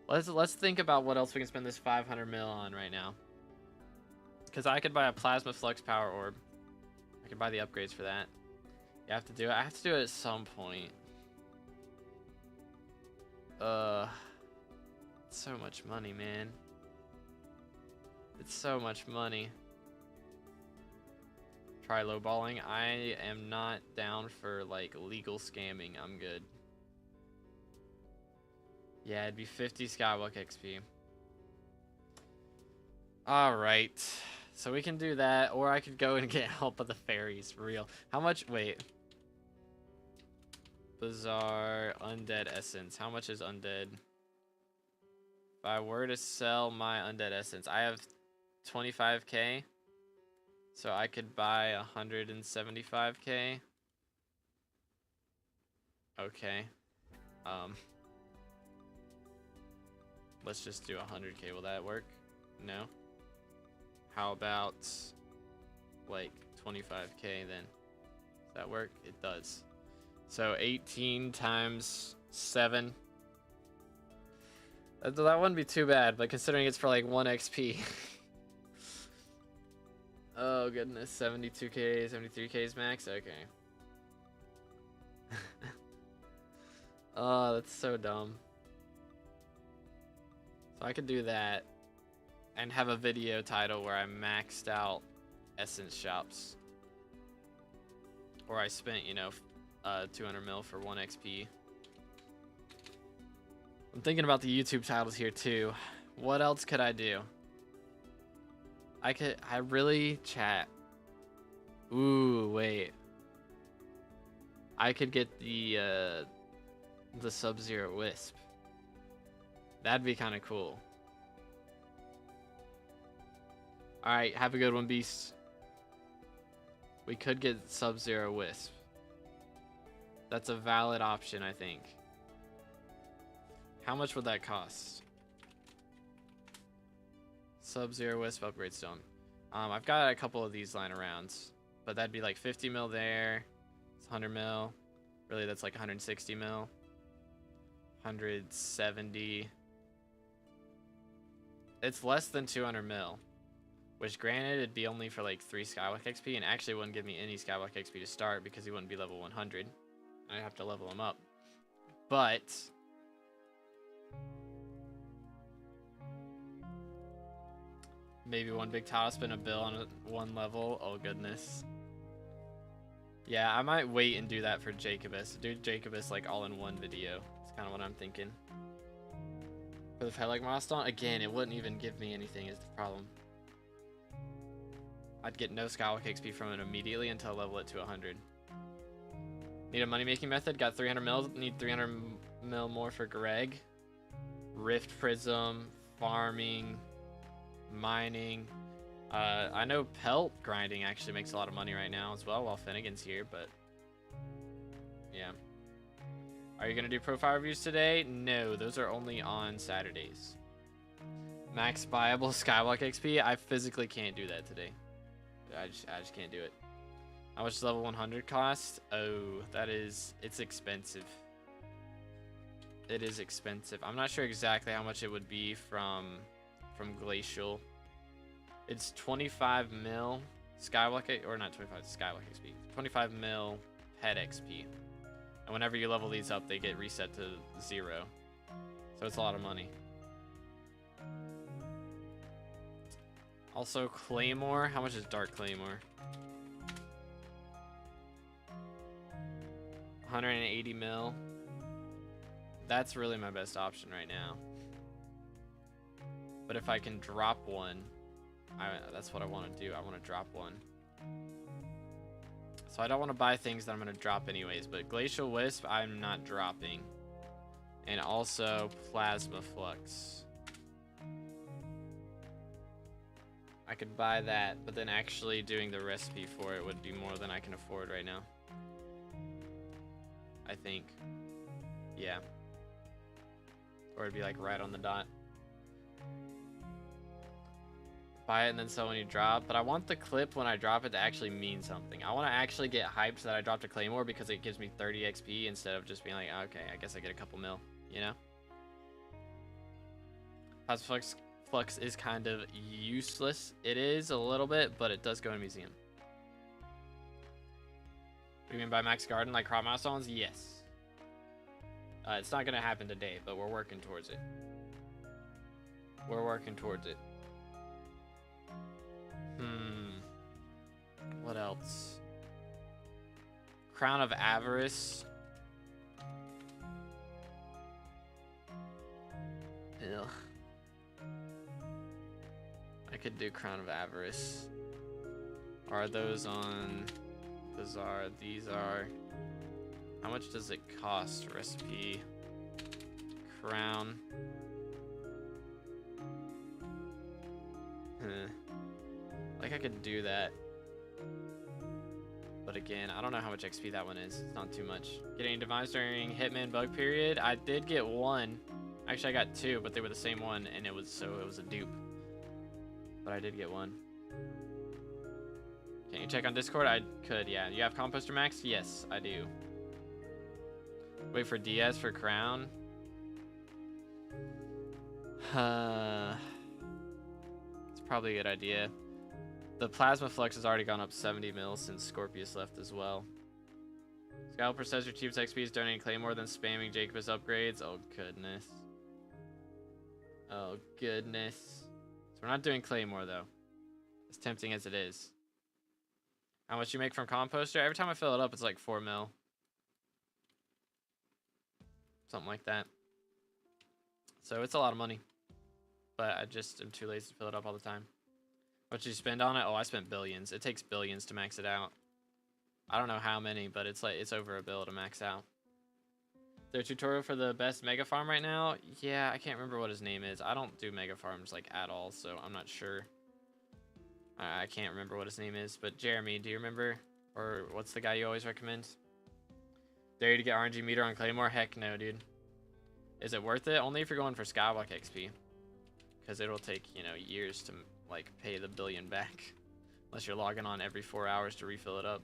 [SPEAKER 1] Let's think about what else we can spend this 500 mil on right now. Because I could buy a plasma flux power orb. I could buy the upgrades for that. You have to do it. I have to do it at some point. It's so much money, man. It's so much money. Try lowballing. I am not down for like legal scamming. I'm good. Yeah, it'd be 50 Skyblock XP. Alright. So we can do that, or I could go and get help of the fairies, for real. How much? Wait. Bizarre Undead Essence. How much is Undead? If I were to sell my Undead Essence, I have 25k. So I could buy 175k. Okay. Let's just do 100k. Will that work? No. How about like 25k then? Does that work? It does. So 18 times 7. That wouldn't be too bad, but considering it's for like 1 XP. Oh goodness, 72k, 73k is max? Okay. Oh, that's so dumb. So I could do that and have a video title where I maxed out essence shops. Or I spent, you know, 200 mil for 1 XP. I'm thinking about the YouTube titles here too. What else could I do? I really chat. Ooh, wait. I could get the Sub-Zero Wisp. That'd be kind of cool. Alright, have a good one, Beast. We could get Sub-Zero Wisp. That's a valid option, I think. How much would that cost? Sub-Zero Wisp upgrade stone. I've got a couple of these lying around, but that'd be like 50 mil there. It's 100 mil. Really, that's like 160 mil. 170. It's less than 200 mil. Which, granted, it'd be only for like 3 Skyblock XP, and actually wouldn't give me any Skyblock XP to start because he wouldn't be level 100. I'd have to level him up. But maybe one big top spin a bill on one level. Oh goodness. Yeah, I might wait and do that for Jacobus. Do Jacobus like all in one video. That's kind of what I'm thinking. For the Pet-like milestone, again, it wouldn't even give me anything is the problem. I'd get no Skywalk XP from it immediately until I level it to 100. Need a money-making method? Got 300 mil. Need 300 mil more for Greg. Rift Prism, farming, mining. I know pelt grinding actually makes a lot of money right now as well while Finnegan's here, but yeah. Are you going to do profile reviews today? No, those are only on Saturdays. Max viable Skywalk XP? I physically can't do that today. I just can't do it. How much does level 100 cost? Oh, it's expensive. It is expensive. I'm not sure exactly how much it would be from Glacial. It's 25 mil Skywalk, or not 25 Skywalk XP. 25 mil Pet XP. And whenever you level these up, they get reset to 0. So it's a lot of money. Also, Claymore. How much is Dark Claymore? 180 mil. That's really my best option right now. But if I can drop one, that's what I want to do. I want to drop one. So I don't want to buy things that I'm going to drop anyways. But Glacial Wisp, I'm not dropping. And also Plasma Flux. I could buy that, but then actually doing the recipe for it would be more than I can afford right now. I think. Yeah. Or it'd be like right on the dot. Buy it and then sell when you drop. But I want the clip when I drop it to actually mean something. I want to actually get hyped that I dropped a Claymore because it gives me 30 XP instead of just being like, okay, I guess I get a couple mil, you know? Plasma Flux is kind of useless. It is a little bit, but it does go in a museum. What do you mean by Max Garden, like crop milestones? Yes. It's not going to happen today, but we're working towards it. We're working towards it. What else? Crown of Avarice. could do Crown of Avarice. Are those on Bazaar? These are. How much does it cost? Recipe. Crown. Like I could do that. But again, I don't know how much XP that one is. It's not too much. Getting demise during Hitman bug period. I did get one. Actually, I got two, but they were the same one, and it was a dupe. But I did get one. Can you check on Discord? I could, yeah. You have Composter Max? Yes, I do. Wait for DS for Crown. It's probably a good idea. The Plasma Flux has already gone up 70 mil since Scorpius left as well. Scalper says your cheapest XP is donating Claymore than spamming Jacobus upgrades. Oh, goodness. Oh, goodness. So we're not doing Claymore, though. As tempting as it is. How much you make from Composter? Every time I fill it up, it's like 4 mil. Something like that. So it's a lot of money. But I just am too lazy to fill it up all the time. What did you spend on it? Oh, I spent billions. It takes billions to max it out. I don't know how many, but it's like it's over a bill to max out. Is there a tutorial for the best mega farm right now? Yeah, I can't remember what his name is. I don't do mega farms like at all, so I'm not sure. I can't remember what his name is, but Jeremy, do you remember? Or what's the guy you always recommend? Dare you to get RNG meter on Claymore? Heck no, dude. Is it worth it? Only if you're going for Skyblock XP. Because it'll take, you know, years to like pay the billion back. Unless you're logging on every 4 hours to refill it up.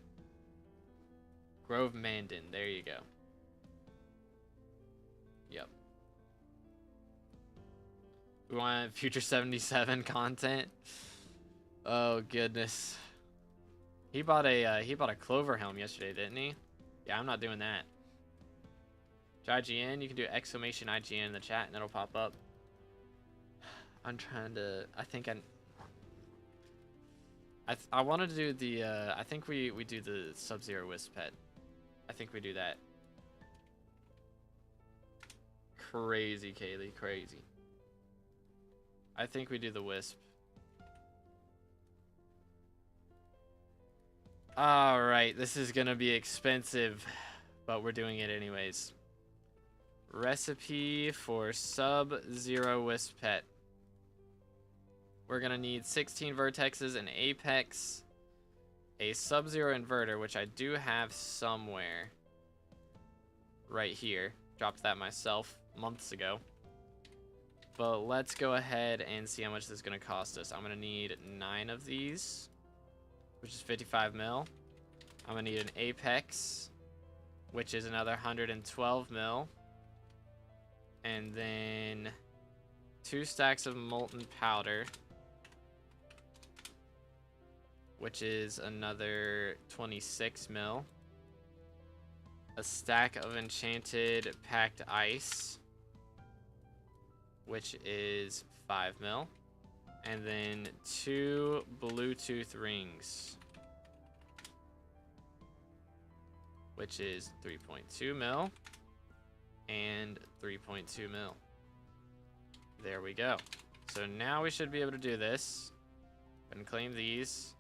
[SPEAKER 1] Grove Mandan, there you go. Yep. We want Future 77 content. Oh goodness. He bought a Clover helm yesterday, didn't he? Yeah, I'm not doing that. IGN, you can do exclamation IGN in the chat and it'll pop up. I'm trying to. I want to do the. I think we do the Sub-Zero Wisp pet. I think we do that. Crazy, Kaylee, crazy. I think we do the Wisp. All right, this is gonna be expensive, but we're doing it anyways. Recipe for Sub-Zero Wisp pet. We're gonna need 16 vertexes, an apex, a Sub-Zero inverter, which I do have somewhere. Right here. Dropped that myself months ago. But let's go ahead and see how much this is gonna cost us. I'm gonna need 9 of these, which is 55 mil. I'm gonna need an apex, which is another 112 mil. And then 2 stacks of molten powder, which is another 26 mil. A stack of enchanted packed ice, which is 5 mil. And then 2 Bluetooth rings, which is 3.2 mil and 3.2 mil. There we go. So now we should be able to do this. And claim these.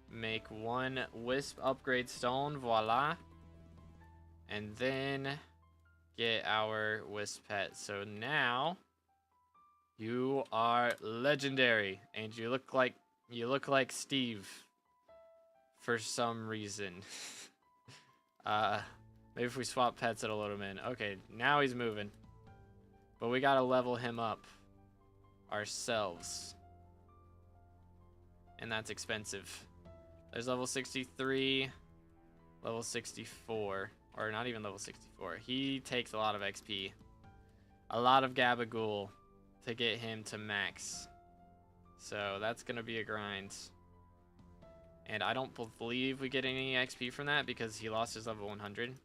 [SPEAKER 1] Make 1 Wisp upgrade stone. Voila. And then get our Wisp pet. So now you are legendary. And you look like Steve for some reason. Maybe if we swap pets, it'll load him in. Okay, now he's moving. But we gotta level him up ourselves. And that's expensive. There's level 63, level 64, or not even level 64. He takes a lot of XP. A lot of Gabagool to get him to max. So that's gonna be a grind. And I don't believe we get any XP from that because he lost his level 100.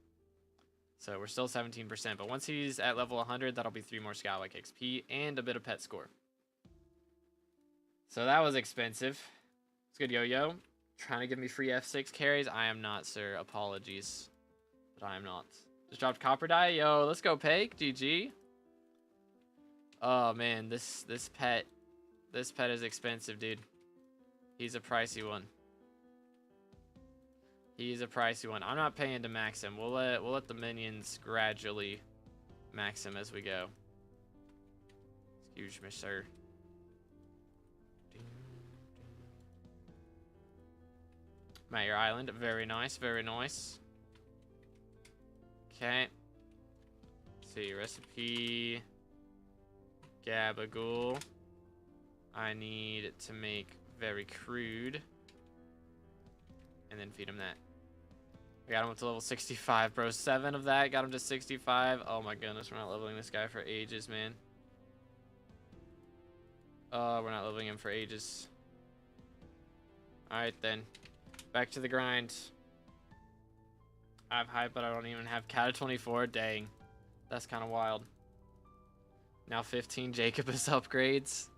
[SPEAKER 1] So we're still 17%. But once he's at level 100, that'll be 3 more Skywalk XP and a bit of pet score. So that was expensive. It's good, Yo-Yo. Trying to give me free F6 carries? I am not, sir. Apologies. But I am not. Just dropped Copper Die. Yo, let's go, Pake. GG. Oh, man. This pet is expensive, dude. He's a pricey one. He's a pricey one. I'm not paying to max him. We'll let the minions gradually max him as we go. Excuse me, sir. I'm at your island. Very nice, very nice. Okay. Let's see, recipe. Gabagool. I need to make very crude. And then feed him that. We got him up to level 65, bro. 7 of that. Got him to 65. Oh my goodness, we're not leveling this guy for ages, man. We're not leveling him for ages. Alright then. Back to the grind. I have hype, but I don't even have cat of 24. Dang. That's kind of wild. Now 15 Jacobus upgrades.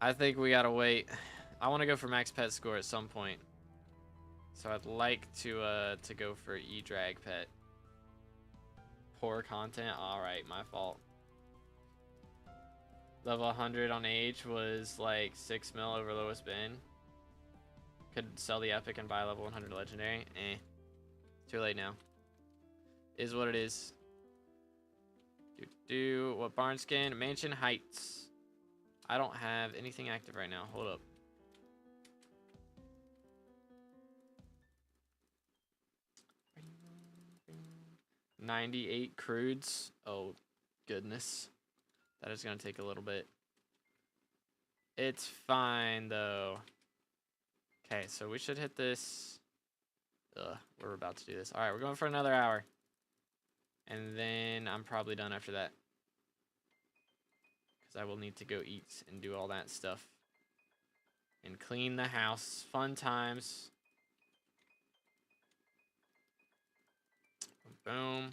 [SPEAKER 1] I think we gotta wait. I want to go for max pet score at some point. So I'd like to go for E-Drag pet. Poor content. Alright, my fault. Level 100 on age was like 6 mil over lowest bin. Could sell the epic and buy level 100 legendary. Too late now. Is what it is. What barn skin? Mansion Heights. I don't have anything active right now. Hold up. $98 crudes. Oh, goodness. That is going to take a little bit. It's fine, though. Okay, so we should hit this. We're about to do this. All right, we're going for another hour. And then I'm probably done after that. Because I will need to go eat and do all that stuff. And clean the house. Fun times. Boom.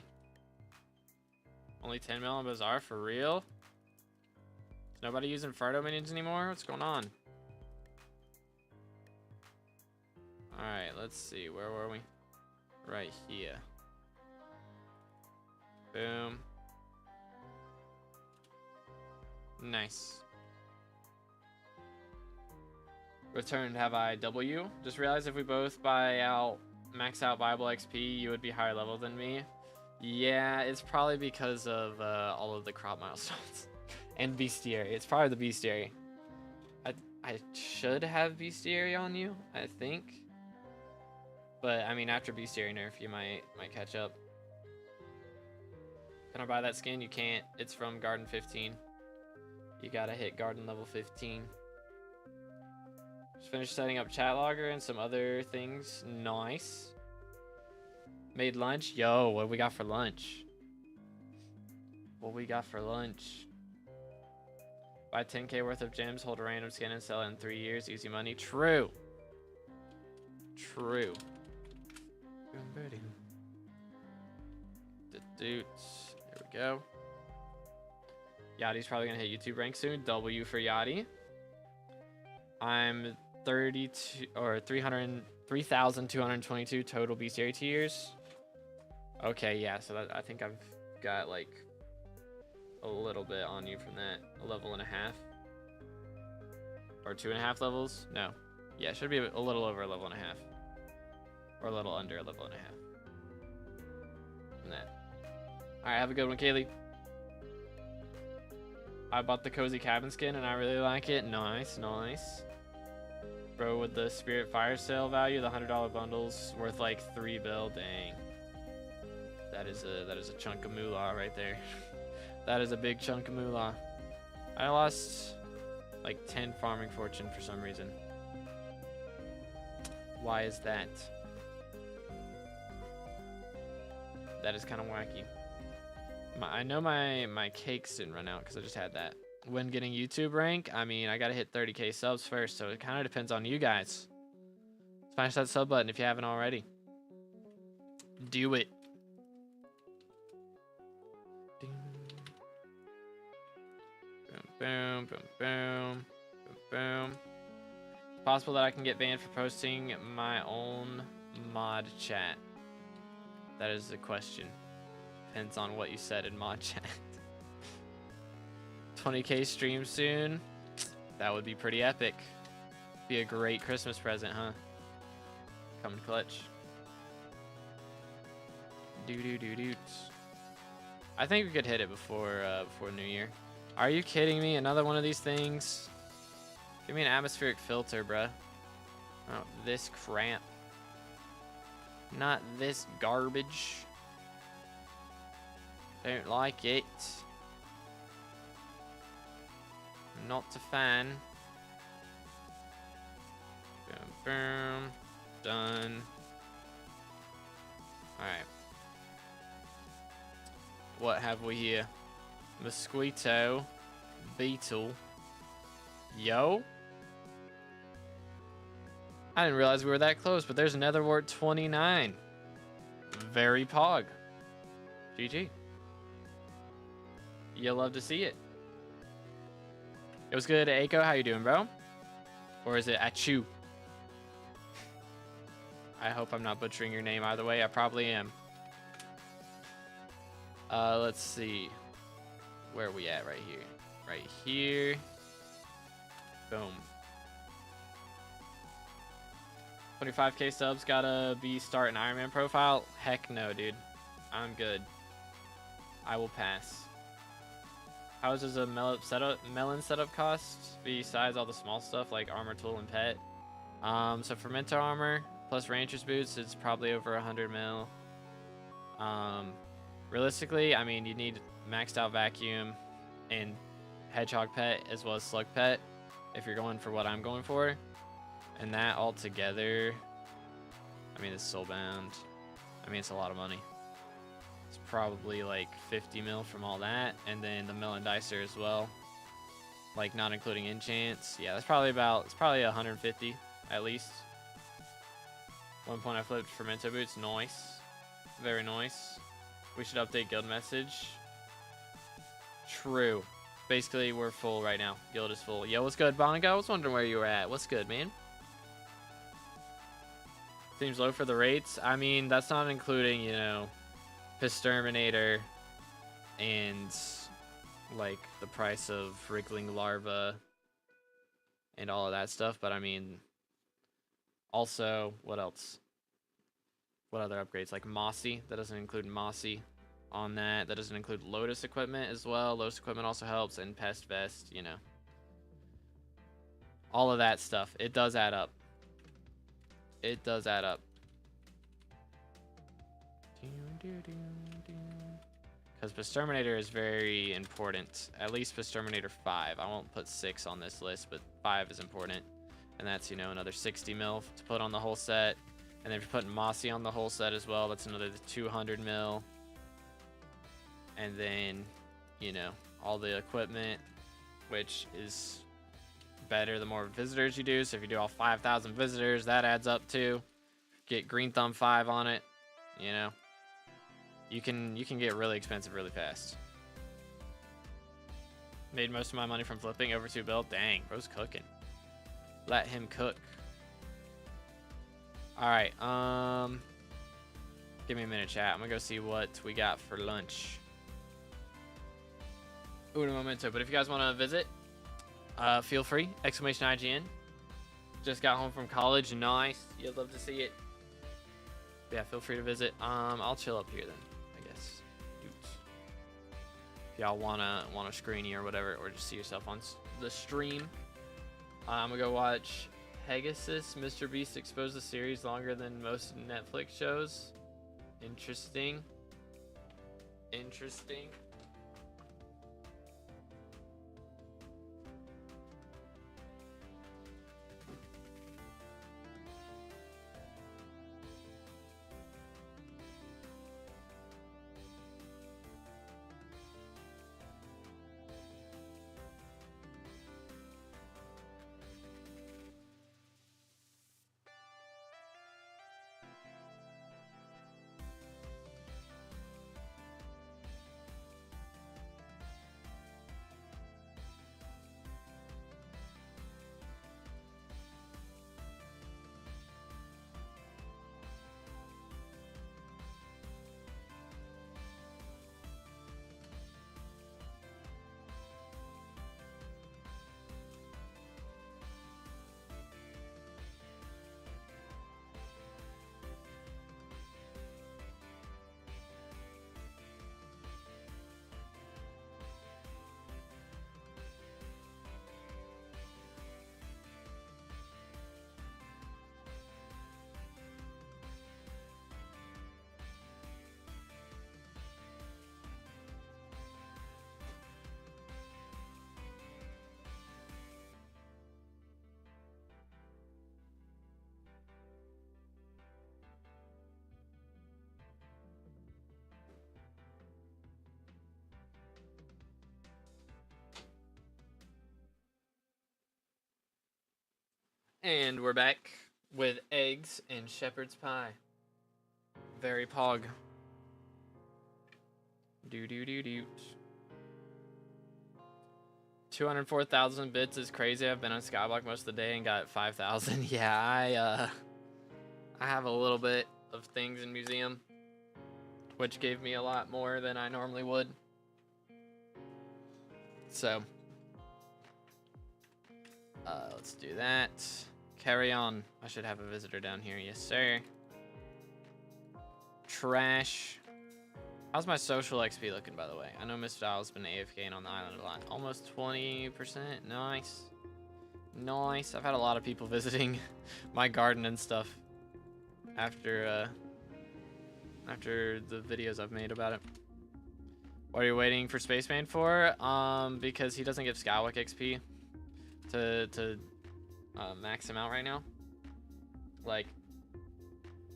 [SPEAKER 1] Only 10 mil on Bazaar for real? Is nobody using Fardo minions anymore? What's going on? Alright, let's see. Where were we? Right here. Boom. Nice. Returned have I W. Just realized if we both max out Bible XP, you would be higher level than me. Yeah, it's probably because of all of the crop milestones. And Bestiary. It's probably the Bestiary. I should have Bestiary on you, I think. But I mean, after Bestiary nerf, you might catch up. Can I buy that skin? You can't. It's from Garden 15. You gotta hit Garden level 15. Just finished setting up chat logger and some other things. Nice. Made lunch. Yo, what we got for lunch? What we got for lunch? Buy 10k worth of gems, hold a random skin, and sell it in 3 years. Easy money. True. True. There we go. Yachty's probably gonna hit YouTube rank soon. W for Yachty. I'm 3,222 total BCA tiers. Okay, yeah, so I think I've got like a little bit on you from that. A level and a half. Or 2.5 levels? No. Yeah, should be a little over a level and a half. Or a little under a level and a half. From that. Alright, have a good one, Kaylee. I bought the Cozy Cabin skin and I really like it. Nice, nice. Bro, with the Spirit Fire sale value, the $100 bundle's worth like 3 bill. Dang. That is a chunk of moolah right there. That is a big chunk of moolah. I lost like 10 farming fortune for some reason. Why is that? That is kind of wacky. I know my cakes didn't run out because I just had that. When getting YouTube rank, I mean, I gotta hit 30k subs first, so it kind of depends on you guys. Smash that sub button if you haven't already. Do it. Ding. Boom, boom, boom, boom, boom, boom. It's possible that I can get banned for posting my own mod chat. That is the question. Depends on what you said in mod chat. 20k stream soon. That would be pretty epic. Be a great Christmas present, huh? Coming clutch. Do. I think we could hit it before New Year. Are you kidding me? Another one of these things? Give me an atmospheric filter, bruh. Oh, this crap. Not this garbage. Don't like it. Not a fan. Boom, boom. Done. Alright. What have we here? Mosquito. Beetle. Yo. I didn't realize we were that close, but there's another word 29. Very pog. GG. You'll love to see it. It was good, Aiko. How you doing, bro? Or is it Achu? I hope I'm not butchering your name either way. I probably am. Let's see. Where are we at right here? Right here. Boom. 25k subs gotta be start an Iron Man profile? Heck no, dude. I'm good. I will pass. How much does a melon setup cost besides all the small stuff like armor tool and pet? So fermenter armor plus rancher's boots is probably over 100 mil. Realistically, I mean, you need maxed out vacuum and hedgehog pet as well as slug pet if you're going for what I'm going for. And that all together, I mean, it's soulbound. I mean, it's a lot of money. It's probably like 50 mil from all that, and then the melon dicer as well, like not including enchants. Yeah, that's probably about, it's probably 150 at least. One point I flipped fermento boots. Nice, very nice. We should update guild message. True. Basically, we're full right now. Guild is full. Yo, what's good, Bonica? I was wondering where you were at. What's good, man? Seems low for the rates. I mean, that's not including, you know, Pisterminator and like the price of wriggling larva and all of that stuff. But I mean, also, what else? What other upgrades? Like Mossy. That doesn't include Mossy on that. That doesn't include Lotus equipment as well. Lotus equipment also helps, and Pest Vest, you know. All of that stuff. It does add up. It does add up. Because Pisterminator is very important. At least Pisterminator 5. I won't put 6 on this list, but 5 is important. And that's, you know, another 60 mil to put on the whole set. And then if you're putting Mossy on the whole set as well, that's another 200 mil. And then, you know, all the equipment, which is better the more visitors you do. So if you do all 5,000 visitors, that adds up too. Get Green Thumb 5 on it, you know. You can get really expensive really fast. Made most of my money from flipping over 2 build. Dang, bro's cooking. Let him cook. All right, give me a minute, chat. I'm gonna go see what we got for lunch. Uno momento. But if you guys want to visit, feel free. Exclamation IGN. Just got home from college. Nice. You'd love to see it. Yeah, feel free to visit. I'll chill up here then, I guess. If y'all wanna screeny or whatever, or just see yourself on the stream. I'm gonna go watch Pegasus. Mr. Beast exposed the series longer than most Netflix shows. Interesting. Interesting. And we're back with eggs and shepherd's pie. Very pog. Do do do do. 204,000 bits is crazy. I've been on SkyBlock most of the day and got 5,000. Yeah, I have a little bit of things in museum, which gave me a lot more than I normally would. So, let's do that. Carry on. I should have a visitor down here. Yes, sir. Trash. How's my social XP looking, by the way? I know Mr. Dial's been AFKing on the island a lot. Almost 20%. Nice. Nice. I've had a lot of people visiting my garden and stuff after the videos I've made about it. What are you waiting for Spaceman for? Because he doesn't give Skywalk XP to max him out right now. Like,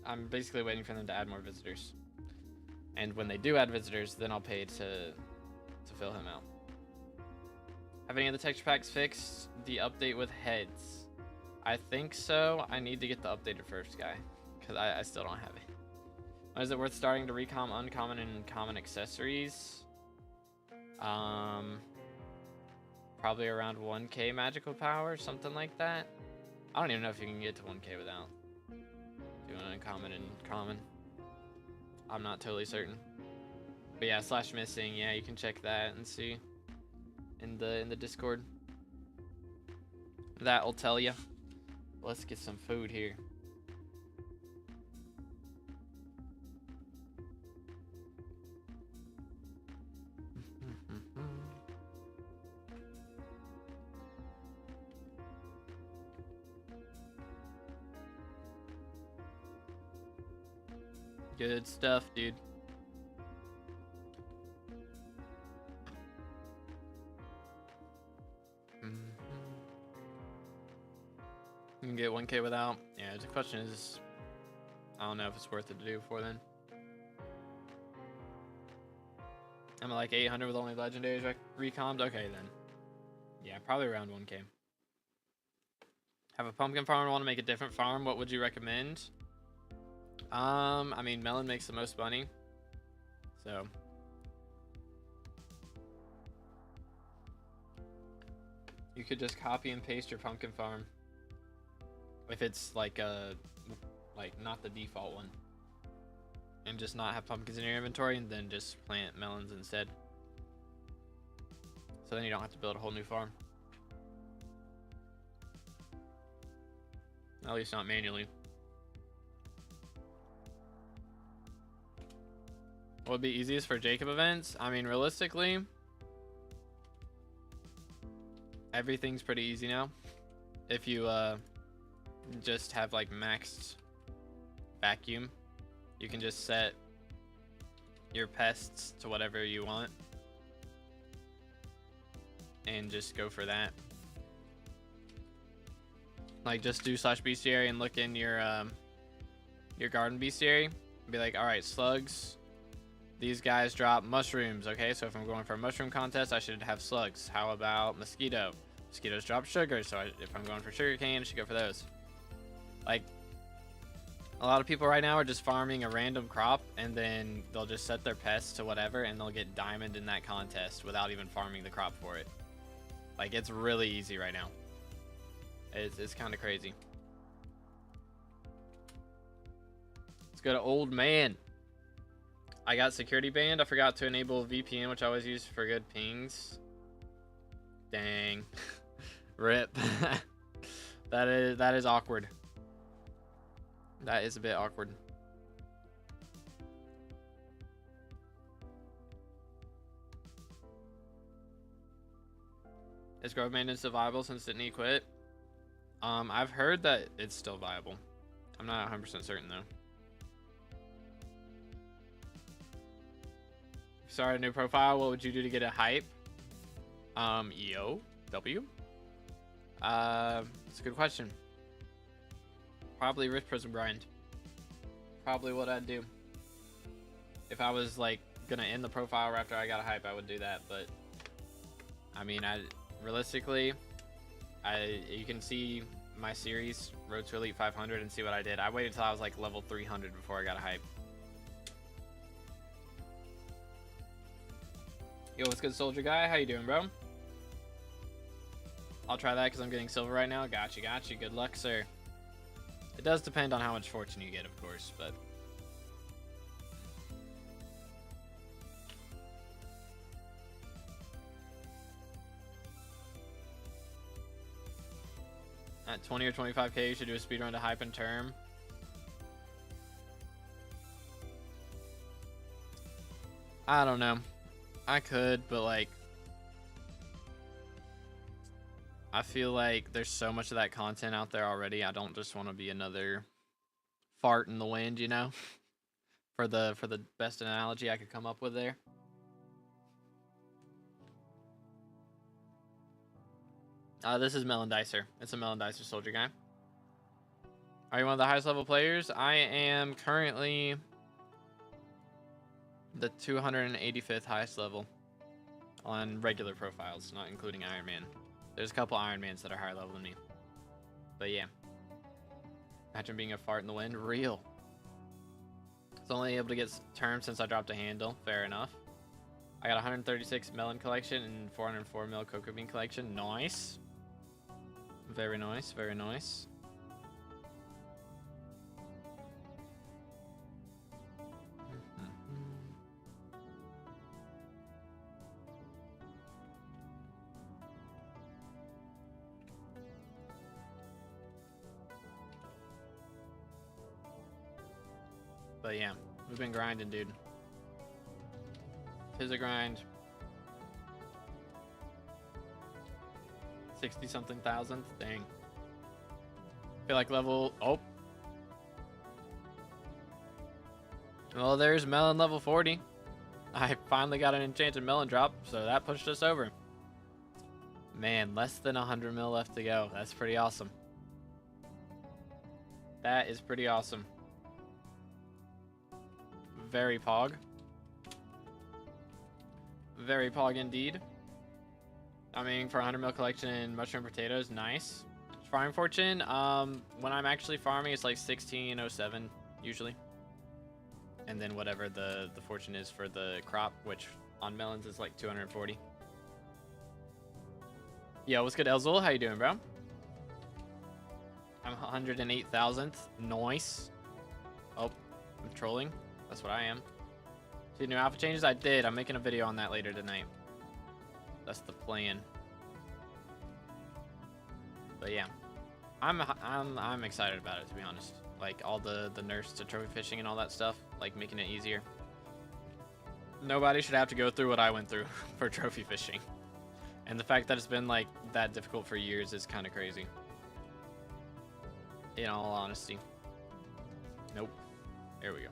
[SPEAKER 1] I'm basically waiting for them to add more visitors. And when they do add visitors, then I'll pay to fill him out. Have any of the texture packs fixed the update with heads? I think so. I need to get the updated Furfsky, because I still don't have it. When is it worth starting to recom uncommon and common accessories? Probably around 1k magical power, something like that. I don't even know if you can get to 1k without doing uncommon and common. I'm not totally certain. But yeah, slash missing, yeah, you can check that and see in the Discord. That'll tell you. Let's get some food here. Good stuff, dude. You can get 1k without. Yeah, the question is, I don't know if it's worth it to do before then. I'm at like 800 with only legendaries recoms. Okay, then. Yeah, probably around 1k. Have a pumpkin farm, want to make a different farm. What would you recommend? I mean, Melon makes the most money, so you could just copy and paste your pumpkin farm if it's like not the default one, and just not have pumpkins in your inventory, and then just plant melons instead. So then you don't have to build a whole new farm, at least not manually. What would be easiest for Jacob events? I mean, realistically, everything's pretty easy now. If you just have like maxed vacuum, you can just set your pests to whatever you want and just go for that. Like, just do slash bestiary and look in your garden bestiary and be like, all right, slugs, these guys drop mushrooms. Okay, so if I'm going for a mushroom contest, I should have slugs. How about mosquito? Mosquitoes drop sugar, so if I'm going for sugar cane, I should go for those. Like, a lot of people right now are just farming a random crop, and then they'll just set their pests to whatever, and they'll get diamond in that contest without even farming the crop for it. Like, it's really easy right now. It's kind of crazy. Let's go to old man. I got security banned. I forgot to enable VPN, which I always use for good pings. Dang. Rip. That is awkward. That is a bit awkward. Is grove maintenance still viable since Didn't he quit? I've heard that it's still viable. I'm not 100% certain though. Start a new profile. What would you do to get a hype? YoGoU? It's a good question. Probably Rift Prism grind. Probably what I'd do. If I was like gonna end the profile after I got a hype, I would do that. But I mean, realistically, you can see my series, Road to Elite 500, and see what I did. I waited till I was like level 300 before I got a hype. Yo, what's good, soldier guy? How you doing, bro? I'll try that because I'm getting silver right now. Gotcha, gotcha. Good luck, sir. It does depend on how much fortune you get, of course, but... At 20 or 25k, you should do a speedrun to hype and term. I don't know. I could, but like... I feel like there's so much of that content out there already. I don't just want to be another fart in the wind, you know? for the best analogy I could come up with there. This is Melon Dicer. It's a Melon Dicer soldier guy. Are you one of the highest level players? I am currently the 285th highest level on regular profiles, not including Iron Man. There's a couple Iron Mans that are higher level than me. But yeah. Imagine being a fart in the wind. Real. It's only able to get terms since I dropped a handle. Fair enough. I got 136 melon collection and 404 mil cocoa bean collection. Nice. Very nice, very nice. But yeah, we've been grinding, dude. Tis a grind. 60-something thousand. Dang. Feel like level... Oh. Well, there's Melon level 40. I finally got an enchanted melon drop, so that pushed us over. Man, less than 100 mil left to go. That's pretty awesome. That is pretty awesome. Very pog. Very pog indeed. I mean, for 100 mil collection and mushroom potatoes, nice. Farming fortune, when I'm actually farming, it's like 1607 usually. And then whatever the fortune is for the crop, which on melons is like 240. Yo, what's good, Elzul? How you doing, bro? I'm 108,000th. Nice. Oh, I'm trolling. That's what I am. See new alpha changes? I did. I'm making a video on that later tonight. That's the plan. But yeah, I'm excited about it, to be honest. Like all the nerfs to trophy fishing and all that stuff, like making it easier. Nobody should have to go through what I went through for trophy fishing. And the fact that it's been like that difficult for years is kind of crazy. In all honesty. Nope. There we go.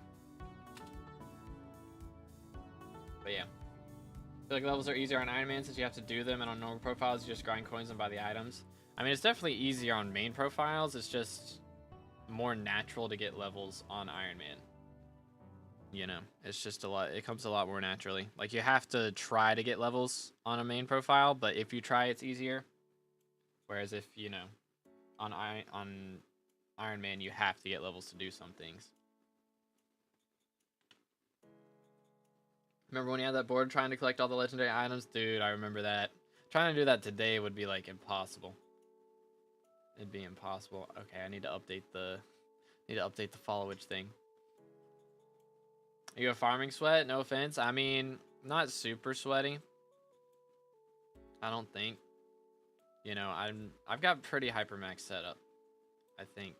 [SPEAKER 1] But yeah. I feel like levels are easier on Iron Man since you have to do them, and on normal profiles you just grind coins and buy the items. I mean, it's definitely easier on main profiles. It's just more natural to get levels on Iron Man. You know, it's just a lot. It comes a lot more naturally. Like, you have to try to get levels on a main profile, but if you try, it's easier. Whereas if, you know, on Iron Man, you have to get levels to do some things. Remember when you had that board trying to collect all the legendary items? Dude, I remember that. Trying to do that today would be, like, impossible. It'd be impossible. Okay, I need to update the followage thing. Are you a farming sweat? No offense. I mean, not super sweaty. I don't think. You know, I've got pretty hypermax set up. I think.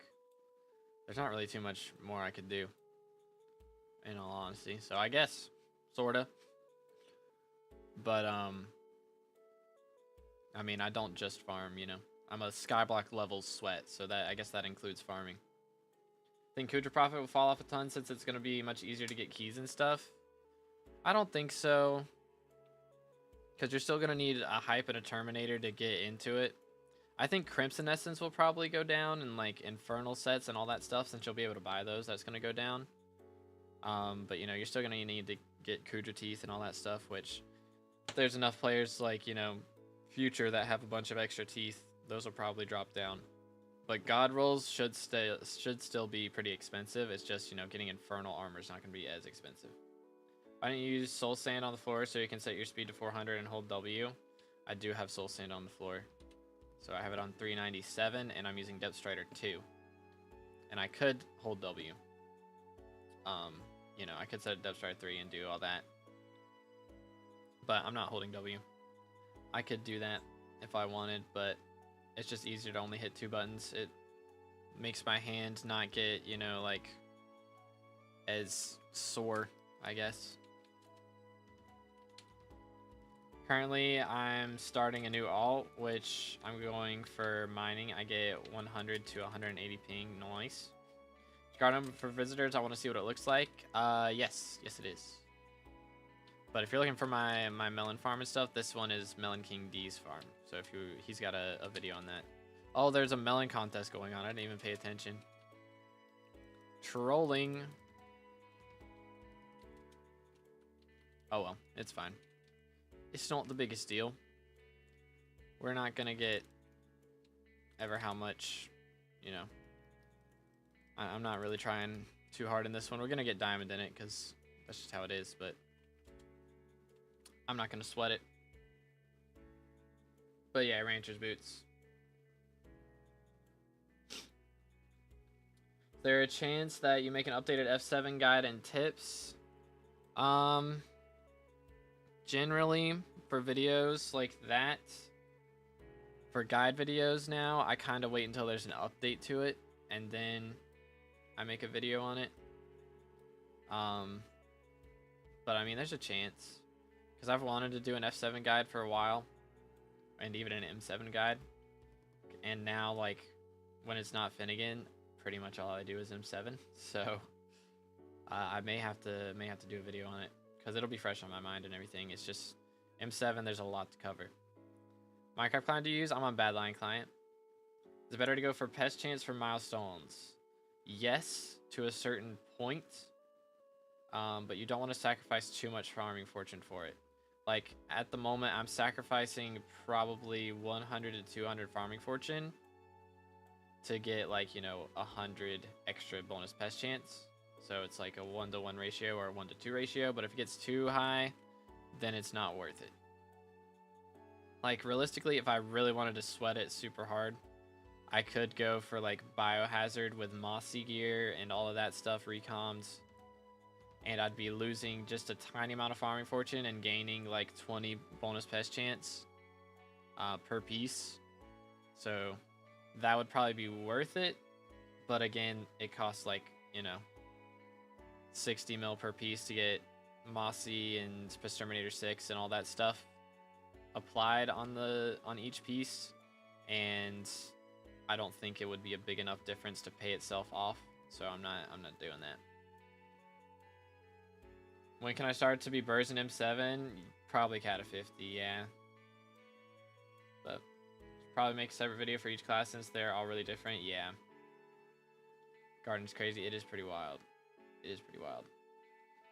[SPEAKER 1] There's not really too much more I could do. In all honesty. So I guess. Sorta. But, I mean, I don't just farm, you know. I'm a SkyBlock level sweat, so that I guess that includes farming. Think Kudra profit will fall off a ton since it's going to be much easier to get keys and stuff? I don't think so. Because you're still going to need a hype and a Terminator to get into it. I think Crimson Essence will probably go down, and like Infernal sets and all that stuff, since you'll be able to buy those, that's going to go down. But, you know, you're still going to need to get Kudra Teeth and all that stuff, which there's enough players like, you know, Future that have a bunch of extra teeth. Those will probably drop down. But God rolls should still be pretty expensive. It's just, you know, getting infernal armor is not going to be as expensive. Why don't you use soul sand on the floor so you can set your speed to 400 and hold W? I do have soul sand on the floor. So I have it on 397 and I'm using Depth Strider 2. And I could hold W. You know, I could set Depth Strider 3 and do all that. But I'm not holding W. I could do that if I wanted, but it's just easier to only hit 2 buttons. It makes my hand not get, you know, like, as sore, I guess. Currently, I'm starting a new alt, which I'm going for mining. I get 100 to 180 ping. Nice. Garden for visitors, I want to see what it looks like. Yes it is. But if you're looking for my melon farm and stuff, this one is Melon King D's farm. So if he's got a video on that. Oh, there's a melon contest going on. I didn't even pay attention. Trolling. Oh well, it's fine. It's not the biggest deal. We're not gonna get ever how much, you know. I'm not really trying too hard in this one. We're gonna get diamond in it because that's just how it is, but I'm not gonna sweat it. But yeah, rancher's boots. Is there a chance that you make an updated F7 guide and tips? Generally, for videos like that, for guide videos now, I kind of wait until there's an update to it, and then I make a video on it. But I mean, there's a chance. Because I've wanted to do an F7 guide for a while, and even an M7 guide. And now, like, when it's not Finnegan, pretty much all I do is M7. So, I may have to do a video on it. Because it'll be fresh on my mind and everything. It's just M7, there's a lot to cover. Minecraft client to use? I'm on Badlion client. Is it better to go for pest chance for milestones? Yes, to a certain point. But you don't want to sacrifice too much farming fortune for it. Like, at the moment, I'm sacrificing probably 100 to 200 farming fortune to get, like, you know, 100 extra bonus pest chance. So it's like a 1-to-1 ratio or a 1-to-2 ratio, but if it gets too high, then it's not worth it. Like, realistically, if I really wanted to sweat it super hard, I could go for, like, biohazard with mossy gear and all of that stuff, recomms, and I'd be losing just a tiny amount of farming fortune and gaining, like, 20 bonus pest chance per piece. So that would probably be worth it, but again, it costs, like, you know, 60 mil per piece to get Mossy and Exterminator 6 and all that stuff applied on each piece, and I don't think it would be a big enough difference to pay itself off, so I'm not doing that. When can I start to be Burrs in M7? Probably Cat 50, yeah. But probably make a separate video for each class since they're all really different, yeah. Garden's crazy, it is pretty wild. It is pretty wild.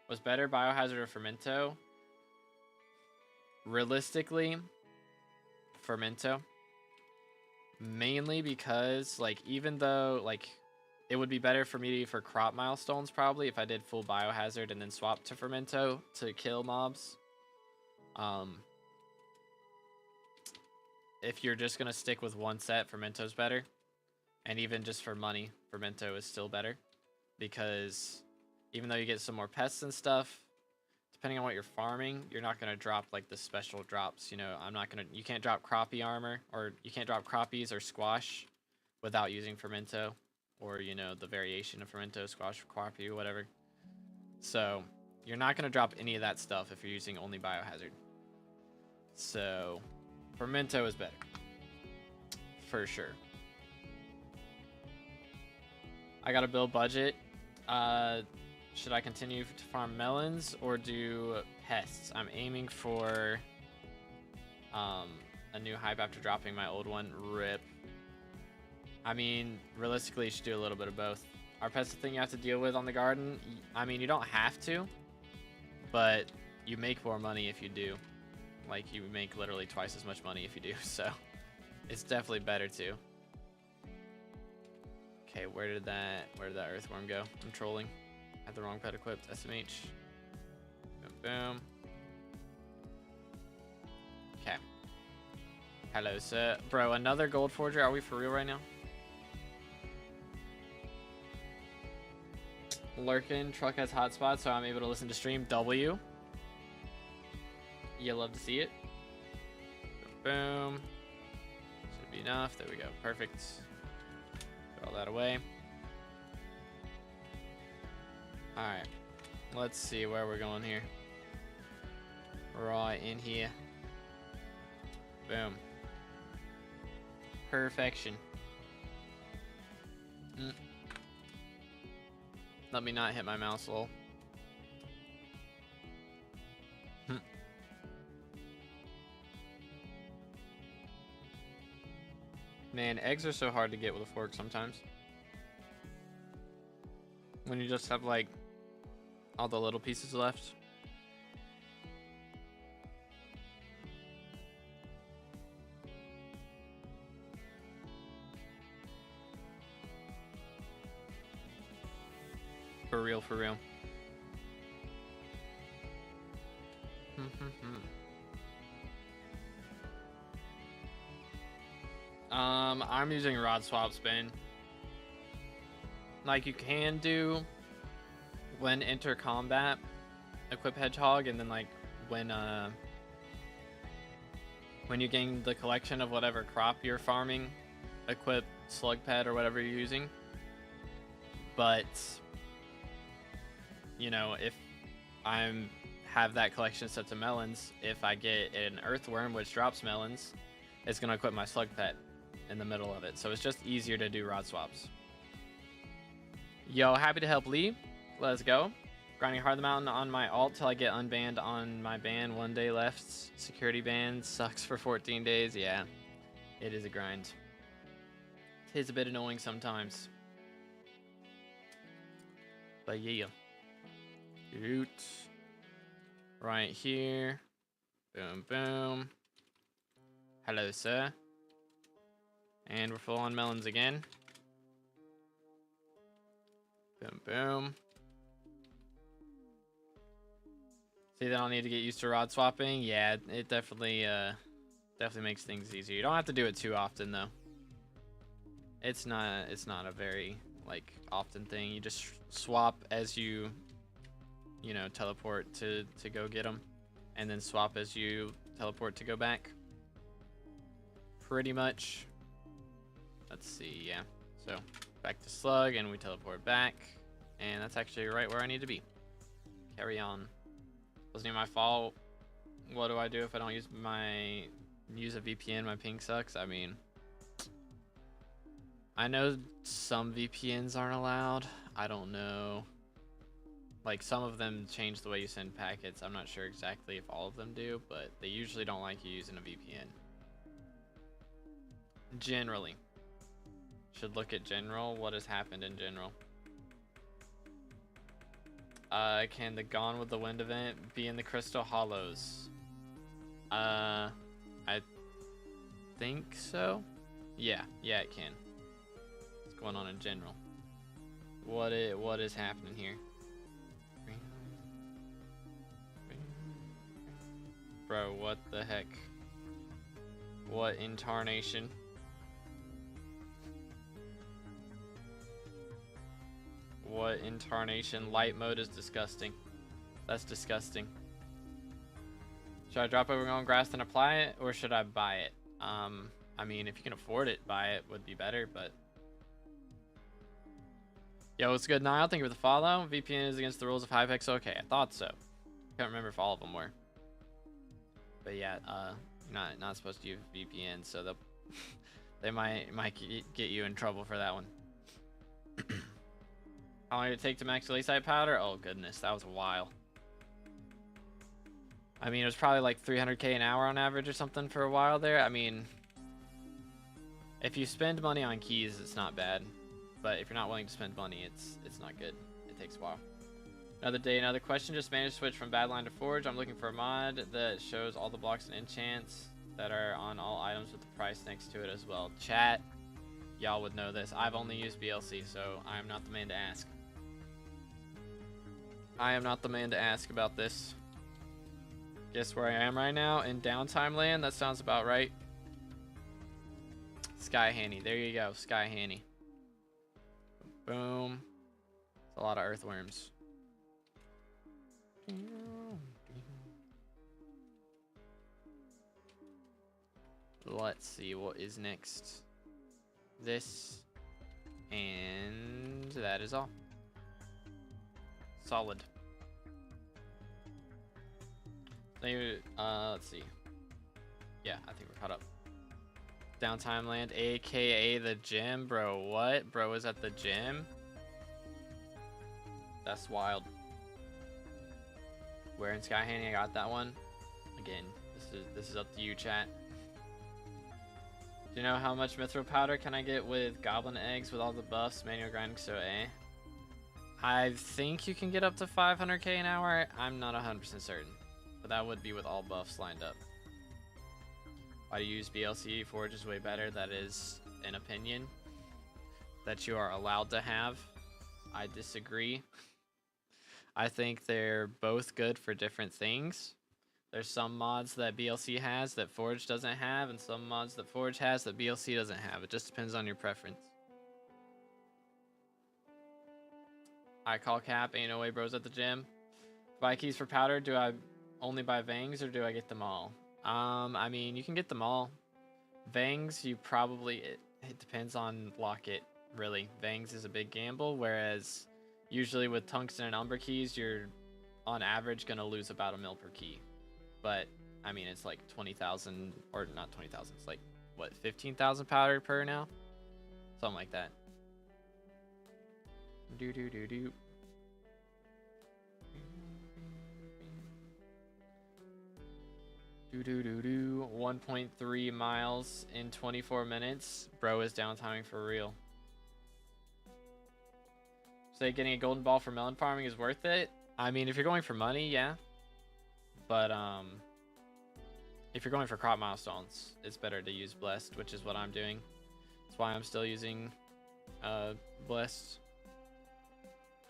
[SPEAKER 1] Was better Biohazard or Fermento? Realistically, Fermento. Mainly because, like, even though, like, it would be better for me for crop milestones probably if I did full Biohazard and then swap to Fermento to kill mobs. If you're just going to stick with one set, Fermento's better. And even just for money, Fermento is still better. Because even though you get some more pests and stuff, depending on what you're farming, you're not going to drop, like, the special drops. You know, you can't drop crappie armor, or you can't drop crappies or squash without using Fermento, or, you know, the variation of Fermento, squash, crappie, or whatever. So you're not going to drop any of that stuff if you're using only Biohazard. So Fermento is better. For sure. I got to build budget. Should I continue to farm melons or do pests? I'm aiming for a new hype after dropping my old one. RIP. I mean, realistically, you should do a little bit of both. Are pests the thing you have to deal with on the garden? I mean, you don't have to, but you make more money if you do. Like, you make literally twice as much money if you do, so it's definitely better to. Okay, where did that earthworm go? I'm trolling. I had the wrong pet equipped. SMH. Boom, boom. Okay. Hello, sir. Bro, another gold forger? Are we for real right now? Lurkin, truck has hotspot, so I'm able to listen to stream. W. You love to see it. Boom. Should be enough. There we go. Perfect. Put all that away. Alright. Let's see where we're going here. Right in here. Boom. Perfection. Let me not hit my mouse, lol. Man, eggs are so hard to get with a fork sometimes. When you just have like all the little pieces left. For real, for real. I'm using rod swap spin. Like you can do when enter combat, equip hedgehog, and then like when you gain the collection of whatever crop you're farming, equip slug pet or whatever you're using. But you know, if I'm have that collection set to melons, if I get an earthworm which drops melons, it's gonna equip my slug pet in the middle of it. So it's just easier to do rod swaps. Yo, happy to help Lee. Let's go. Grinding hard the mountain on my alt till I get unbanned on my ban. 1 day left. Security ban sucks for 14 days. Yeah, it is a grind. It is a bit annoying sometimes. But yeah. Shoot. Right here. Boom, boom. Hello, sir. And we're full on melons again. Boom, boom. See, then I'll need to get used to rod swapping. Yeah, it definitely makes things easier. You don't have to do it too often, though. It's not a very like often thing. You just swap as you know, teleport to go get them, and then swap as you teleport to go back. Pretty much. Let's see, yeah. So back to slug, and we teleport back, and that's actually right where I need to be. Carry on. Wasn't even my fault. What do I do if I don't use a VPN? My ping sucks. I mean, I know some VPNs aren't allowed. I don't know. Like, some of them change the way you send packets. I'm not sure exactly if all of them do, but they usually don't like you using a VPN. Generally. Should look at general. What has happened in general? Can the Gone with the Wind event be in the Crystal Hollows? I think so. Yeah, it can. What's going on in general? What is happening here? Bro, what the heck? What in tarnation? What in tarnation? Light mode is disgusting. That's disgusting. Should I drop over on grass and apply it, or should I buy it? I mean, if you can afford it, buy it would be better, but... Yo, what's good, Niall? Thank you for the follow. VPN is against the rules of Hypixel. Okay, I thought so. Can't remember if all of them were. But yeah, you're not supposed to use VPN, so they might get you in trouble for that one. How long did it take to max Lacite powder? Oh goodness, that was a while. I mean, it was probably like 300k an hour on average or something for a while there. I mean, if you spend money on keys, it's not bad. But if you're not willing to spend money, it's not good. It takes a while. Another day, another question. Just managed to switch from Badline to Forge. I'm looking for a mod that shows all the blocks and enchants that are on all items with the price next to it as well. Chat, y'all would know this. I've only used BLC, so I am not the man to ask. I am not the man to ask about this. Guess where I am right now? In downtime land? That sounds about right. Sky Hanny. There you go. Sky Hanny. Boom. It's a lot of earthworms. Let's see what is next. This. And that is all. Solid. Let's see. Yeah, I think we're caught up. Downtime land, aka the gym. Bro, what? Bro is at the gym? That's wild. Where in Sky Handy I got that one? Again, this is up to you, chat. Do you know how much mithril powder can I get with goblin eggs with all the buffs? Manual grinding, so I think you can get up to 500k an hour. I'm not 100% certain, but that would be with all buffs lined up. Why do you use BLC? Forge is way better. That is an opinion that you are allowed to have. I disagree. I think they're both good for different things. There's some mods that BLC has that Forge doesn't have, and some mods that Forge has that BLC doesn't have. It just depends on your preference. I call cap, ain't no way bros at the gym. Buy keys for powder, do I only buy Vangs or do I get them all? I mean, you can get them all. Vangs, you probably, it depends on Locket, really. Vangs is a big gamble, whereas usually with Tungsten and Umber keys, you're on average going to lose about 1 mil per key. But, I mean, it's like 20,000, or not 20,000, it's like, what, 15,000 powder per now? Something like that. Do. 1.3 miles in 24 minutes. Bro is downtiming for real. Say getting a golden ball for melon farming is worth it. I mean, if you're going for money, yeah. But if you're going for crop milestones, it's better to use blessed, which is what I'm doing. That's why I'm still using blessed.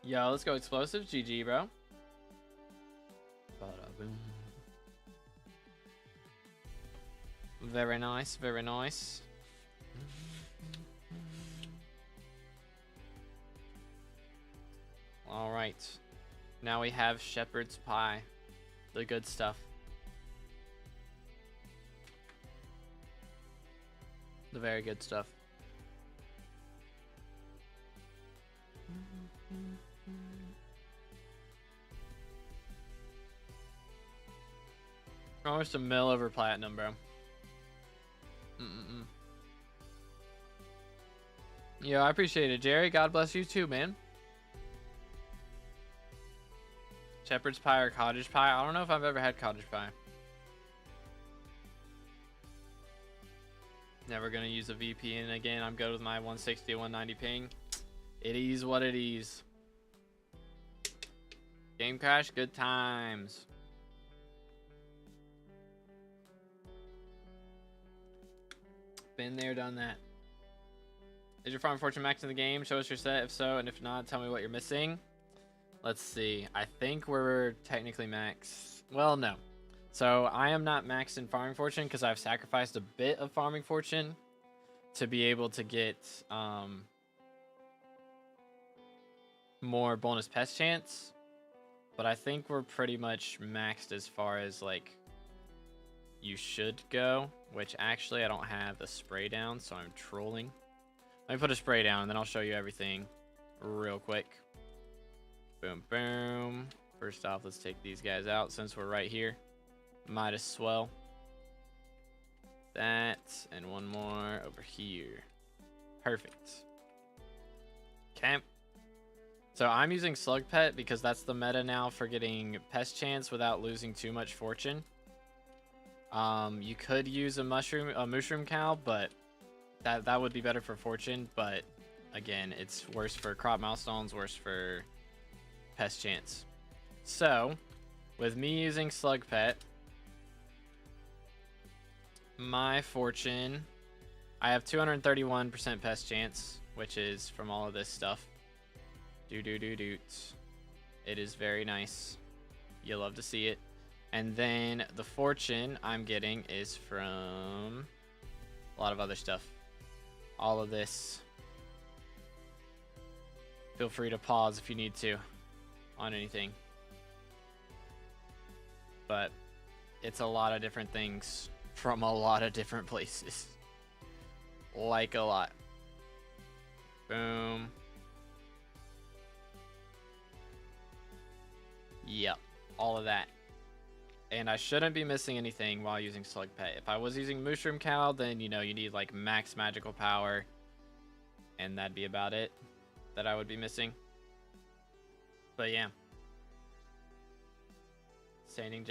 [SPEAKER 1] Yo, let's go explosives. GG, bro. Ba-da-boom. Very nice, very nice. All right. Now we have shepherd's pie. The good stuff. The very good stuff. Almost 1 mil over platinum, bro. Yo, I appreciate it, Jerry. God bless you too, man. Shepherd's pie or cottage pie? I don't know if I've ever had cottage pie. Never gonna use a VPN again. I'm good with my 160, 190 ping. It is what it is. Game crash, good times. Been there, done that. Is your farm fortune max in the game? Show us your set if so, and if not, tell me what you're missing. Let's see. I think we're technically max. Well, no. So I am not maxed in farming fortune because I've sacrificed a bit of farming fortune to be able to get more bonus pest chance. But I think we're pretty much maxed as far as like you should go, which actually I don't have the spray down, so I'm trolling. Let me put a spray down and then I'll show you everything real quick. Boom, boom. First off, let's take these guys out since we're right here. Might as well. That, and one more over here. Perfect. Okay. So I'm using Slug Pet because that's the meta now for getting pest chance without losing too much fortune. You could use a mushroom cow, but that would be better for fortune. But again, it's worse for crop milestones, worse for pest chance. So with me using Slug Pet, my fortune I have 231% pest chance, which is from all of this stuff. Doot. It is very nice. You'll love to see it. And then the fortune I'm getting is from a lot of other stuff. All of this. Feel free to pause if you need to on anything. But it's a lot of different things from a lot of different places. Like a lot. Boom. Yep, all of that. And I shouldn't be missing anything while using Slug Pet. If I was using Mushroom Cow, then, you know, you need like max magical power. And that'd be about it that I would be missing. But yeah. Standing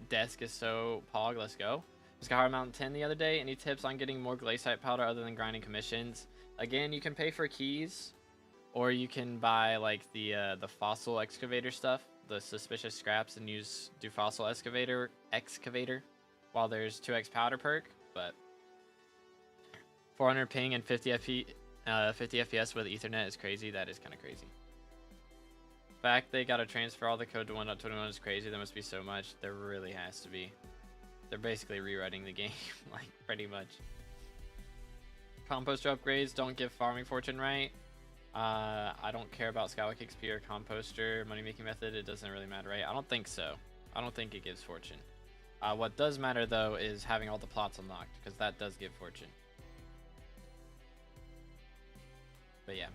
[SPEAKER 1] desk is so pog. Let's go. Just got Hard Mountain 10 the other day. Any tips on getting more Glaciite powder other than grinding commissions? Again, you can pay for keys. Or you can buy like the fossil excavator stuff, the suspicious scraps, and do fossil excavator while there's 2x powder perk. But 400 ping and 50 FPS with Ethernet is crazy. That is kind of crazy. Fact they gotta transfer all the code to 1.21 is crazy. There must be so much. There really has to be. They're basically rewriting the game, like pretty much. Composter upgrades don't give farming fortune right. I don't care about Skywalk XP or composter money making method. It doesn't really matter, right? I don't think so. I don't think it gives fortune. What does matter though is having all the plots unlocked, because that does give fortune. But yeah.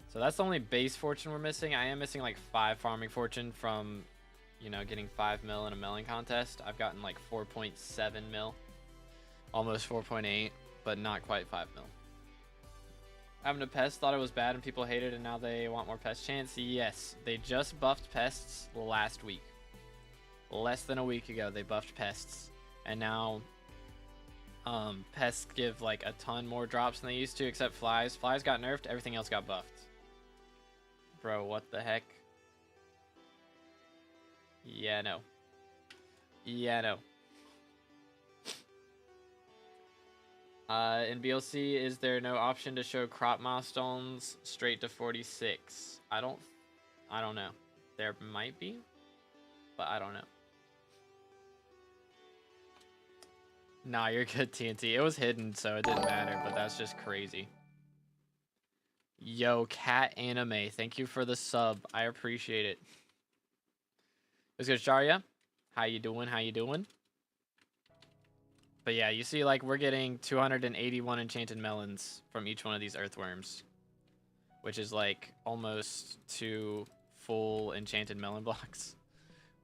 [SPEAKER 1] So that's the only base fortune we're missing. I am missing like 5 farming fortune from, you know, getting 5 mil in a melon contest. I've gotten like 4.7 mil, almost 4.8, but not quite 5 mil. Having a pest, thought it was bad and people hated it, and now they want more pest chance. Yes, they just buffed pests last week. Less than a week ago, they buffed pests, and now pests give like a ton more drops than they used to, except flies. Flies got nerfed, everything else got buffed. Bro, what the heck? Yeah, no. Yeah, no. In BLC, is there no option to show crop milestones straight to 46? I don't know. There might be, but I don't know. Nah, you're good, TNT. It was hidden, so it didn't matter, but that's just crazy. Yo, Cat Anime, thank you for the sub. I appreciate it. Let's go, Sharia. How you doing? How you doing? But yeah, you see, like, we're getting 281 enchanted melons from each one of these earthworms, which is like almost 2 full enchanted melon blocks,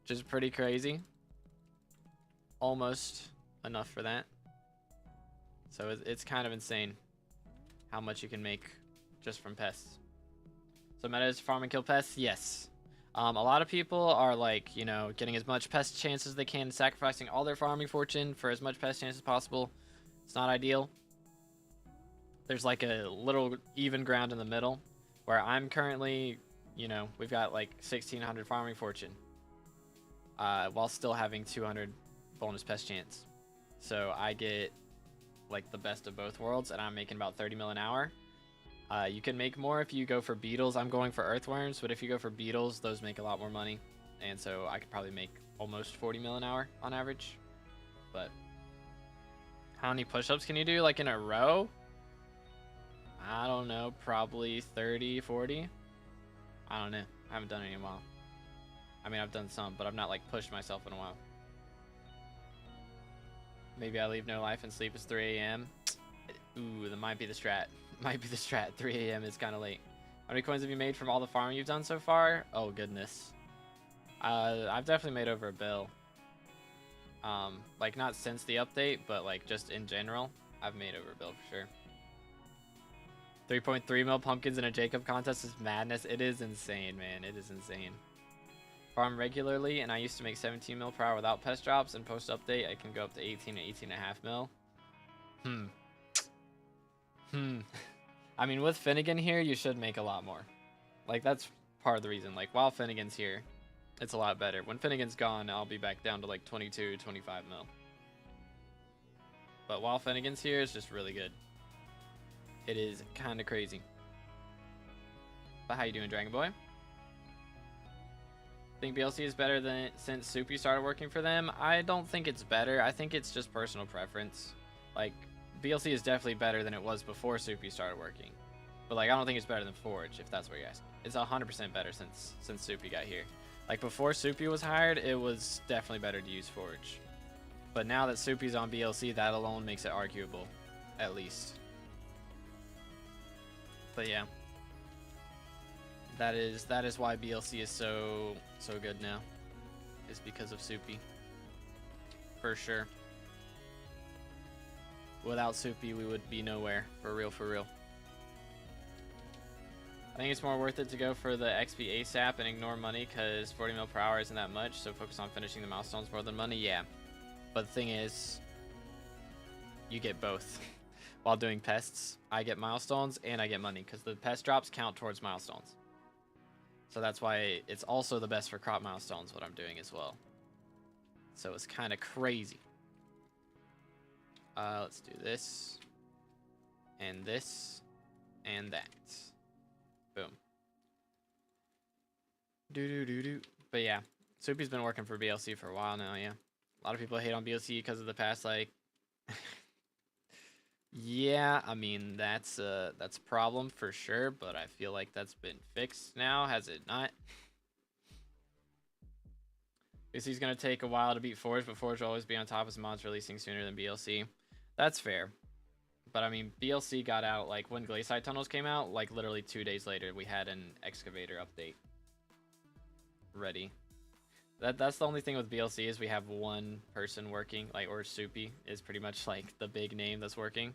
[SPEAKER 1] which is pretty crazy. Almost enough for that. So it's kind of insane how much you can make just from pests. So meta is farm and kill pests? Yes. A lot of people are like, you know, getting as much pest chance as they can, sacrificing all their farming fortune for as much pest chance as possible. It's not ideal. There's like a little even ground in the middle where I'm currently, you know, we've got like 1600 farming fortune while still having 200 bonus pest chance. So I get like the best of both worlds, and I'm making about 30 mil an hour. You can make more if you go for beetles. I'm going for earthworms, but if you go for beetles, those make a lot more money. And so I could probably make almost 40 mil an hour on average. But how many push-ups can you do, like in a row? I don't know, probably 30, 40. I don't know. I haven't done any in a while. I mean, I've done some, but I've not like pushed myself in a while. Maybe I leave no life and sleep is 3 a.m. Ooh, that might be the strat. Might be the strat. 3 a.m. is kind of late. How many coins have you made from all the farming you've done so far? Oh, goodness. I've definitely made over $1 bill. Like, not since the update, but, like, just in general, I've made over $1 bill for sure. 3.3 mil pumpkins in a Jacob contest is madness. It is insane, man. It is insane. Farm regularly, and I used to make 17 mil per hour without pest drops, and post-update, I can go up to 18 and 18.5 mil. I mean, with Finnegan here, you should make a lot more. Like, that's part of the reason. Like, while Finnegan's here, it's a lot better. When Finnegan's gone, I'll be back down to, like, 22, 25 mil. But while Finnegan's here, it's just really good. It is kind of crazy. But how you doing, Dragon Boy? Think BLC is better than since Soupy started working for them? I don't think it's better. I think it's just personal preference. Like, BLC is definitely better than it was before Soupy started working. But like, I don't think it's better than Forge, if that's what you're asking. It's 100% better since Soupy got here. Like, before Soupy was hired, it was definitely better to use Forge. But now that Soupy's on BLC, that alone makes it arguable, at least. But yeah, that is why BLC is so good now, is because of Soupy, for sure. Without Soupy, we would be nowhere, for real, for real. I think it's more worth it to go for the XP ASAP and ignore money, because 40 mil per hour isn't that much, so focus on finishing the milestones more than money. Yeah, but the thing is, you get both. While doing pests, I get milestones and I get money, because the pest drops count towards milestones. So that's why it's also the best for crop milestones, what I'm doing as well. So it's kind of crazy. Let's do this, and that. Boom. But yeah, Soupy's been working for BLC for a while now, yeah. A lot of people hate on BLC because of the past, like... Yeah, I mean, that's a problem for sure, but I feel like that's been fixed now, has it not? BLC's gonna take a while to beat Forge, but Forge will always be on top as mods releasing sooner than BLC. That's fair. But I mean, BLC got out, like, when Glacier Tunnels came out, like, literally 2 days later, we had an excavator update ready. That's the only thing with BLC is we have one person working, like, or Soupy is pretty much, like, the big name that's working.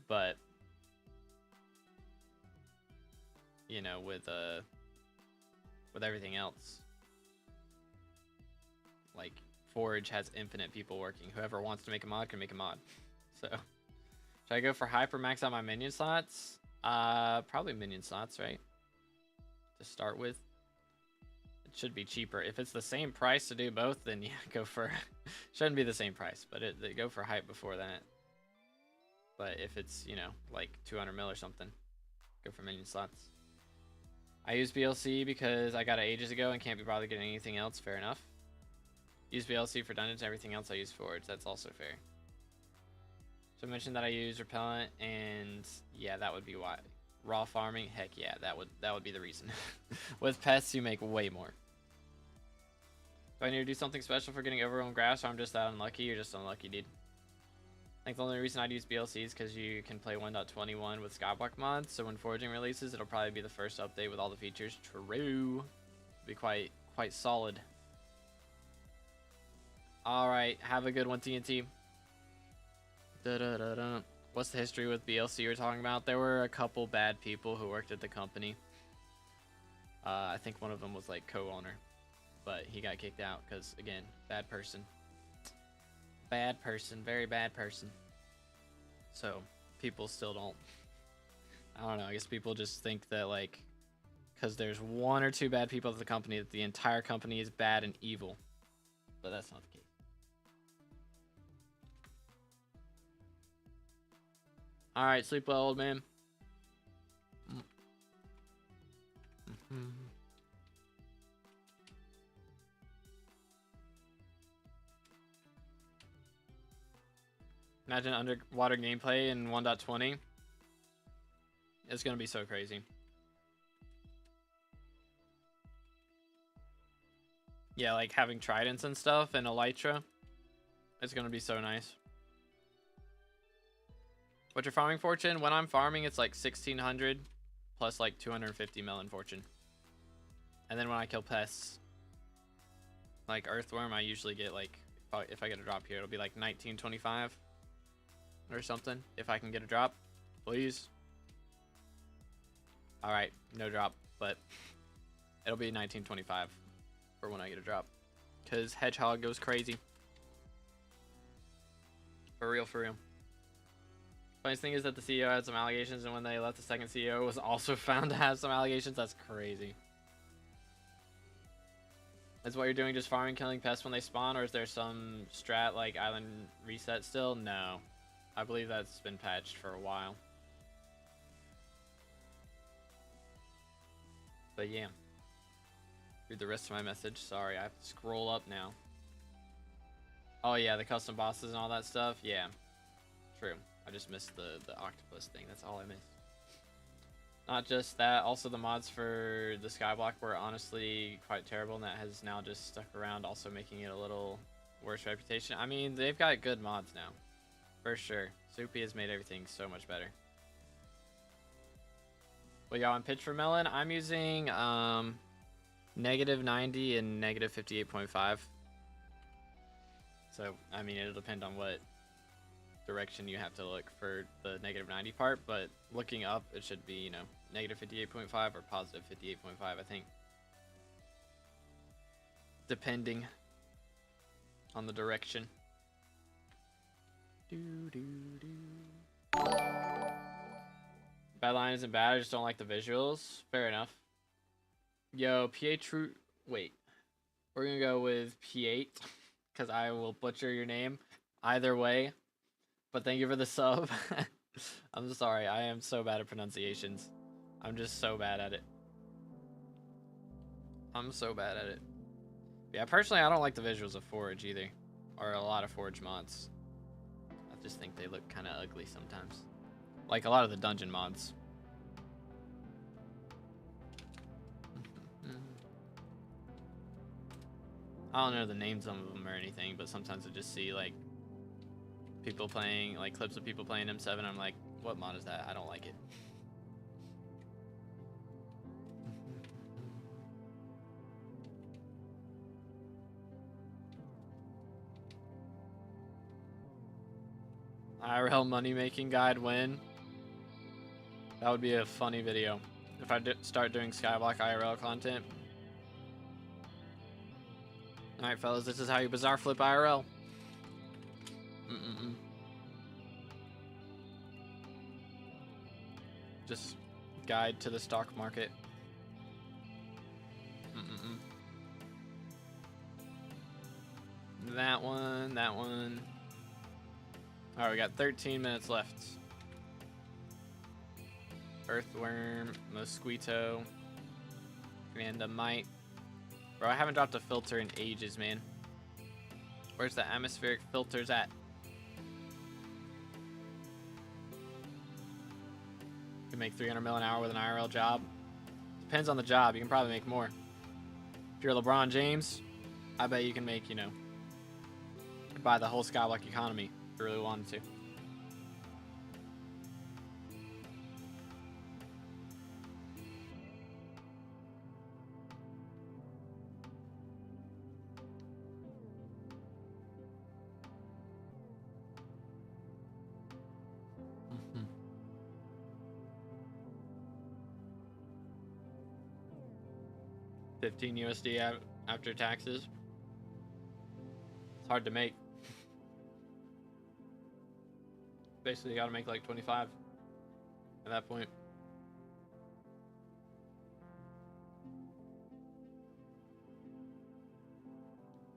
[SPEAKER 1] But, you know, with everything else, like, Forge has infinite people working. Whoever wants to make a mod can make a mod. So... Should I go for hyper max out my minion slots? Probably minion slots, right? To start with. It should be cheaper. If it's the same price to do both, then yeah, go for... Shouldn't be the same price, but go for hype before that. But if it's, you know, like 200 mil or something, go for minion slots. I use BLC because I got it ages ago and can't be bothered getting anything else. Fair enough. Use BLC for dungeons, everything else I use Forge. That's also fair. So I mentioned that I use repellent, and yeah, that would be why. Raw farming, heck yeah, that would be the reason. With pests, you make way more. Do I need to do something special for getting overgrown grass, or I'm just that unlucky? You're just unlucky, dude. I think the only reason I'd use BLC is because you can play 1.21 with SkyBlock mods, so when foraging releases, it'll probably be the first update with all the features. True. Be quite solid. Alright, have a good one, TNT. What's the history with BLC you're talking about? There were a couple bad people who worked at the company. I think one of them was like co-owner, but he got kicked out because, again, bad person. Bad person, very bad person. So people still don't, I don't know, I guess people just think that, like, because there's one or two bad people at the company, that the entire company is bad and evil. But that's not the case. Alright, sleep well, old man. Imagine underwater gameplay in 1.20. It's gonna be so crazy. Yeah, like having tridents and stuff and elytra. It's gonna be so nice. What's your farming fortune? When I'm farming, it's like 1600 plus like 250 melon fortune. And then when I kill pests, like earthworm, I usually get like, if I get a drop here, it'll be like 1925 or something. If I can get a drop, please. All right, no drop, but it'll be 1925 for when I get a drop, because hedgehog goes crazy. For real, for real. Funniest thing is that the CEO had some allegations, and when they left, the second CEO was also found to have some allegations. That's crazy. Is what you're doing just farming, killing pests when they spawn, or is there some strat like island reset still? No. I believe that's been patched for a while. But yeah. Read the rest of my message. Sorry, I have to scroll up now. Oh yeah, the custom bosses and all that stuff. Yeah. True. I just missed the octopus thing. That's all I missed. Not just that, also the mods for the Skyblock were honestly quite terrible, and that has now just stuck around, also making it a little worse reputation. I mean, they've got good mods now, for sure. Soupy has made everything so much better. What y'all on pitch for Melon? I'm using -90 and -58.5. So, I mean, it'll depend on what direction you have to look for the -90 part, but looking up it should be, you know, -58.5 or +58.5, I think, depending on the direction. Bad line isn't bad, I just don't like the visuals. Fair enough. Yo, Pietru, wait, we're gonna go with P8 because I will butcher your name either way. But thank you for the sub. I'm sorry, I am so bad at pronunciations. I'm just so bad at it. I'm so bad at it. Yeah, personally, I don't like the visuals of Forge either. Or a lot of Forge mods. I just think they look kind of ugly sometimes. Like a lot of the dungeon mods. I don't know the names of them or anything, but sometimes I just see like people playing, like clips of people playing M7. I'm like, what mod is that? I don't like it. IRL money making guide when? That would be a funny video if I start doing Skyblock IRL content. Alright fellas, this is how you bizarre flip IRL. Just guide to the stock market. That one, that one. Alright, we got 13 minutes left. Earthworm, Mosquito, and a Mite. Bro, I haven't dropped a filter in ages, man. Where's the atmospheric filters at? You can make 300 mil an hour with an IRL job. Depends on the job. You can probably make more. If you're LeBron James, I bet you can make, you know, buy the whole Skyblock economy if you really wanted to. $15 USD after taxes. It's hard to make. Basically, you gotta make like 25 at that point.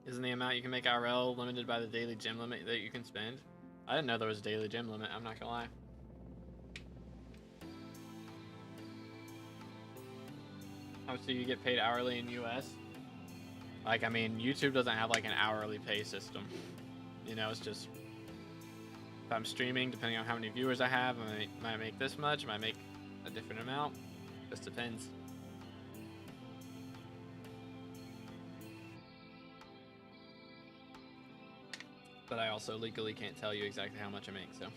[SPEAKER 1] Isn't the amount you can make IRL limited by the daily gym limit that you can spend? I didn't know there was a daily gym limit, I'm not gonna lie. Obviously, you get paid hourly in US. Like, I mean, YouTube doesn't have like an hourly pay system. You know, it's just, if I'm streaming, depending on how many viewers I have, I might make this much, I might make a different amount. Just depends. But I also legally can't tell you exactly how much I make, so.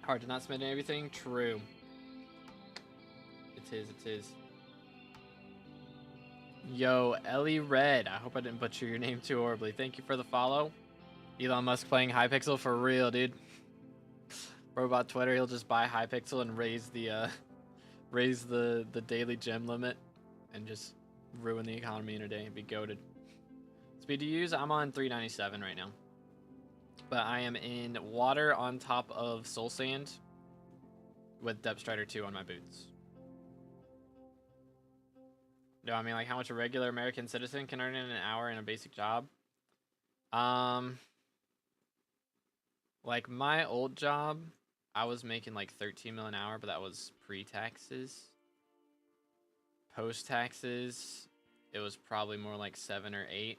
[SPEAKER 1] Hard to not spend everything? True. It is. Yo, Ellie Red. I hope I didn't butcher your name too horribly. Thank you for the follow. Elon Musk playing Hypixel for real, dude. Robot Twitter, he'll just buy Hypixel and raise the daily gem limit and just ruin the economy in a day and be goated. Speed to use, I'm on 397 right now. But I am in water on top of Soul Sand with Depth Strider 2 on my boots. No, I mean like how much a regular American citizen can earn in an hour in a basic job. Like my old job, I was making like 13 mil an hour, but that was pre-taxes. Post-taxes, it was probably more like 7 or 8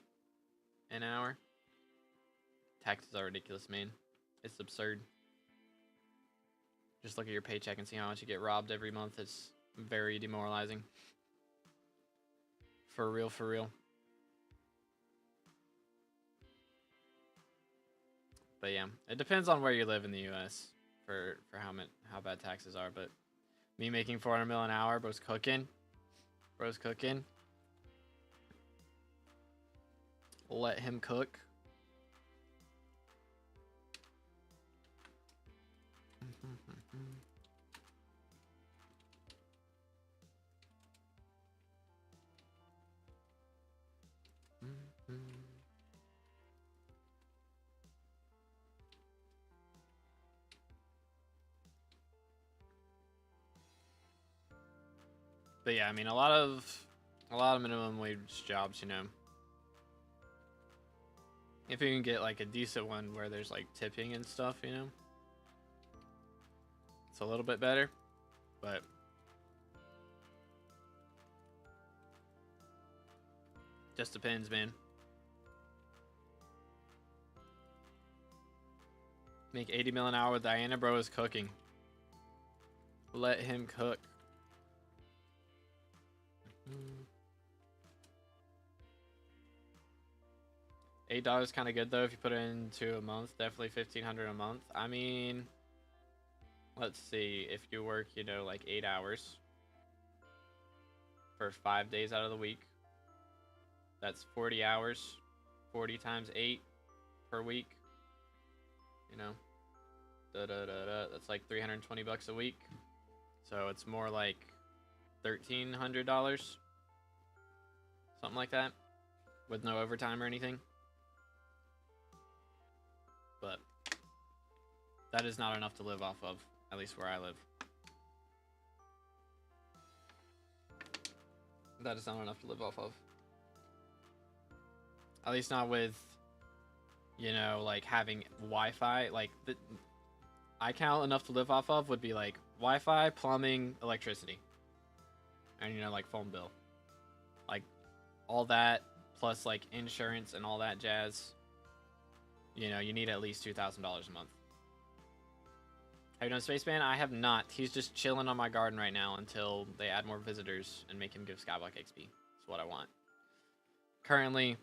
[SPEAKER 1] an hour. Taxes are ridiculous, man. It's absurd. Just look at your paycheck and see how much you get robbed every month. It's very demoralizing. For real, for real. But yeah, it depends on where you live in the U.S. for how bad taxes are. But me making 400 mil an hour, bro's cooking. Let him cook. But yeah, I mean a lot of minimum wage jobs, you know. If you can get like a decent one where there's like tipping and stuff, you know, it's a little bit better, but just depends, man. Make 80 mil an hour with Diana, bro, is cooking. Let him cook. $8 kind of good though if you put it into a month. Definitely $1,500 a month. I mean, let's see, if you work, you know, like 8 hours for 5 days out of the week, that's 40 hours. 40 times 8 per week, you know, that's like $320 a week. So it's more like $1,300, something like that, with no overtime or anything. But that is not enough to live off of, at least where I live. That is not enough to live off of. At least not with, you know, like having Wi-Fi. Like, I count enough to live off of would be like Wi-Fi, plumbing, electricity. And, you know, like phone bill. Like, all that, plus like insurance and all that jazz. You know, you need at least $2,000 a month. Have you done Spaceman? I have not. He's just chilling on my garden right now until they add more visitors and make him give SkyBlock XP. That's what I want. Currently,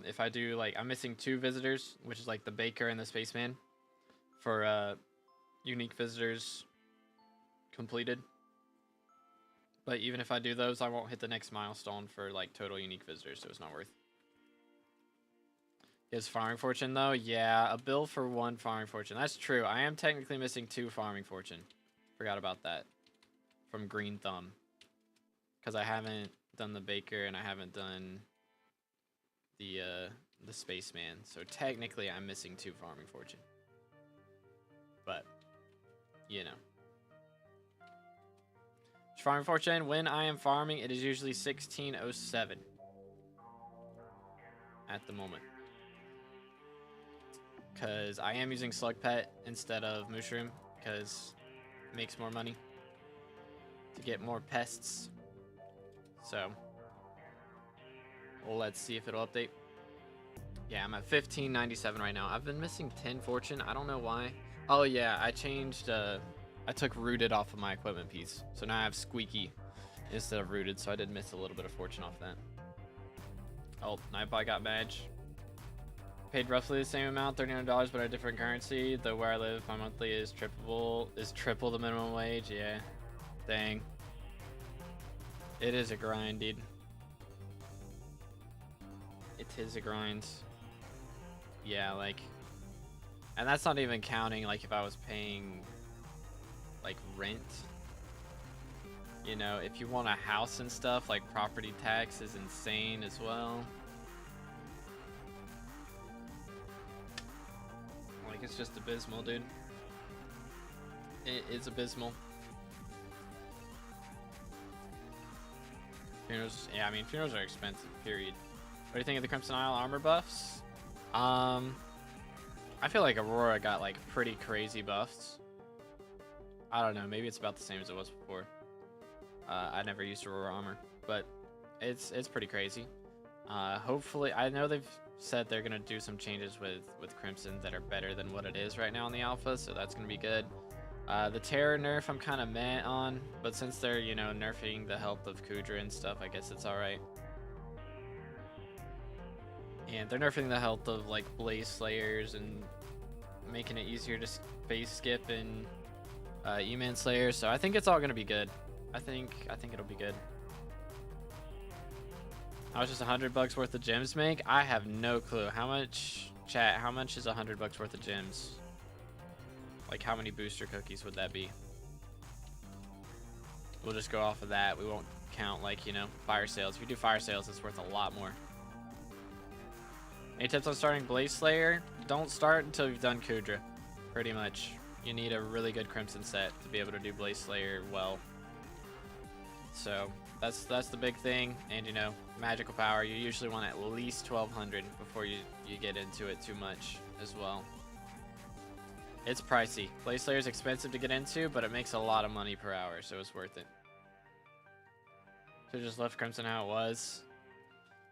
[SPEAKER 1] if I do, like, I'm missing 2 visitors, which is like the Baker and the Spaceman, for unique visitors completed. But even if I do those, I won't hit the next milestone for like total unique visitors, so it's not worth. Is farming fortune though? Yeah, a bill for 1 farming fortune. That's true. I am technically missing 2 farming fortune. Forgot about that. From Green Thumb. Because I haven't done the Baker and I haven't done the Spaceman. So technically I'm missing 2 farming fortune. But, you know. Farming fortune, when I am farming, it is usually 1607 at the moment. Because I am using Slug Pet instead of Mushroom, because it makes more money to get more pests. So, well, let's see if it'll update. Yeah, I'm at 1597 right now. I've been missing 10 fortune. I don't know why. Oh yeah, I changed, I took Rooted off of my equipment piece. So now I have Squeaky instead of Rooted, so I did miss a little bit of fortune off that. Oh, Nightbot got badge. Paid roughly the same amount, $1,300, but a different currency. Though where I live, my monthly is triple the minimum wage. Yeah, dang. It is a grind, dude. It is a grind. Yeah, like, and that's not even counting like if I was paying like rent. You know, if you want a house and stuff, like property tax is insane as well. Like, it's just abysmal, dude. It is abysmal. Funerals, yeah, I mean, funerals are expensive, period. What do you think of the Crimson Isle armor buffs? I feel like Aurora got like pretty crazy buffs. I don't know, maybe it's about the same as it was before. I never used Aurora armor, but it's pretty crazy. Hopefully, I know they've said they're gonna do some changes with Crimson that are better than what it is right now in the alpha, so that's gonna be good. The Terror nerf I'm kind of meh on, but since they're, you know, nerfing the health of Kudra and stuff, I guess it's alright. And they're nerfing the health of like Blaze Slayers and making it easier to phase skip and E-Man Slayers, so I think it's all gonna be good. I think it'll be good. How much does $100 worth of gems make? I have no clue. How much, chat? How much is $100 worth of gems? Like, how many booster cookies would that be? We'll just go off of that. We won't count, like, you know, fire sales. If you do fire sales, it's worth a lot more. Any tips on starting Blaze Slayer? Don't start until you've done Kudra. Pretty much. You need a really good Crimson set to be able to do Blaze Slayer well. So, that's the big thing. And, you know, magical power, you usually want at least 1200 before you get into it too much as well. It's pricey. Blaze Slayer is expensive to get into, but it makes a lot of money per hour, so it's worth it. So just left Crimson how it was.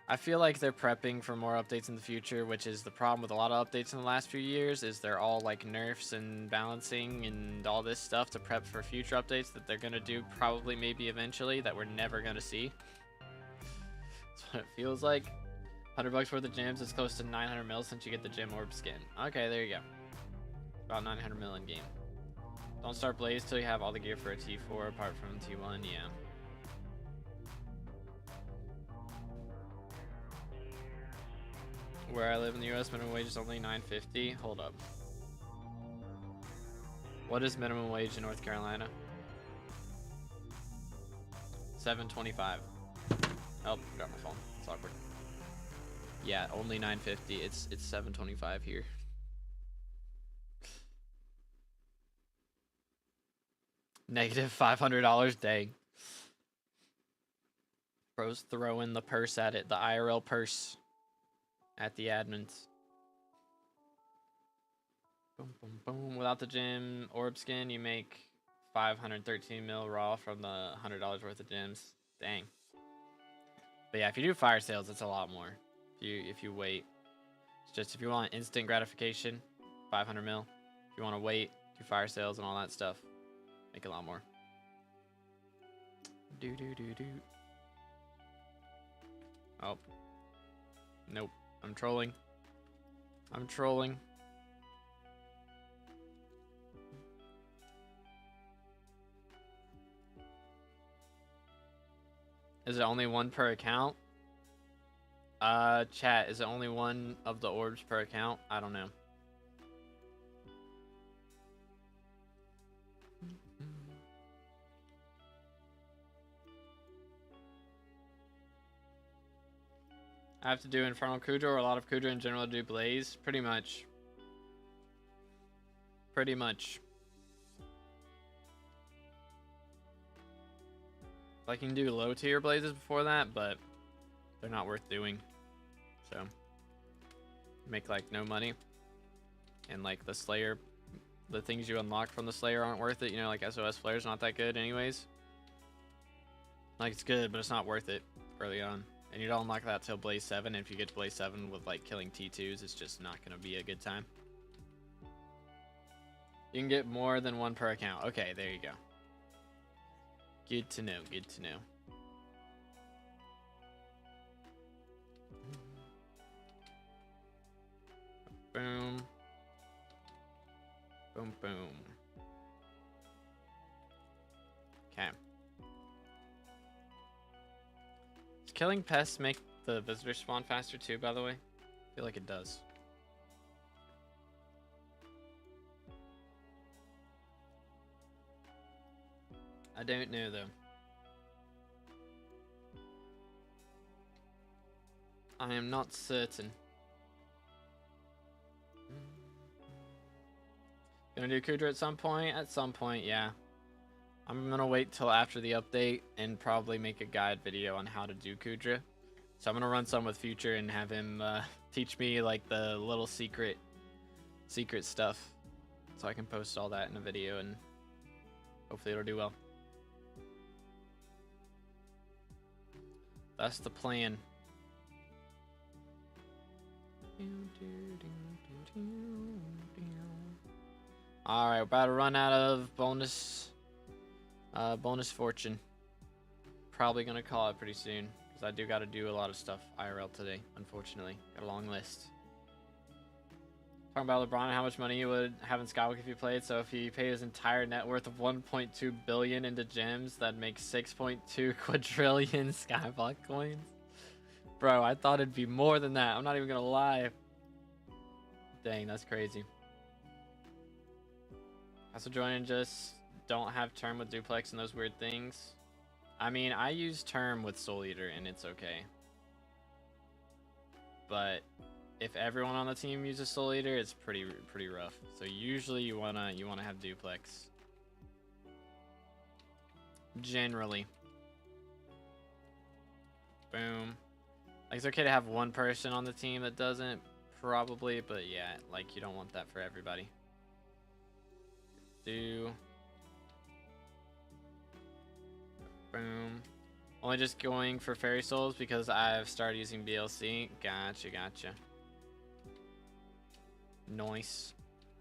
[SPEAKER 1] I feel like they're prepping for more updates in the future, which is the problem with a lot of updates in the last few years, is they're all like nerfs and balancing and all this stuff to prep for future updates that they're going to do probably maybe eventually that we're never going to see. That's what it feels like. $100 worth of gems is close to 900 mil since you get the gem orb skin. Okay, there you go. About 900 mil in game. Don't start Blaze till you have all the gear for a T4 apart from T1, yeah. Where I live in the US, minimum wage is only $9.50. Hold up. What is minimum wage in North Carolina? $7.25. Oh, got my phone. It's awkward. Yeah, only $9.50. It's $7.25 here. Negative $500. Dang. Bros throwing the purse at it. The IRL purse. At the admins. Boom, boom, boom. Without the gem orb skin, you make 513 mil raw from the $100 worth of gems. Dang. But yeah, if you do fire sales, it's a lot more. If you wait. It's just if you want instant gratification, 500 mil. If you want to wait, do fire sales and all that stuff, make a lot more. Do. Oh. Nope. I'm trolling. I'm trolling. Is it only one per account? Chat, is it only one of the orbs per account? I don't know. I have to do Infernal Kudra or a lot of Kudra in general to do Blaze? Pretty much. Pretty much. I can do low tier Blazes before that, but they're not worth doing. So, make like no money. And like the Slayer, the things you unlock from the Slayer aren't worth it. You know, like SOS Flare's not that good anyways. Like it's good, but it's not worth it early on. And you don't unlock that till Blaze 7, and if you get to Blaze 7 with like killing T2s, it's just not going to be a good time. You can get more than one per account. Okay, there you go. Good to know, good to know. Boom. Boom, boom. Okay. Does killing pests make the visitors spawn faster too, by the way? I feel like it does. I don't know though. I am not certain. Gonna do Kudra at some point? At some point, yeah. I'm gonna wait till after the update and probably make a guide video on how to do Kudra. So I'm gonna run some with Future and have him teach me like the little secret stuff, so I can post all that in a video and hopefully it'll do well. That's the plan. Alright, we're about to run out of bonus fortune. Probably gonna call it pretty soon, because I do gotta do a lot of stuff IRL today, unfortunately. Got a long list. Talking about LeBron and how much money he would have in Skyblock if he played. So if he paid his entire net worth of 1.2 billion into gems, that'd make 6.2 quadrillion Skyblock coins. Bro, I thought it'd be more than that. I'm not even gonna lie. Dang, that's crazy. Also joining just don't have term with duplex and those weird things. I mean, I use term with Soul Eater and it's okay. But if everyone on the team uses Soul Eater, it's pretty rough. So usually you wanna have duplex. Generally. Boom. Like, it's okay to have one person on the team that doesn't, probably, but yeah, like, you don't want that for everybody. Boom. Only just going for Fairy Souls because I've started using BLC. Gotcha. Nice.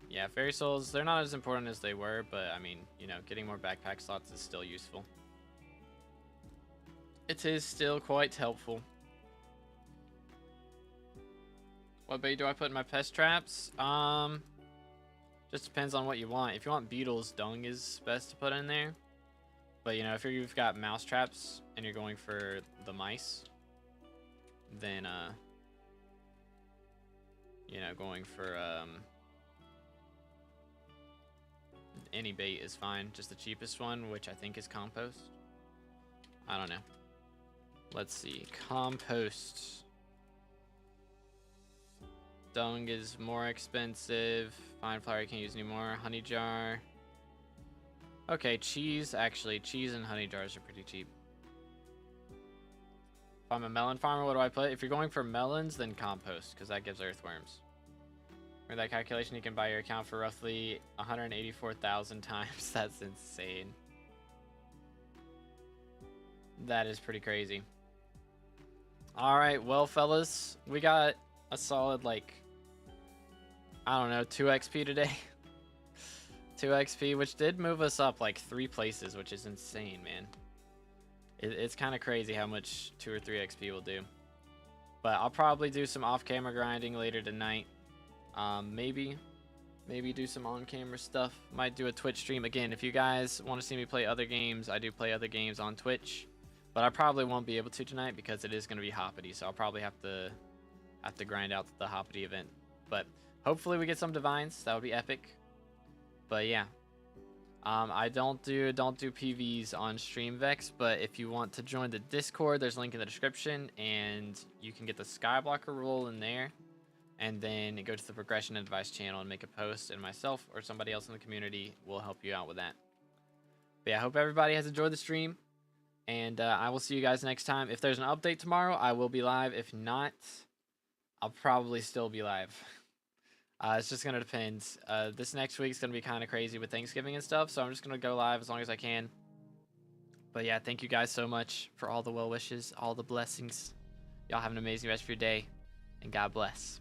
[SPEAKER 1] Yeah, Fairy Souls, they're not as important as they were, but I mean, you know, getting more backpack slots is still useful. It is still quite helpful. What bait do I put in my pest traps? Just depends on what you want. If you want beetles, dung is best to put in there. But you know, if you've got mouse traps and you're going for the mice, then you know, going for any bait is fine. Just the cheapest one, which I think is compost. I don't know. Let's see. Compost. Dung is more expensive. Fine flour you can't use anymore. Honey jar. Okay, cheese. Actually, cheese and honey jars are pretty cheap. If I'm a melon farmer, what do I put? If you're going for melons, then compost, because that gives earthworms. For that calculation, you can buy your account for roughly 184,000 times. That's insane. That is pretty crazy. Alright, well, fellas, we got a solid, like, I don't know, 2 XP today. 2 XP, which did move us up like 3 places, which is insane, man. It's kind of crazy how much 2 or 3 XP will do. But I'll probably do some off-camera grinding later tonight. Maybe do some on-camera stuff. Might do a Twitch stream. Again, if you guys want to see me play other games, I do play other games on Twitch. But I probably won't be able to tonight because it is going to be Hoppity, so I'll probably have to grind out the Hoppity event. But hopefully we get some divines. That would be epic. But yeah, I don't do PVs on StreamVex, but if you want to join the Discord, there's a link in the description, and you can get the Skyblocker rule in there, and then go to the Progression Advice channel and make a post, and myself or somebody else in the community will help you out with that. But yeah, I hope everybody has enjoyed the stream, and I will see you guys next time. If there's an update tomorrow, I will be live. If not, I'll probably still be live. It's just going to depend. This next week's going to be kind of crazy with Thanksgiving and stuff, so I'm just going to go live as long as I can. But yeah, thank you guys so much for all the well wishes, all the blessings. Y'all have an amazing rest of your day, and God bless.